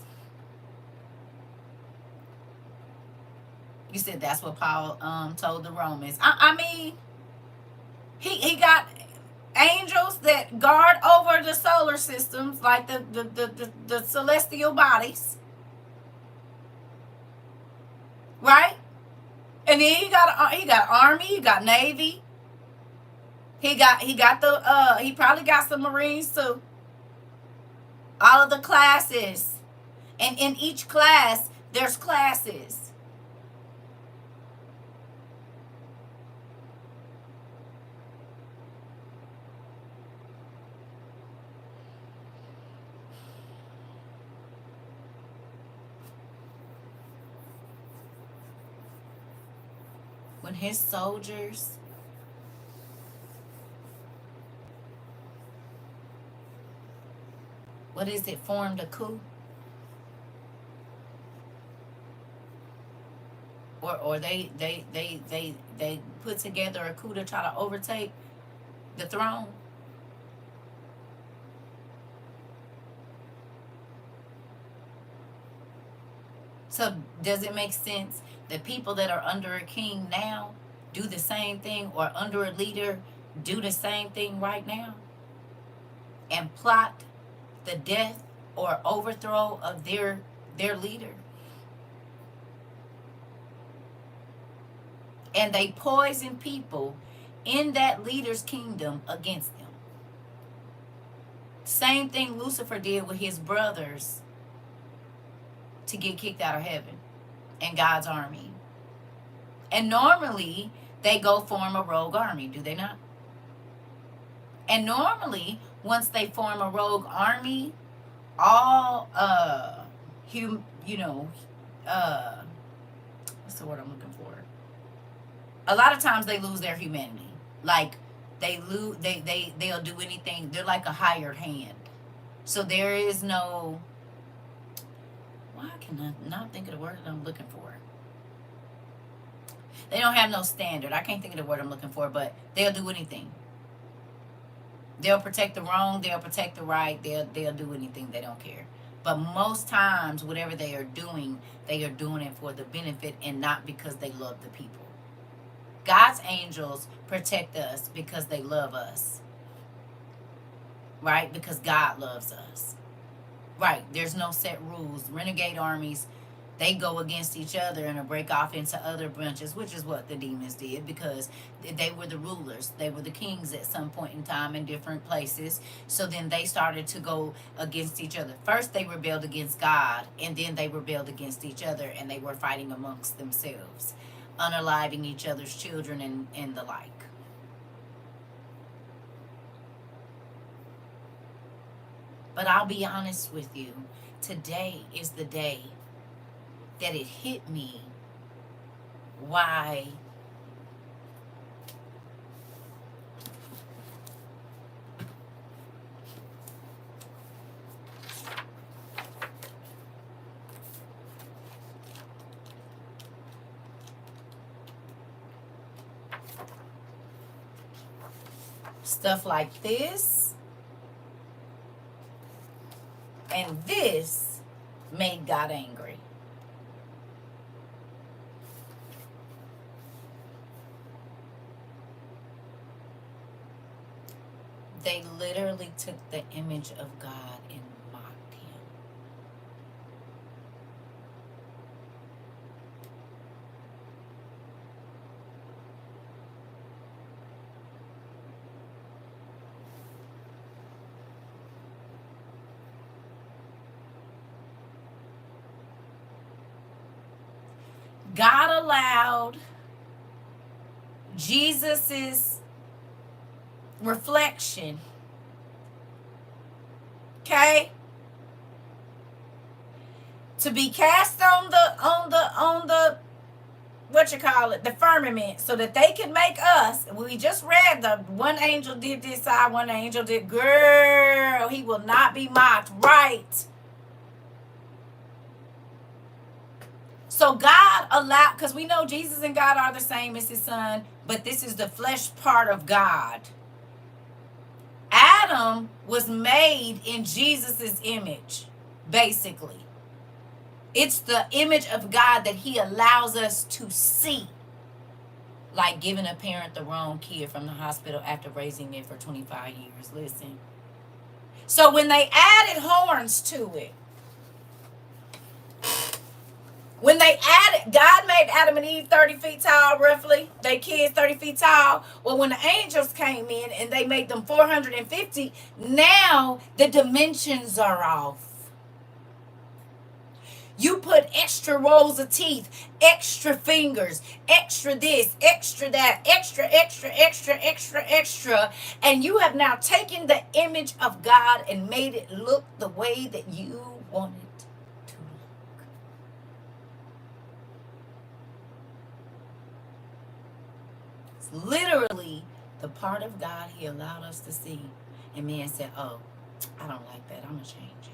You said that's what Paul told the Romans. I mean, he got angels that guard over the solar systems, like the celestial bodies, right? And then he got army, he got navy, he probably got some Marines too. All of the classes, and in each class there's classes. When his soldiers formed a coup, or they put together a coup to try to overtake the throne. So does it make sense that people that are under a king now do the same thing, or under a leader do the same thing right now, and plot the death or overthrow of their leader? And they poison people in that leader's kingdom against them. Same thing Lucifer did with his brothers to get kicked out of heaven and God's army. And normally they go form a rogue army, do they not? And normally once they form a rogue army, all what's the word I'm looking for? A lot of times they lose their humanity. Like they'll do anything. They're like a hired hand. So there is no, why can I not think of the word that I'm looking for? They don't have no standard. I can't think of the word I'm looking for, but they'll do anything. They'll protect the wrong, they'll protect the right, they'll do anything, they don't care. But most times, whatever they are doing it for the benefit and not because they love the people. God's angels protect us because they love us. Right? Because God loves us. Right? There's no set rules. Renegade armies, they go against each other and break off into other branches, which is what the demons did, because they were the rulers. They were the kings at some point in time in different places. So then they started to go against each other. First they rebelled against God, and then they rebelled against each other, and they were fighting amongst themselves, unaliving each other's children and the like. But I'll be honest with you, today is the day that it hit me why stuff like this and this made God angry. They literally took the image of God and mocked him. God allowed Jesus's reflection, okay, to be cast on the what you call it, the firmament, so that they could make us. We just read the one angel did this side, one angel did. Girl, he will not be mocked, right? So God allowed, because we know Jesus and God are the same as his son, but this is the flesh part of God. Adam was made in Jesus's image, basically. It's the image of God that he allows us to see. Like giving a parent the wrong kid from the hospital after raising it for 25 years. Listen. So when they added horns to it, when they added, God made Adam and Eve 30 feet tall, roughly. They kids 30 feet tall. Well, when the angels came in and they made them 450, now the dimensions are off. You put extra rows of teeth, extra fingers, extra this, extra that, extra, extra, extra, extra, extra. And you have now taken the image of God and made it look the way that you want it to look. It's literally the part of God he allowed us to see. And man said, oh, I don't like that. I'm going to change it.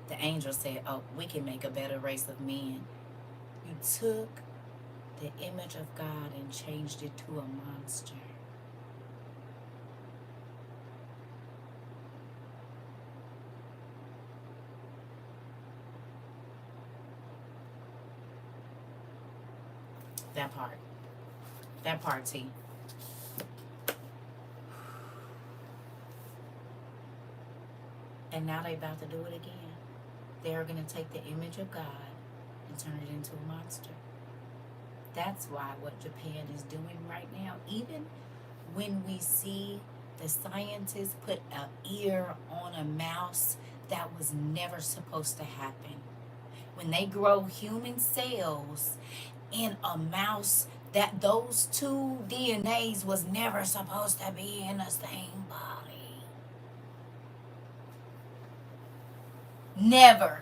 The angel said, oh, we can make a better race of men. You took the image of God and changed it to a monster. That part. That part, T. And now they about to do it again. They're going to take the image of God and turn it into a monster. That's why what Japan is doing right now, even when we see the scientists put an ear on a mouse, that was never supposed to happen. When they grow human cells in a mouse, that those two DNAs was never supposed to be in the same body. Never.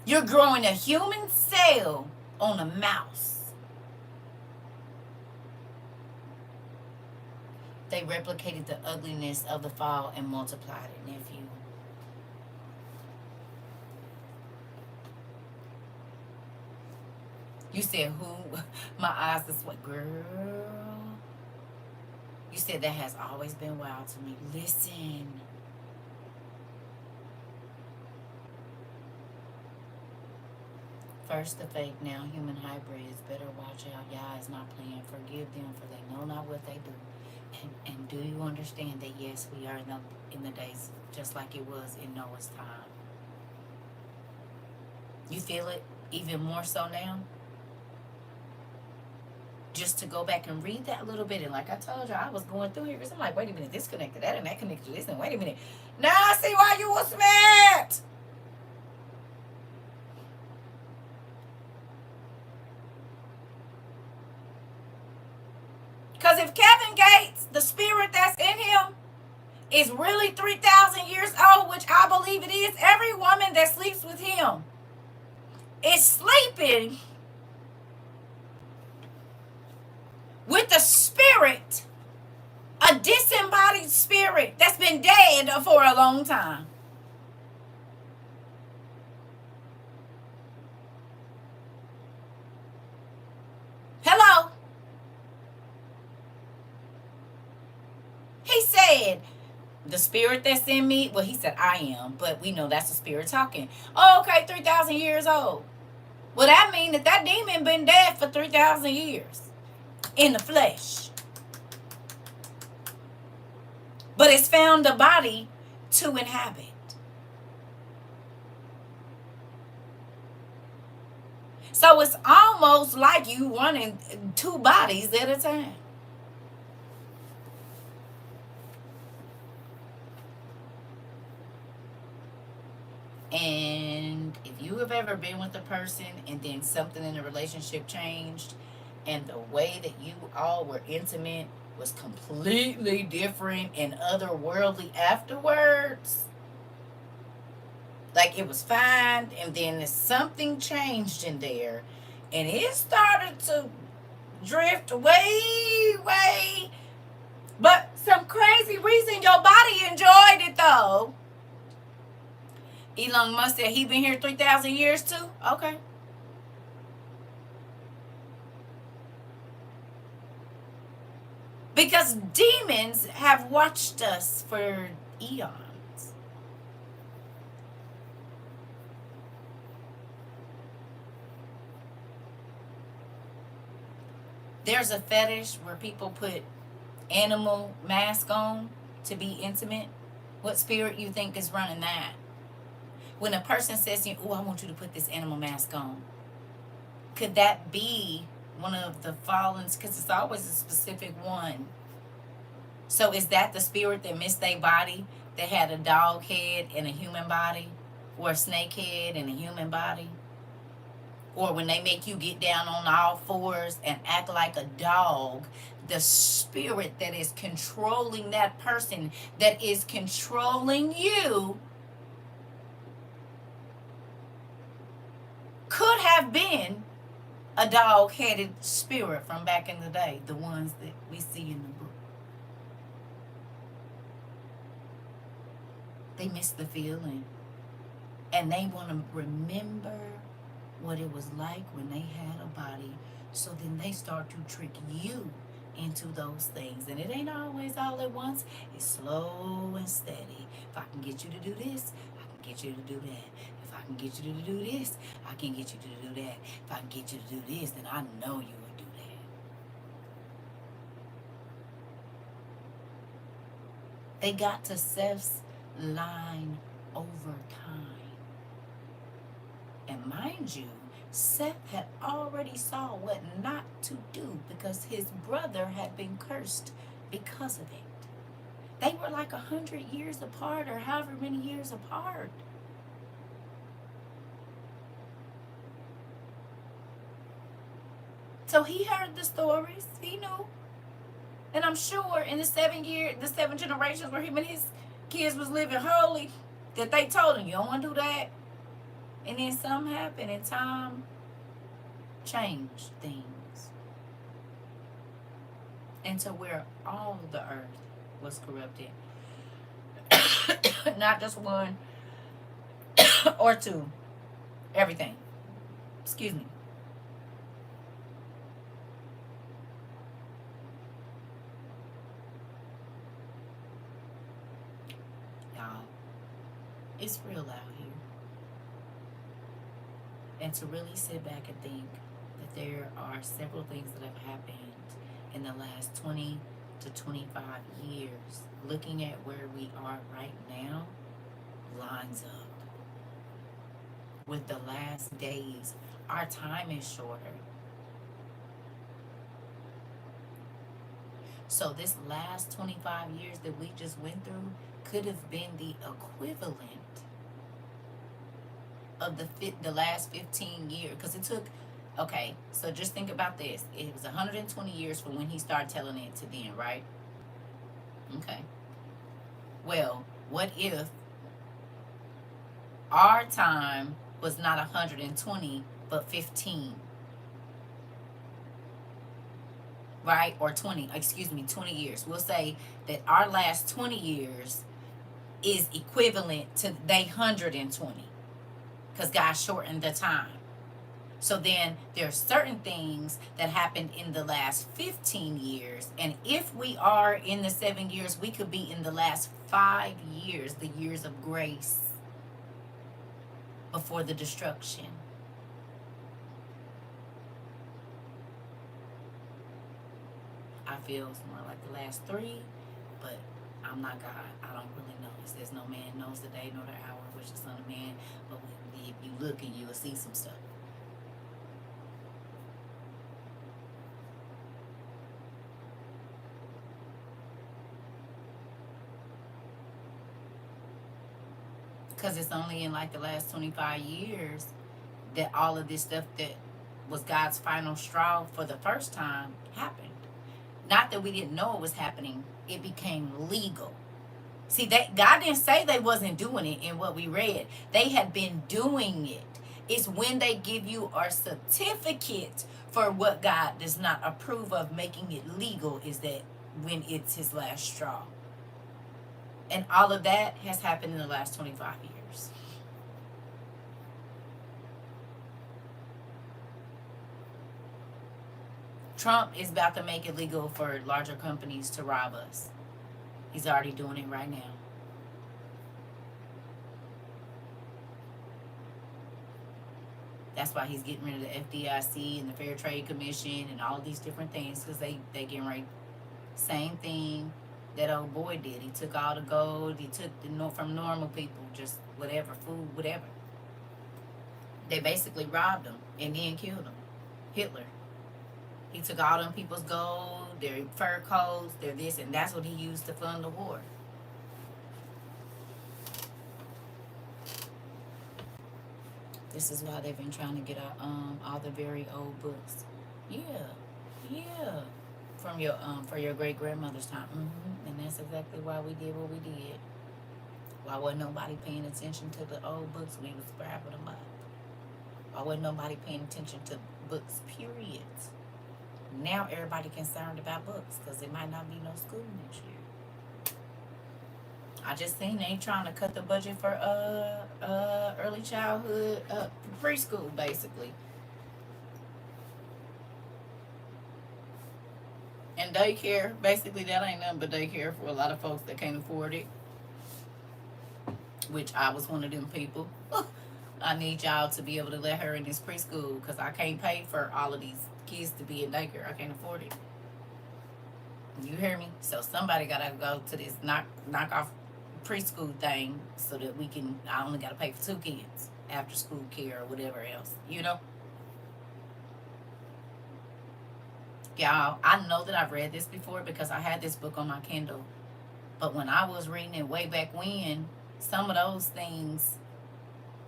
You're growing a human cell on a mouse. They replicated the ugliness of the fall and multiplied it, nephew. You said who? My eyes is what, girl? You said that has always been wild to me. Listen. First the fake, now human hybrids. Better watch out. Yah is not playing. Forgive them, for they know not what they do. And do you understand that, yes, we are in the days just like it was in Noah's time? You feel it even more so now? Just to go back and read that a little bit. And like I told you, I was going through here because I'm like, wait a minute, this connected that and that connected to this. And wait a minute. Now I see why you was mad. Because if Kevin Gates, the spirit that's in him, is really 3,000 years old, which I believe it is, every woman that sleeps with him is sleeping with the spirit, a disembodied spirit that's been dead for a long time. Hello? He said, the spirit that's in me, well, he said I am, but we know that's the spirit talking. Oh, okay, 3,000 years old. Well, that means that demon been dead for 3,000 years in the flesh. But it's found a body to inhabit. So it's almost like you running two bodies at a time. And if you have ever been with a person and then something in the relationship changed and the way that you all were intimate was completely different and otherworldly afterwards, like it was fine and then something changed in there and it started to drift way, but some crazy reason your body enjoyed it though. Elon Musk said he been here 3,000 years too? Okay. Because demons have watched us for eons. There's a fetish where people put animal mask on to be intimate. What spirit you think is running that? When a person says to you, "Oh, I want you to put this animal mask on," could that be one of the fallens? Because it's always a specific one. So is that the spirit that missed their body, that had a dog head and a human body, or a snake head and a human body? Or when they make you get down on all fours and act like a dog, the spirit that is controlling that person, that is controlling you, could have been a dog-headed spirit from back in the day, the ones that we see in the book. They miss the feeling, and they want to remember what it was like when they had a body, so then they start to trick you into those things. And it ain't always all at once. It's slow and steady. If I can get you to do this, I can get you to do that. If I can get you to do this, I can get you to do that. If I can get you to do this, then I know you would do that. They got to Seth's line over time. And mind you, Seth had already saw what not to do because his brother had been cursed because of it. They were like 100 years apart, or however many years apart. So he heard the stories. He knew. And I'm sure in the 7 generations where him and his kids was living holy, that they told him, you don't want to do that. And then something happened and time changed things. And to where all the earth was corrupted. Not just one or two. Everything. Excuse me. Y'all, it's real out here. And to really sit back and think that there are several things that have happened in the last 20 to 25 years, looking at where we are right now, lines up with the last days. Our time is shorter. So this last 25 years that we just went through could have been the equivalent of the last 15 years. Because it took, okay, so just think about this. It was 120 years from when he started telling it to then, right? Okay. Well, what if our time was not 120 but 15? Right? Or 20 years. We'll say that our last 20 years is equivalent to they 120, because God shortened the time. So then there's certain things that happened in the last 15 years, and if we are in the 7 years, we could be in the last 5 years, the years of grace before the destruction. I feel it's more like the last 3, but I'm not God. I don't really know. It says no man knows the day nor the hour which the Son of Man, but if you look and you will see some stuff. Because it's only in like the last 25 years that all of this stuff that was God's final straw for the first time happened. Not that we didn't know it was happening, it became legal. See, God didn't say they wasn't doing it in what we read. They had been doing it. It's when they give you a certificate for what God does not approve of making it legal, is that when it's his last straw. And all of that has happened in the last 25 years. Trump is about to make it legal for larger companies to rob us. He's already doing it right now. That's why he's getting rid of the FDIC and the Fair Trade Commission and all of these different things, because they getting right. Same thing that old boy did. He took all the gold. He took from normal people, just whatever, food, whatever. They basically robbed them and then killed them. Hitler. He took all them people's gold, their fur coats, their this, and that's what he used to fund the war. This is why they've been trying to get out all the very old books. Yeah. From your for your great grandmother's time. And that's exactly why we did what we did. Why wasn't nobody paying attention to the old books when we was grabbing them up? Why wasn't nobody paying attention to books, period? Now everybody concerned about books because there might not be no school next year. I just seen they trying to cut the budget for early childhood preschool, basically. And daycare, basically that ain't nothing but daycare for a lot of folks that can't afford it. Which I was one of them people. I need y'all to be able to let her in this preschool because I can't pay for all of these kids to be in daycare. I can't afford it. You hear me? So somebody gotta go to this knock off preschool thing so that we can. I only gotta pay for 2 kids after school care or whatever else. Y'all, I know that I've read this before because I had this book on my Kindle. But when I was reading it way back when, some of those things,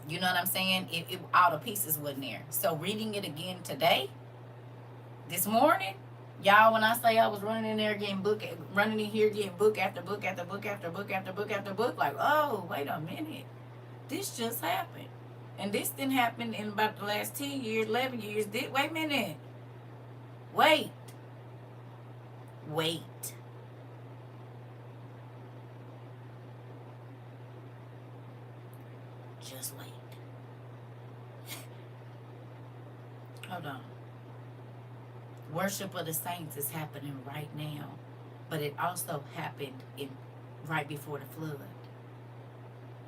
you know what I'm saying? All the pieces wasn't there. So reading it again today, this morning, y'all, when I say I was running in here getting book after book after book after book after book after book, like, oh, wait a minute. This just happened. And this didn't happen in about the last 10 years, 11 years. Wait a minute. Wait. Just wait. Hold on. Worship of the saints is happening right now, but it also happened right before the flood,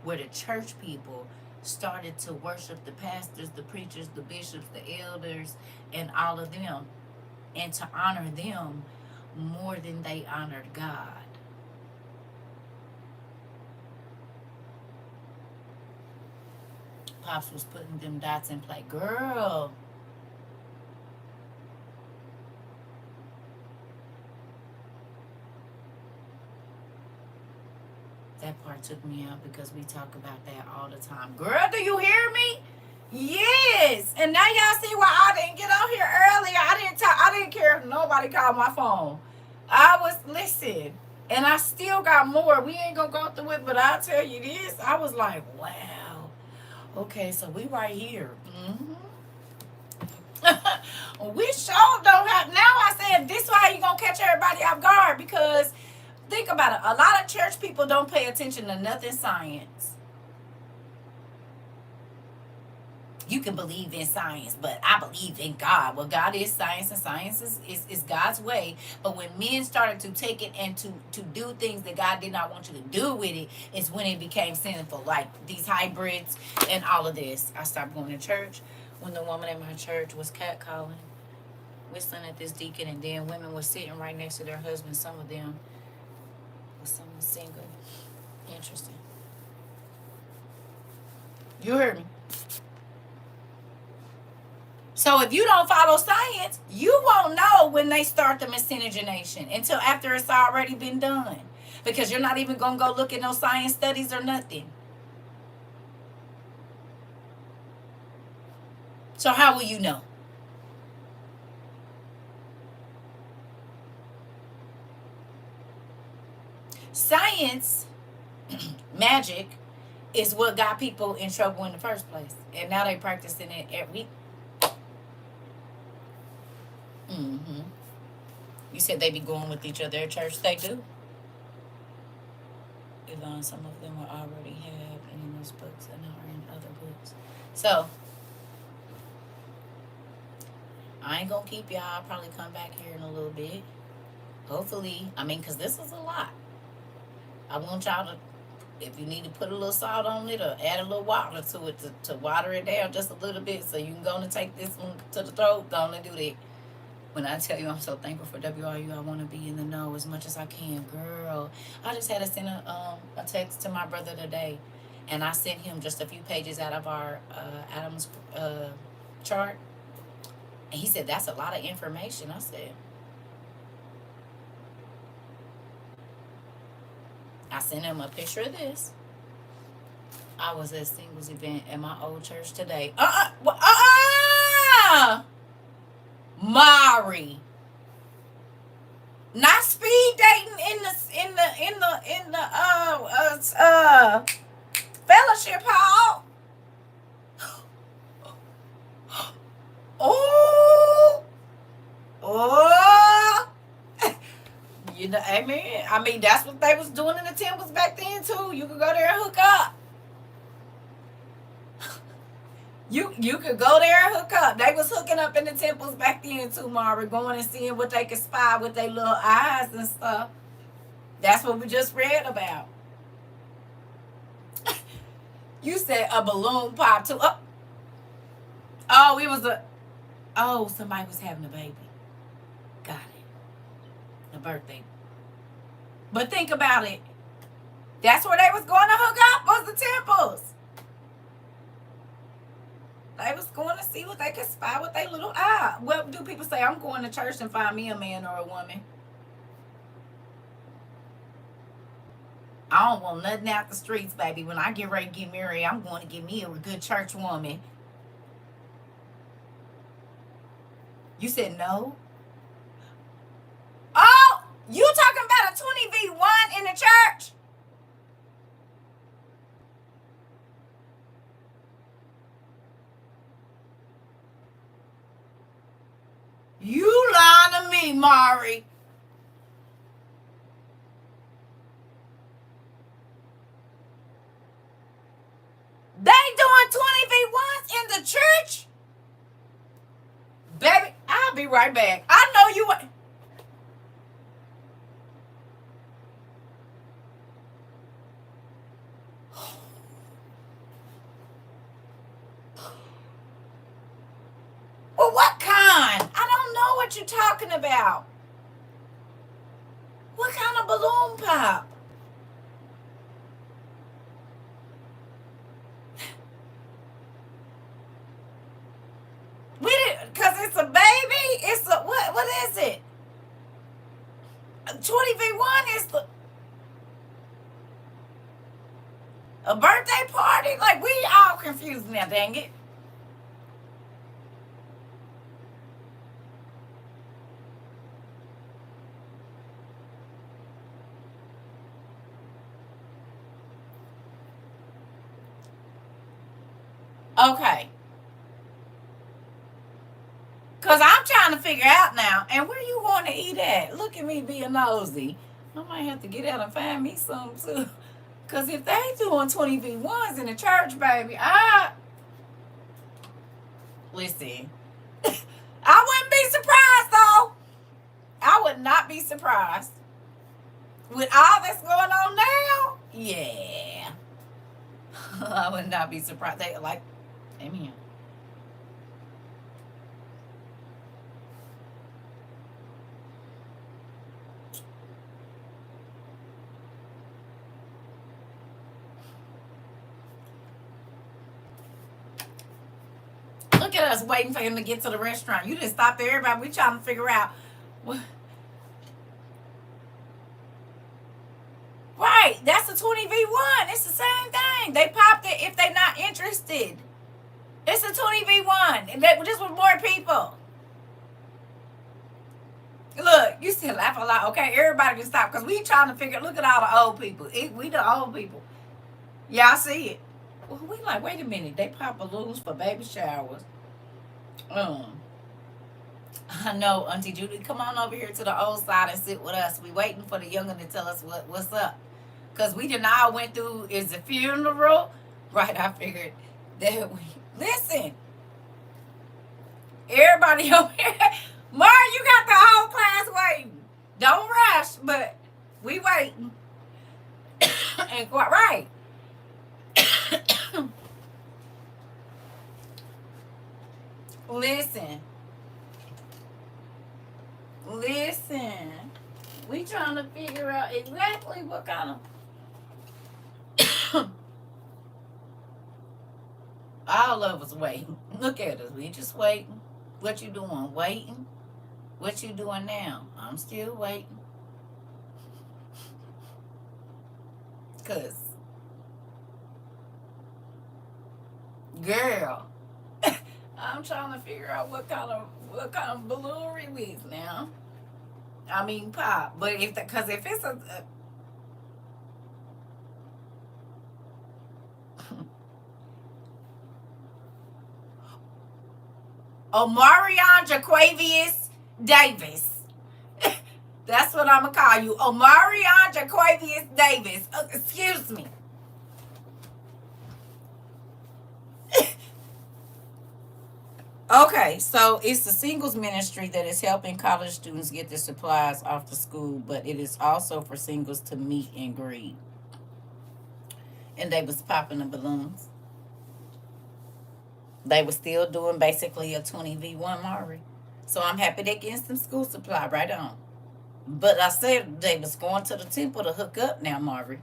where the church people started to worship the pastors, the preachers, the bishops, the elders, and all of them, and to honor them more than they honored God. Pops was putting them dots in play. Girl. That part took me out because we talk about that all the time. Girl, do you hear me? Yes. And now y'all see why I didn't get on here earlier. I didn't care if nobody called my phone. Listen, and I still got more. We ain't gonna go through it, but I'll tell you this. I was like, wow. Okay, so we right here. We sure don't have. Now I said this why you gonna catch everybody off guard, because think about it. A lot of church people don't pay attention to nothing science. You can believe in science, but I believe in God. Well, God is science, and science is God's way. But when men started to take it and to do things that God did not want you to do with it, is when it became sinful, like these hybrids and all of this. I stopped going to church when the woman in my church was catcalling. whistling at this deacon, and then women were sitting right next to their husbands. Some of them were someone single. Interesting. You heard me. So if you don't follow science, you won't know when they start the miscegenation until after it's already been done. Because you're not even going to go look at no science studies or nothing. So how will you know? Science, magic, is what got people in trouble in the first place. And now they practicing it every... Mm-hmm. You said they be going with each other at church. They do. Yvonne, some of them were already have in those books and are in other books. So, I ain't gonna keep y'all. I'll probably come back here in a little bit. Hopefully, I mean, because this is a lot. I want y'all to, if you need to put a little salt on it or add a little water to it to water it down just a little bit so you can go and take this one to the throat, go and do that. When I tell you I'm so thankful for WRU, I want to be in the know as much as I can. Girl, I just had to send a text to my brother today, and I sent him just a few pages out of our Adams chart. And he said, that's a lot of information. I said, I sent him a picture of this. I was at singles event at my old church today. Mari. Not speed dating in the fellowship hall. Oh. You know, amen. I mean, that's what they was doing in the temples back then too. You could go there and hook up. You could go there and hook up. They was hooking up in the temples back then too, Mara, going and seeing what they could spy with their little eyes and stuff. That's what we just read about. You said a balloon pop too. Oh, it was somebody was having a baby. Got it. A birthday. But think about it. That's where they was going to hook up, was the temples. They was going to see what they could spy with their little eye. What do people say? I'm going to church and find me a man or a woman. I don't want nothing out the streets, baby. When I get ready to get married, I'm going to get me a good church woman. You said no? Oh, you talking about a 20v1 in the church? You lying to me, Mari. They doing 20v1s in the church? Baby, I'll be right back. I know you... Well, what kind? I don't know what you're talking about. What kind of balloon pop? Because it's a baby? It's a... What is it? 20v1 is a birthday party? Like, we all confused now, dang it. Okay. Because I'm trying to figure out now. And where you want to eat at? Look at me being nosy. I might have to get out and find me some too. Because if they doing 20v1s in the church, baby, listen. I wouldn't be surprised, though. I would not be surprised. With all that's going on now, yeah. I would not be surprised. They like, amen. Look at us waiting for him to get to the restaurant. You didn't stop there, everybody. We trying to figure out. Right, that's a 20v1. It's the same thing. They popped it if they not interested. It's a 20v1. This was more people. Look, you still laugh a lot. Okay, everybody can stop because we trying to figure. Look at all the old people. We the old people. Y'all see it? Well, we like, wait a minute. They pop balloons for baby showers. I know, Auntie Judy. Come on over here to the old side and sit with us. We waiting for the youngin to tell us what's up. Because we did all went through, is the funeral? Right, I figured that we... Listen. Everybody over here. Mar, you got the whole class waiting. Don't rush, but we waiting. And quite right. Listen. We trying to figure out exactly what kind of... All of us waiting. Look at us. We just waiting. What you doing? Waiting? What you doing now? I'm still waiting. Cause, girl, I'm trying to figure out what kind of balloon release now. I mean pop, but if it's a Omarion Jaquavius Davis. That's what I'm gonna call you, Omarion Jaquavius Davis. Excuse me. Okay, so it's the singles ministry that is helping college students get their supplies off the school, but it is also for singles to meet and greet. And they was popping the balloons. They were still doing basically a 20v1, Mari. So I'm happy they're getting some school supply right on. But I said they was going to the temple to hook up now, Mari,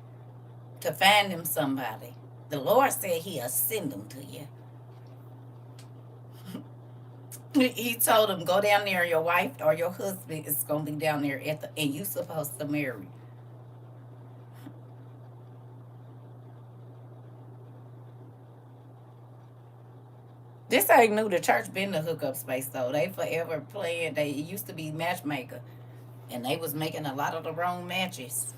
to find them somebody. The Lord said he'll send them to you. He told him, go down there, your wife or your husband is going to be down there and you supposed to marry. This ain't new. The church been the hookup space, though. They forever playing. They used to be matchmaker, and they was making a lot of the wrong matches.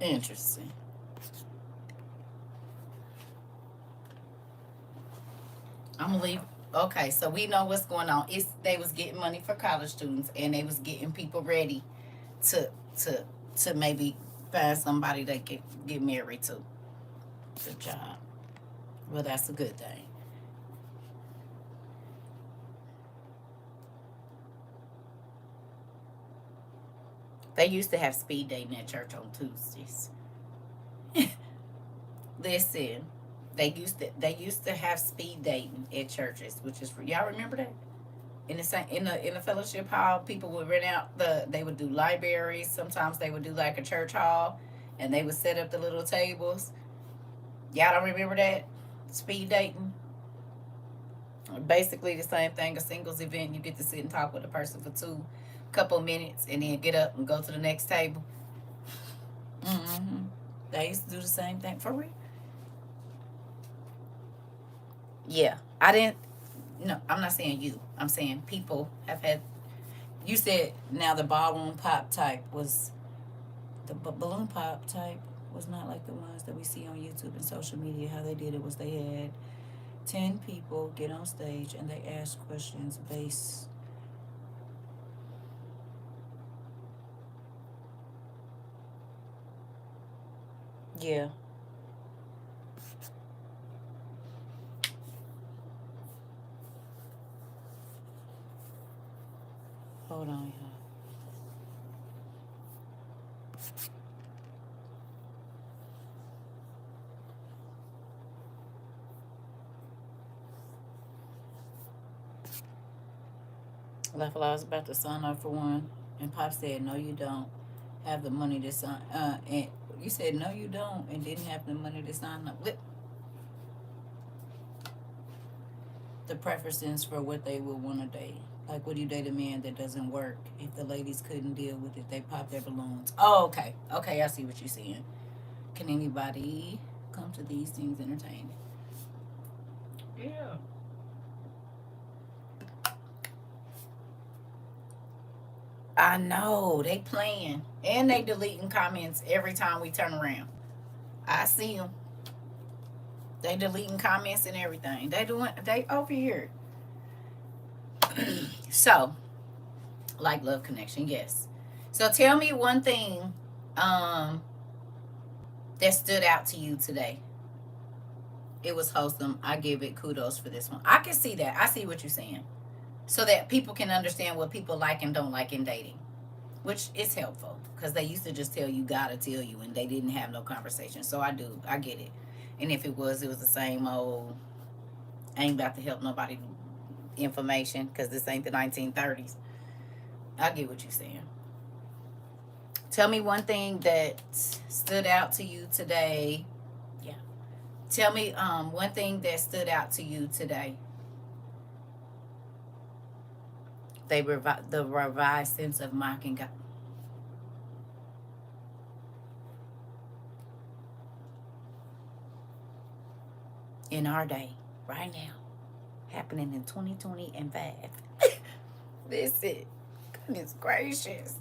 Interesting. I'm gonna leave. Okay, so we know what's going on. They was getting money for college students, and they was getting people ready to maybe find somebody they could get married to. Good job. Well, that's a good thing. They used to have speed dating at church on Tuesdays. Listen, they used to have speed dating at churches, which is y'all remember that? In the fellowship hall, people would rent out they would do libraries. Sometimes they would do like a church hall, and they would set up the little tables. Y'all don't remember that? Speed dating? Basically the same thing, a singles event. You get to sit and talk with a person for couple minutes and then get up and go to the next table. They used to do the same thing. For real? Yeah. No, I'm not saying you. I'm saying people have had... You said now the ballroom pop type was... The balloon pop type was not like the ones that we see on YouTube and social media. How they did it was they had 10 people get on stage and they asked questions based... Yeah. Hold on, y'all. Left I was about to sign up for one, and Pop said, "No, you don't have the money to sign." And You said no, you don't, and didn't have the money to sign up. The preferences for what they would want to date. Like, would you date a man that doesn't work? If the ladies couldn't deal with it, they pop their balloons. Oh, okay. Okay, I see what you're saying. Can anybody come to these things entertaining? Yeah. I know. They playing. And they deleting comments every time we turn around. I see them. They deleting comments and everything. They over here. So, like love connection, yes. So tell me one thing um that stood out to you today. It was wholesome. I give it kudos for this one. I can see that. I see what you're saying. So that people can understand what people like and don't like in dating, which is helpful because they used to just tell you gotta tell you and they didn't have no conversation. So I get it. And if it was the same old, I ain't about to help nobody information because this ain't the 1930s. I get what you're saying. Tell me one thing that stood out to you today. Yeah. Tell me one thing that stood out to you today. The revised sense of mocking God. In our day, right now, happening in 2020 and 5. Listen, goodness gracious.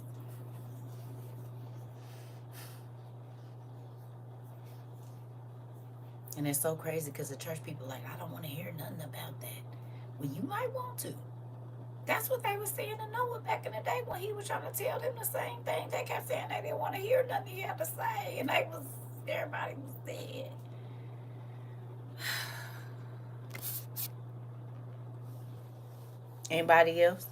And it's so crazy because the church people like, I don't want to hear nothing about that. Well, you might want to. That's what they were saying to Noah back in the day when he was trying to tell them the same thing. They kept saying they didn't want to hear nothing he had to say, and everybody was dead. Anybody else?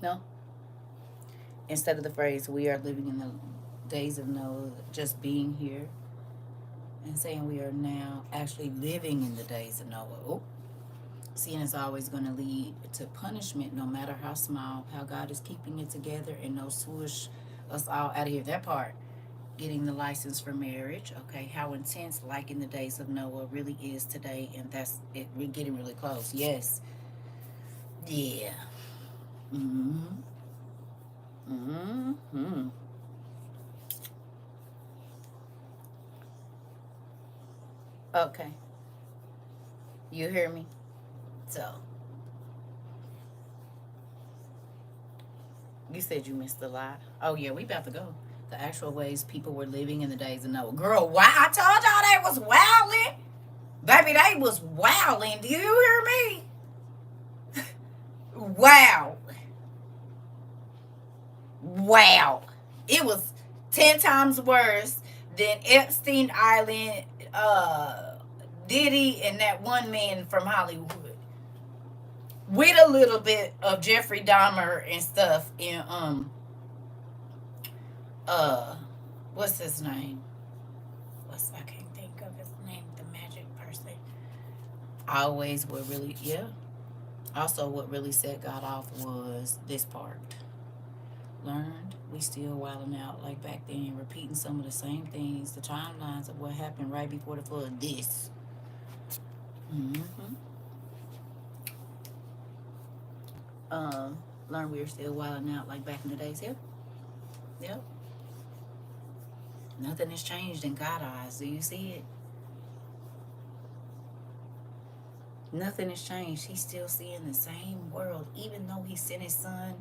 No? Instead of the phrase, we are living in the days of Noah, just being here and saying we are now actually living in the days of Noah. Oh, sin is always going to lead to punishment, no matter how small, how God is keeping it together and no swoosh us all out of here. That part, getting the license for marriage, okay, how intense, like in the days of Noah, really is today, and that's it. We're getting really close. Yes. Yeah. Mm-hmm. Mm-hmm. Okay. You hear me? So, you said you missed a lot. Oh, yeah, we about to go. The actual ways people were living in the days of Noah. Girl, wow, I told y'all they was wilding. Baby, they was wilding. Do you hear me? Wow. Wow. It was 10 times worse than Epstein Island, Diddy, and that one man from Hollywood. With a little bit of Jeffrey Dahmer and stuff in uh what's his name? I can't think of his name, the magic person. Always what really Also what really set God off was this part. Learned we still wilding out like back then, repeating some of the same things, the timelines of what happened right before the flood. This. Mm-hmm. Learn we are still wilding out like back in the days. Yep. Nothing has changed in God's eyes. Do you see it? Nothing has changed. He's still seeing the same world, even though he sent his son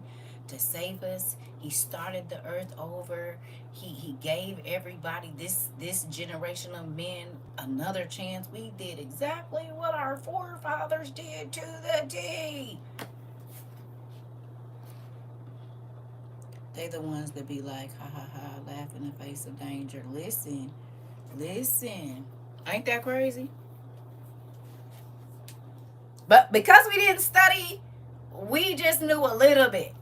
to save us. He started the earth over. He gave everybody, this generation of men, another chance. We did exactly what our forefathers did to the T. They the ones that be like, ha ha ha, laugh in the face of danger. Listen. Ain't that crazy? But because we didn't study, we just knew a little bit.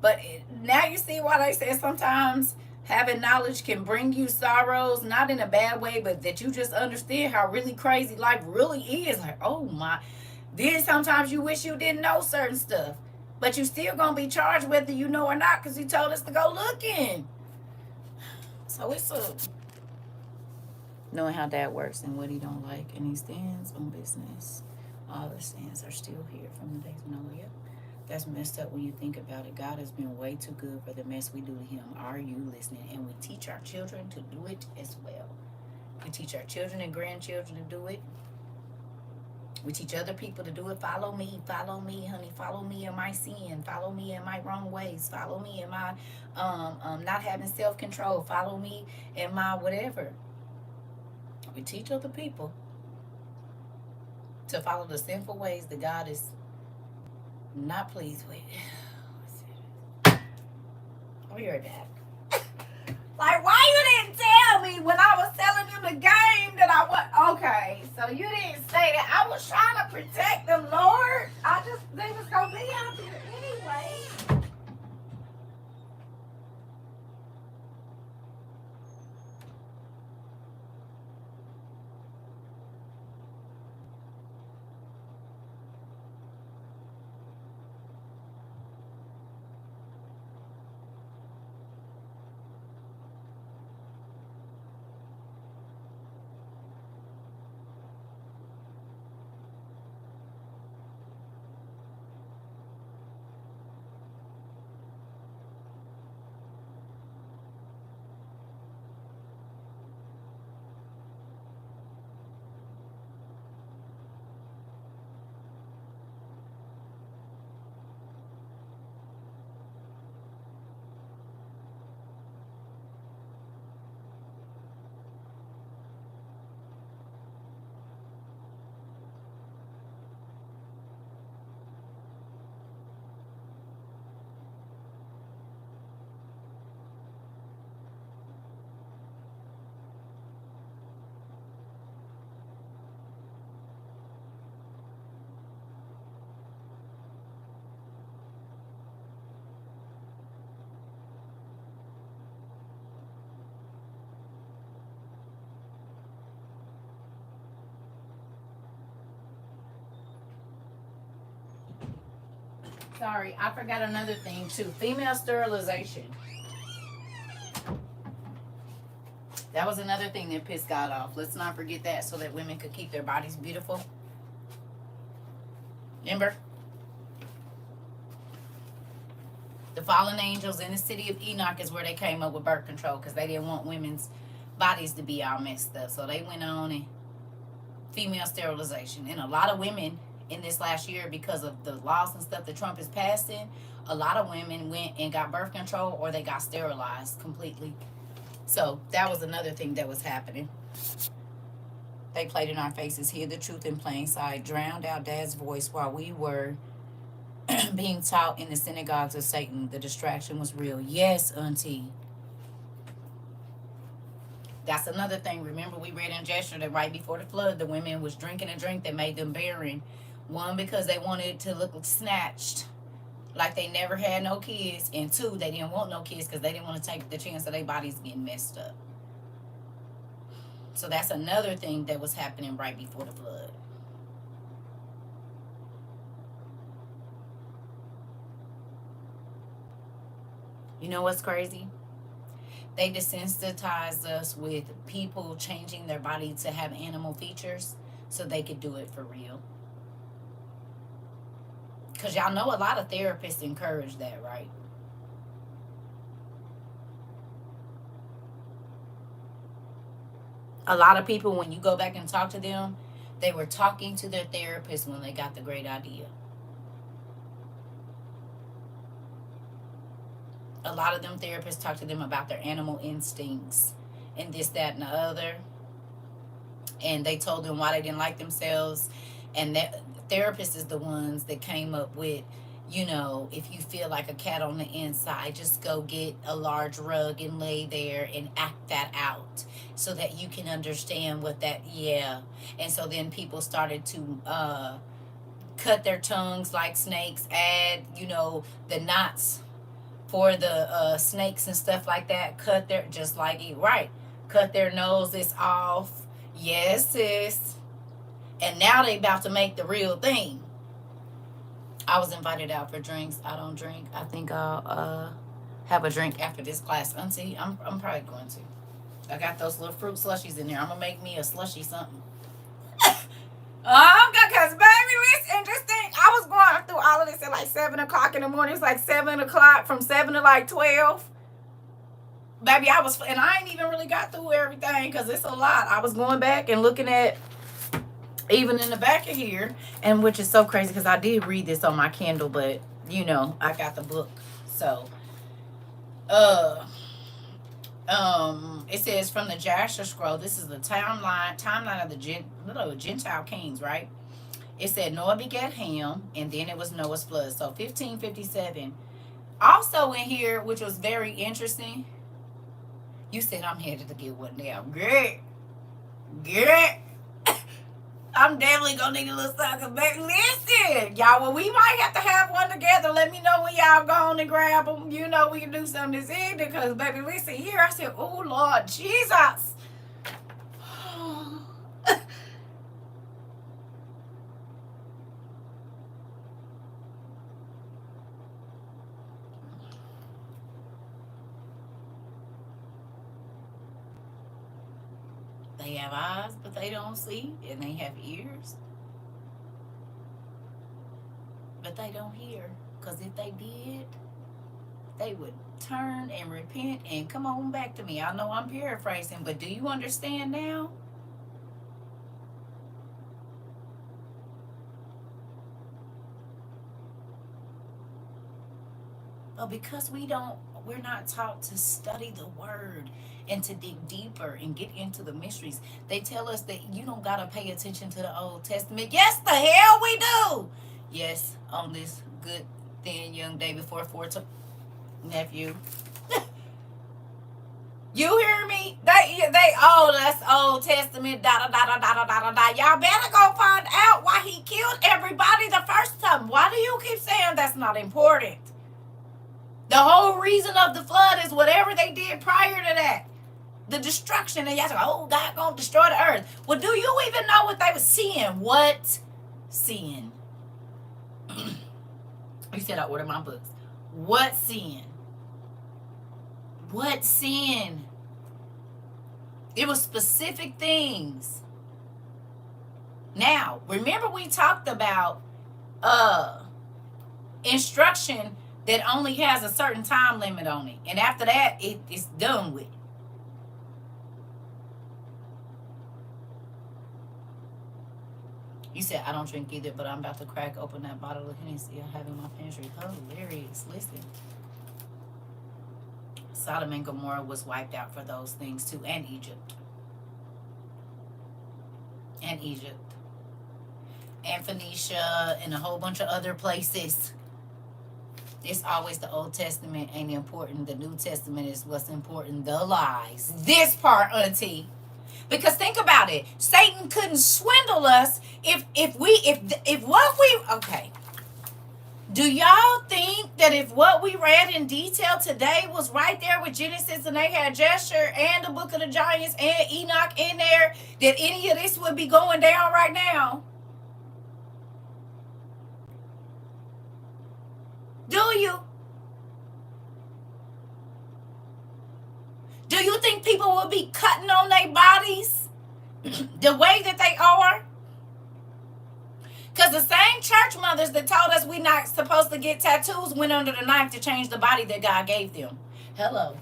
But now you see why they say sometimes having knowledge can bring you sorrows, not in a bad way, but that you just understand how really crazy life really is. Like, oh my. Then sometimes you wish you didn't know certain stuff. But you still gonna be charged whether you know or not, because he told us to go looking. So it's a knowing how that works and what he don't like, and he stands on business. All the stands are still here from the days when I was young. That's messed up when you think about it. God has been way too good for the mess we do to him. Are you listening? And we teach our children to do it as well. We teach our children and grandchildren to do it. We teach other people to do it. Follow me, honey. Follow me in my sin. Follow me in my wrong ways. Follow me in my not having self-control. Follow me in my whatever. We teach other people to follow the sinful ways that God is not pleased with. I'll be right back. Like, why you didn't tell me when I was telling you the game that I was... Okay, so you didn't say that. I was trying to protect them, Lord. They was going to be out there anyway. Sorry, I forgot another thing too. Female sterilization. That was another thing that pissed God off. Let's not forget that, so that women could keep their bodies beautiful. Remember? The fallen angels in the city of Enoch is where they came up with birth control, because they didn't want women's bodies to be all messed up. So they went on and female sterilization. And a lot of women in this last year, because of the laws and stuff that Trump is passing, a lot of women went and got birth control, or they got sterilized completely. So that was another thing that was happening. They played in our faces, hid the truth in plain sight, drowned out Dad's voice while we were being taught in the synagogues of Satan. The distraction was real. Yes, Auntie. That's another thing. Remember, we read in Joshua that right before the flood, the women was drinking a drink that made them barren. One, because they wanted to look snatched, like they never had no kids. And two, they didn't want no kids because they didn't want to take the chance of their bodies getting messed up. So that's another thing that was happening right before the flood. You know what's crazy? They desensitized us with people changing their body to have animal features so they could do it for real. Because y'all know a lot of therapists encourage that, right? A lot of people, when you go back and talk to them, they were talking to their therapist when they got the great idea. A lot of them therapists talk to them about their animal instincts and this, that, and the other. And they told them why they didn't like themselves. And that therapist is the ones that came up with, you know, if you feel like a cat on the inside, just go get a large rug and lay there and act that out so that you can understand what that, yeah. And so then people started to cut their tongues like snakes, add, you know, the knots for the snakes and stuff like that. Cut their, just like it, right. Cut their noses off. Yes, sis. And now they about to make the real thing. I was invited out for drinks. I don't drink. I think I'll have a drink after this class. Auntie, I'm probably going to. I got those little fruit slushies in there. I'm gonna make me a slushy something. Because baby, listen, just think, I was going through all of this at like 7 o'clock in the morning. It's like 7 o'clock, from 7 to like 12. Baby, and I ain't even really got through everything because it's a lot. I was going back and looking at, even in the back of here, and which is so crazy because I did read this on my Kindle, but you know, I got the book. So, it says from the Jasher scroll. This is the timeline of the Gentile kings, right? It said Noah begat Ham, and then it was Noah's flood. So 1557. Also in here, which was very interesting. You said I'm headed to get one now. Great. I'm definitely gonna need a little something. Baby, listen, y'all. Well, we might have to have one together. Let me know when y'all go on and grab them. You know, we can do something this evening. Because, baby, listen here. I said, oh, Lord Jesus. They have eyes, but they don't see. And they have ears, but they don't hear. Because if they did, they would turn and repent and come on back to me. I know I'm paraphrasing, but do you understand now? But because we're not taught to study the word and to dig deeper and get into the mysteries. They tell us that you don't gotta pay attention to the Old Testament. Yes, the hell we do. Yes, on this good thin young day before 4 nephew. You hear me? That's Old Testament, da da da da da da da da. Y'all better go find out why he killed everybody the first time. Why do you keep saying that's not important? The whole reason of the flood is whatever they did prior to that. The destruction. And y'all say, oh, God gonna destroy the earth. Well, do you even know what they were seeing? What seeing? You said I ordered my books. What seeing? What sin? It was specific things. Now, remember we talked about instruction that only has a certain time limit on it. And after that, it's done with. You said I don't drink either, but I'm about to crack open that bottle of Hennessy I have in my pantry. Hilarious. Listen. Sodom and Gomorrah was wiped out for those things too, and Egypt. And Phoenicia, and a whole bunch of other places. It's always the Old Testament ain't important. The New Testament is what's important. The lies. This part, auntie. Because think about it. Satan couldn't swindle us if what we okay. Do y'all think that if what we read in detail today was right there with Genesis and they had Jasher and the Book of the Giants and Enoch in there, that any of this would be going down right now? Do you? Do you think people will be cutting on their bodies the way that they are? Because the same church mothers that told us we're not supposed to get tattoos went under the knife to change the body that God gave them. Hello.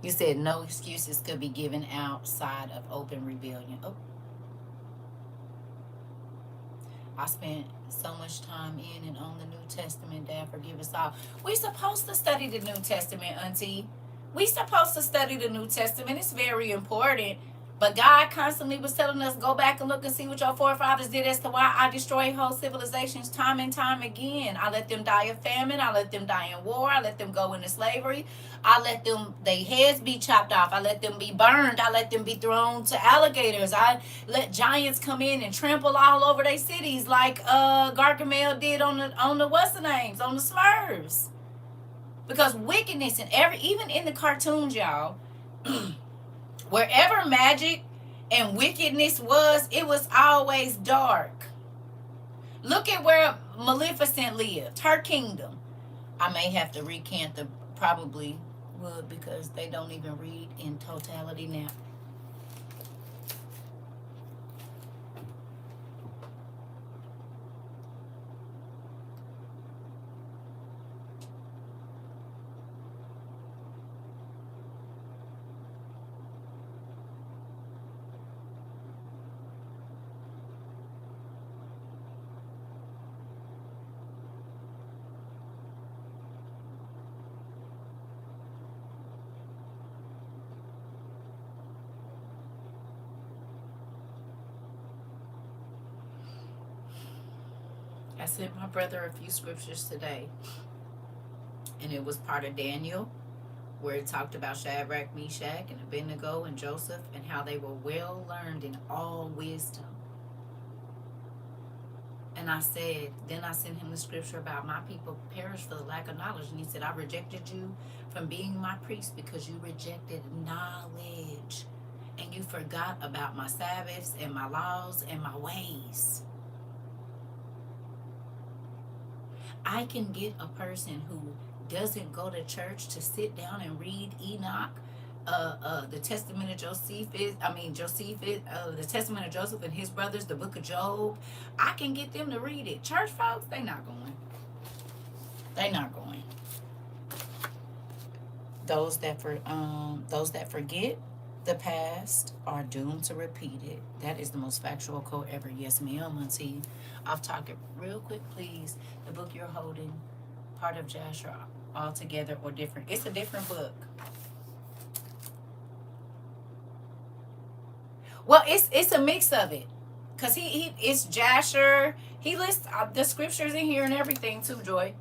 You said no excuses could be given outside of open rebellion. Oh. I spent so much time in and on the New Testament. Dad, forgive us all. We're supposed to study the New Testament, auntie. We're supposed to study the New Testament. It's very important. But God constantly was telling us, go back and look and see what your forefathers did as to why I destroy whole civilizations time and time again. I let them die of famine. I let them die in war. I let them go into slavery. I let them, their heads be chopped off. I let them be burned. I let them be thrown to alligators. I let giants come in and trample all over their cities like Gargamel did on the what's the names, on the Smurfs. Because wickedness and even in the cartoons, y'all, wherever magic and wickedness was, it was always dark. Look at where Maleficent lived, her kingdom. I may have to recant the, probably would, because they don't even read in totality now. I sent my brother a few scriptures today, and it was part of Daniel, where it talked about Shadrach, Meshach, and Abednego and Joseph, and how they were well learned in all wisdom. And I said, then I sent him the scripture about my people perish for the lack of knowledge. And he said, I rejected you from being my priest because you rejected knowledge. And you forgot about my Sabbaths and my laws and my ways. I can get a person who doesn't go to church to sit down and read Enoch, the Testament of Josephus, the Testament of Joseph and his brothers, the book of Job. I can get them to read it. Church folks, they not going. They not going. Those that forget the past are doomed to repeat it. That is the most factual quote ever. Yes, ma'am, auntie. I'll talk it real quick, please. The book you're holding, part of Joshua, altogether or different. It's a different book. Well, it's a mix of it, cause it's Jasher. He lists the scriptures in here and everything too, Joy.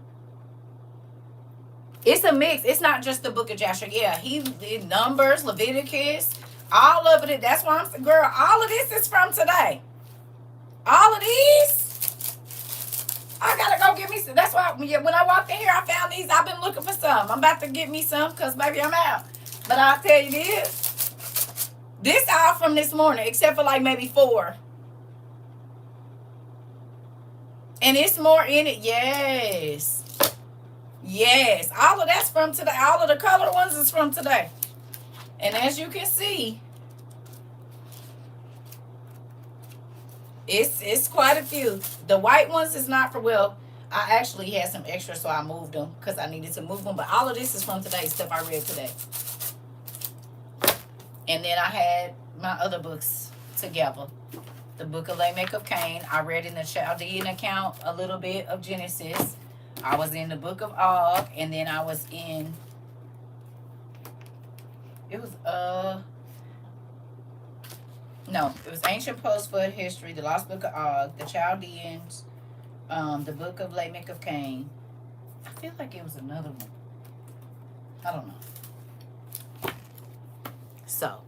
It's a mix. It's not just the book of Jasher. Yeah, he did Numbers, Leviticus, all of it. That's why I'm, girl, all of this is from today. All of these, I gotta go get me some. That's why when I walked in here, I found these. I've been looking for some. I'm about to get me some because maybe I'm out. But I'll tell you this all from this morning, except for like maybe 4. And it's more in it. Yes. Yes. All of that's from today. All of the color ones is from today. And as you can see, it's quite a few. The white ones is not for, well, I actually had some extra, so I moved them because I needed to move them. But all of this is from today, stuff I read today. And then I had my other books together. The book of Lamech of Cain. I read in the Chaldean account a little bit of Genesis. I was in the book of Og. And then I was in... It was, No, it was Ancient Post-Flood History, the Lost Book of Og, the Chaldeans, the book of Lamech of Cain. I feel like it was another one. I don't know. So,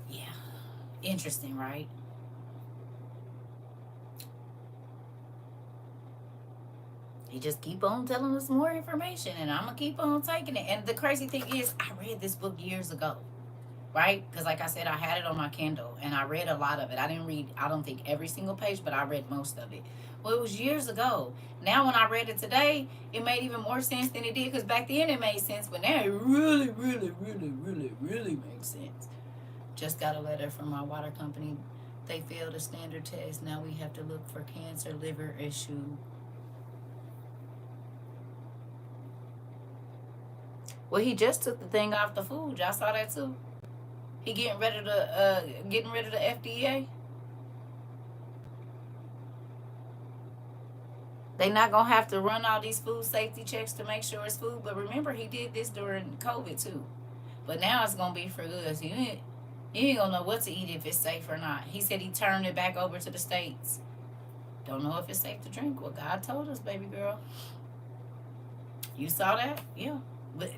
yeah. Interesting, right? He just keep on telling us more information, and I'm going to keep on taking it. And the crazy thing is, I read this book years ago, right? Because like I said, I had it on my Kindle, and I read a lot of it. I didn't read, I don't think, every single page, but I read most of it. Well, it was years ago. Now, when I read it today, it made even more sense than it did, because back then it made sense, but now it really, really, really, really, really makes sense. Just got a letter from my water company. They failed a standard test. Now we have to look for cancer, liver issue. Well, he just took the thing off the food. Y'all saw that too. He getting rid of the FDA. They not gonna have to run all these food safety checks to make sure it's food. But remember, he did this during COVID too. But now it's gonna be for good. So You ain't gonna know what to eat if it's safe or not. He said he turned it back over to the States. Don't know if it's safe to drink. Well, God told us, baby girl. You saw that? Yeah. But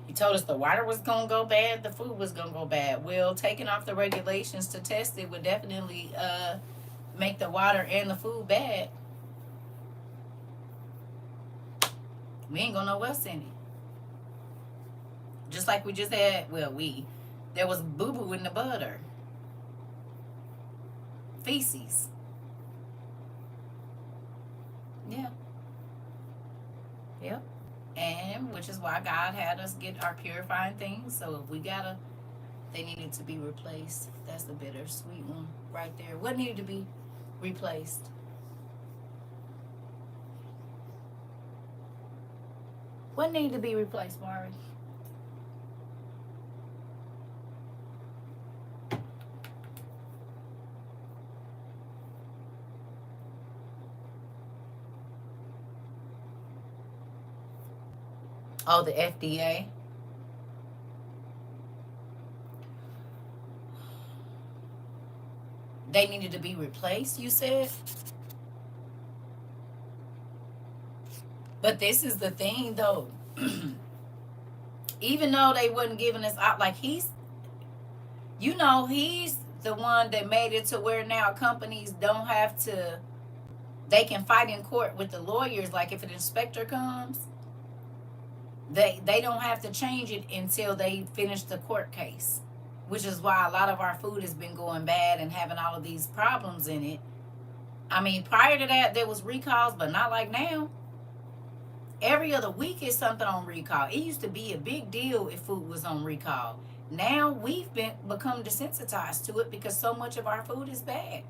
he told us the water was gonna go bad, the food was gonna go bad. Well, taking off the regulations to test it would definitely make the water and the food bad. We ain't gonna know what's in it. Just like we just had, well, there was boo boo in the butter, feces. Yeah. Yep. And which is why God had us get our purifying things. So if we gotta, they needed to be replaced. That's the bittersweet one right there. What needed to be replaced? What needed to be replaced, Mari? Oh, the FDA. They needed to be replaced, you said? But this is the thing, though. Even though they wasn't giving us out, like he's the one that made it to where now companies don't have to, they can fight in court with the lawyers. Like if an inspector comes, they don't have to change it until they finish the court case, which is why a lot of our food has been going bad and having all of these problems in it. I mean, prior to that, there was recalls, but not like now. Every other week is something on recall. It used to be a big deal if food was on recall. Now we've become desensitized to it because so much of our food is bad.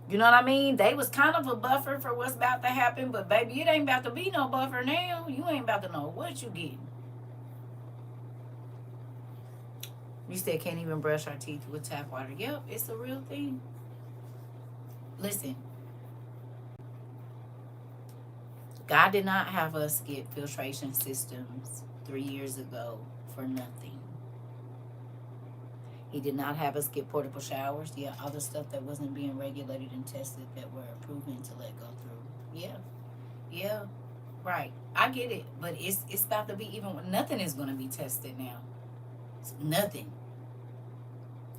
You know what I mean? They was kind of a buffer for what's about to happen, but baby, it ain't about to be no buffer now. You ain't about to know what you getting. You said can't even brush our teeth with tap water. Yep, it's a real thing. Listen, God did not have us get filtration systems 3 years ago for nothing. He did not have us get portable showers. Yeah, other stuff that wasn't being regulated and tested that were proven to let go through. Yeah, yeah, right. I get it, but it's about to be even. Nothing is going to be tested now. It's nothing.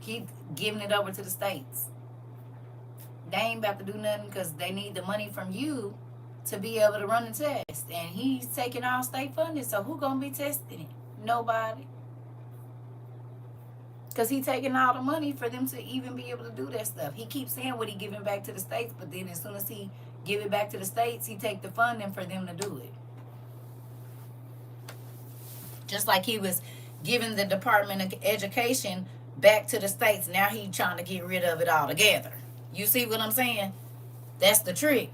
Keep giving it over to the states. They ain't about to do nothing because they need the money from you to be able to run the test. And he's taking all state funding, so who gonna be testing it? Nobody. Because he taking all the money for them to even be able to do that stuff. He keeps saying what he giving back to the states, but then as soon as he give it back to the states, he take the funding for them to do it. Just like he was giving the Department of Education back to the states. Now he trying to get rid of it altogether. You see what I'm saying? That's the trick.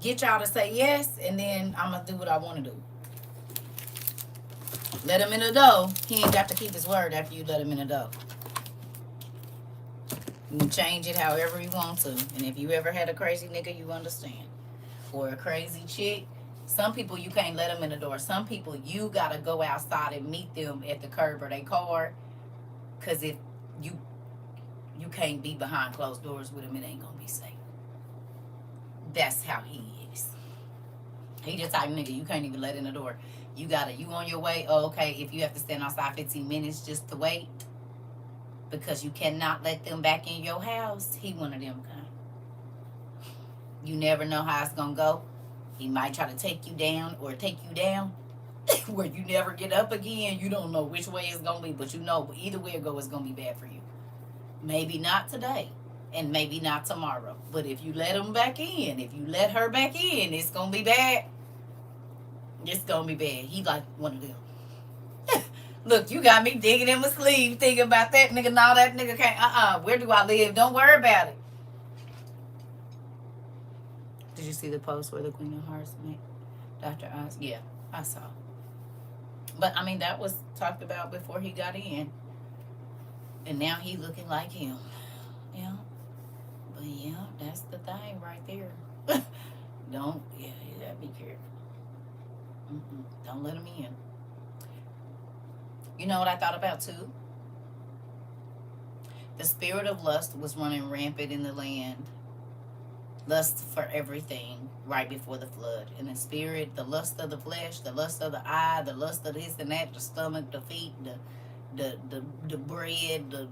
Get y'all to say yes, and then I'm going to do what I want to do. Let him in the dough. He ain't got to keep his word after you let him in the dough. You can change it however you want to. And if you ever had a crazy nigga, you understand. Or a crazy chick, some people you can't let them in the door. Some people you got to go outside and meet them at the curb or their car. Because if you can't be behind closed doors with him, it ain't going to be safe. That's how he is. He the type of nigga you can't even let in the door. You on your way. Oh, okay, if you have to stand outside 15 minutes just to wait because you cannot let them back in your house, he one of them kind. You never know how it's gonna go. He might try to take you down or take you down where you never get up again. You don't know which way it's gonna be, but you know either way it go, it's gonna be bad for you. Maybe not today and maybe not tomorrow, but if you let him back in, if you let her back in, it's gonna be bad. It's gonna be bad. He like one of them. Look, you got me digging in my sleeve thinking about that nigga. No, that nigga can't. Where do I live? Don't worry about it. Did you see the post where the Queen of Hearts met Dr. Oz? Yeah, I saw. But I mean, that was talked about before he got in. And now he looking like him. Yeah. But yeah, that's the thing right there. You gotta be careful. Don't let him in. You know what I thought about too? The spirit of lust was running rampant in the land. Lust for everything right before the flood. And the spirit, the lust of the flesh, the lust of the eye, the lust of this and that, the stomach, the feet, the bread, the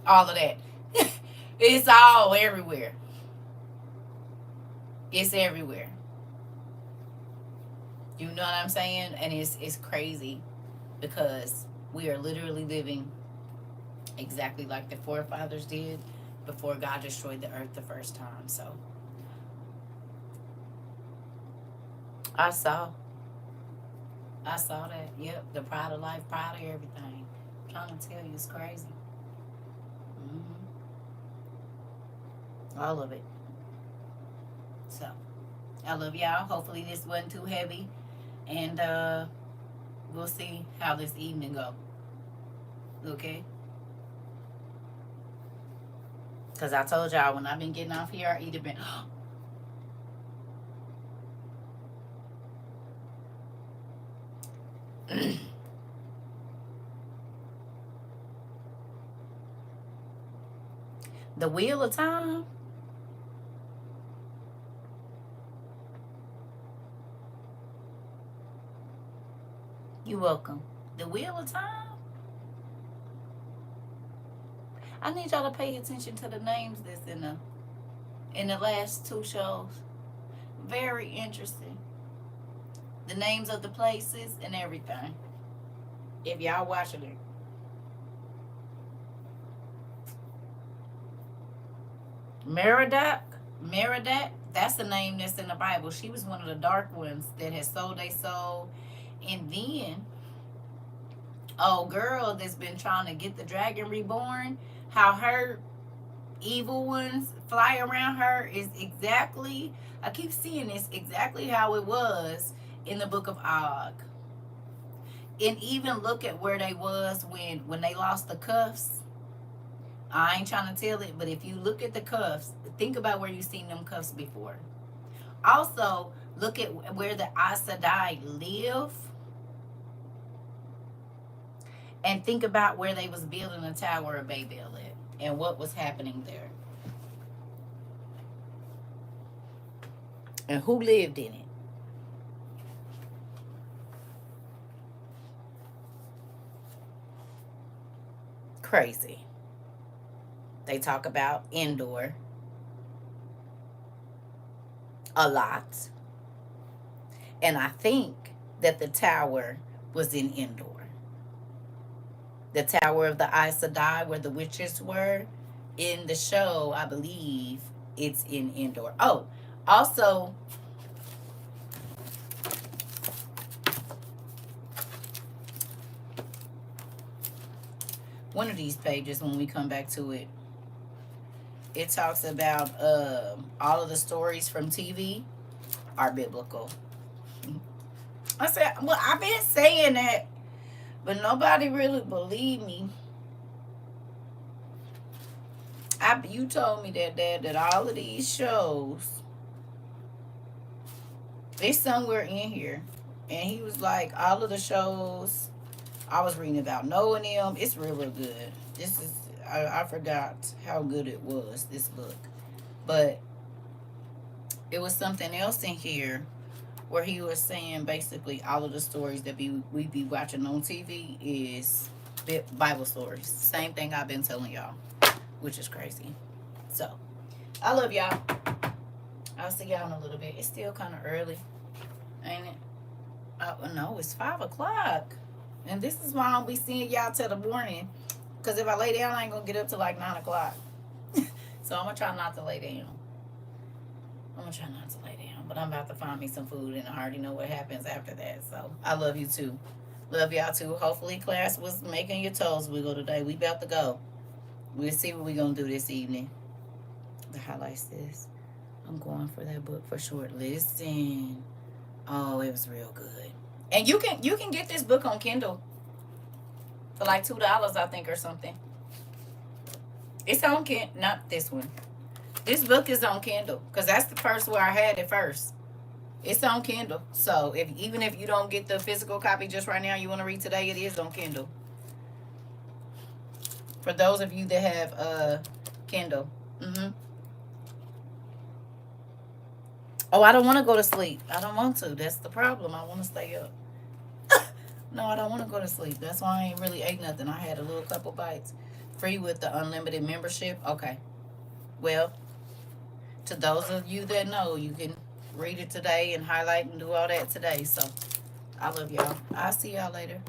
all of that. It's all everywhere. It's everywhere. You know what I'm saying? And it's crazy because we are literally living exactly like the forefathers did before God destroyed the earth the first time. So I saw that. Yep, the pride of life, pride of everything. I'm trying to tell you, it's crazy. All of it. So I love y'all. Hopefully this wasn't too heavy, and we'll see how this evening go. Okay. Because I told y'all when I've been getting off here, I either been the wheel of time. You're welcome. The wheel of time. I need y'all to pay attention to the names that's in the last two shows. Very interesting. The names of the places and everything. If y'all watching it. Meridak, that's the name that's in the Bible. She was one of the dark ones that had sold their soul. And then, oh girl that's been trying to get the dragon reborn, how her evil ones fly around her is exactly, I keep seeing this, exactly how it was in the book of Og. And even look at where they was when they lost the cuffs. I ain't trying to tell it, but if you look at the cuffs, think about where you've seen them cuffs before. Also, look at where the Aes Sedai live. And think about where they was building the Tower of Babel at. And what was happening there. And who lived in it. Crazy. They talk about Endor a lot. And I think that the tower was in Endor. The Tower of the Aes Sedai, where the witches were in the show, I believe it's in Endor. Oh, also, one of these pages, when we come back to it, it talks about all of the stories from TV are biblical. I said, well, I've been saying that, but nobody really believed me. You told me that, Dad, that all of these shows, it's somewhere in here. And he was like, all of the shows, I was reading about Noah and them. It's really good. This is, I forgot how good it was, this book. But it was something else in here where he was saying basically all of the stories that we be watching on TV is Bible stories. Same thing I've been telling y'all, which is crazy. So, I love y'all. I'll see y'all in a little bit. It's still kind of early, ain't it? No, it's 5 o'clock. And this is why I don't be seeing y'all till the morning. Because if I lay down, I ain't going to get up till like 9 o'clock. So, I'm going to try not to lay down. But I'm about to find me some food, and I already know what happens after that. So, I love you too. Love y'all too. Hopefully, class was making your toes wiggle today. We about to go. We'll see what we're going to do this evening. The highlights this. I'm going for that book for short. Listen. Oh, it was real good. And you can get this book on Kindle for like $2, I think, or something. It's on Kindle. Not this one. This book is on Kindle because that's the first where I had it first. It's on Kindle. So even if you don't get the physical copy just right now, you want to read today, it is on Kindle. For those of you that have Kindle. Oh, I don't want to go to sleep. I don't want to. That's the problem. I want to stay up. No, I don't want to go to sleep. That's why I ain't really ate nothing. I had a little couple bites. Free with the unlimited membership. Okay. Well, to those of you that know, you can read it today and highlight and do all that today. So I love y'all. I'll see y'all later.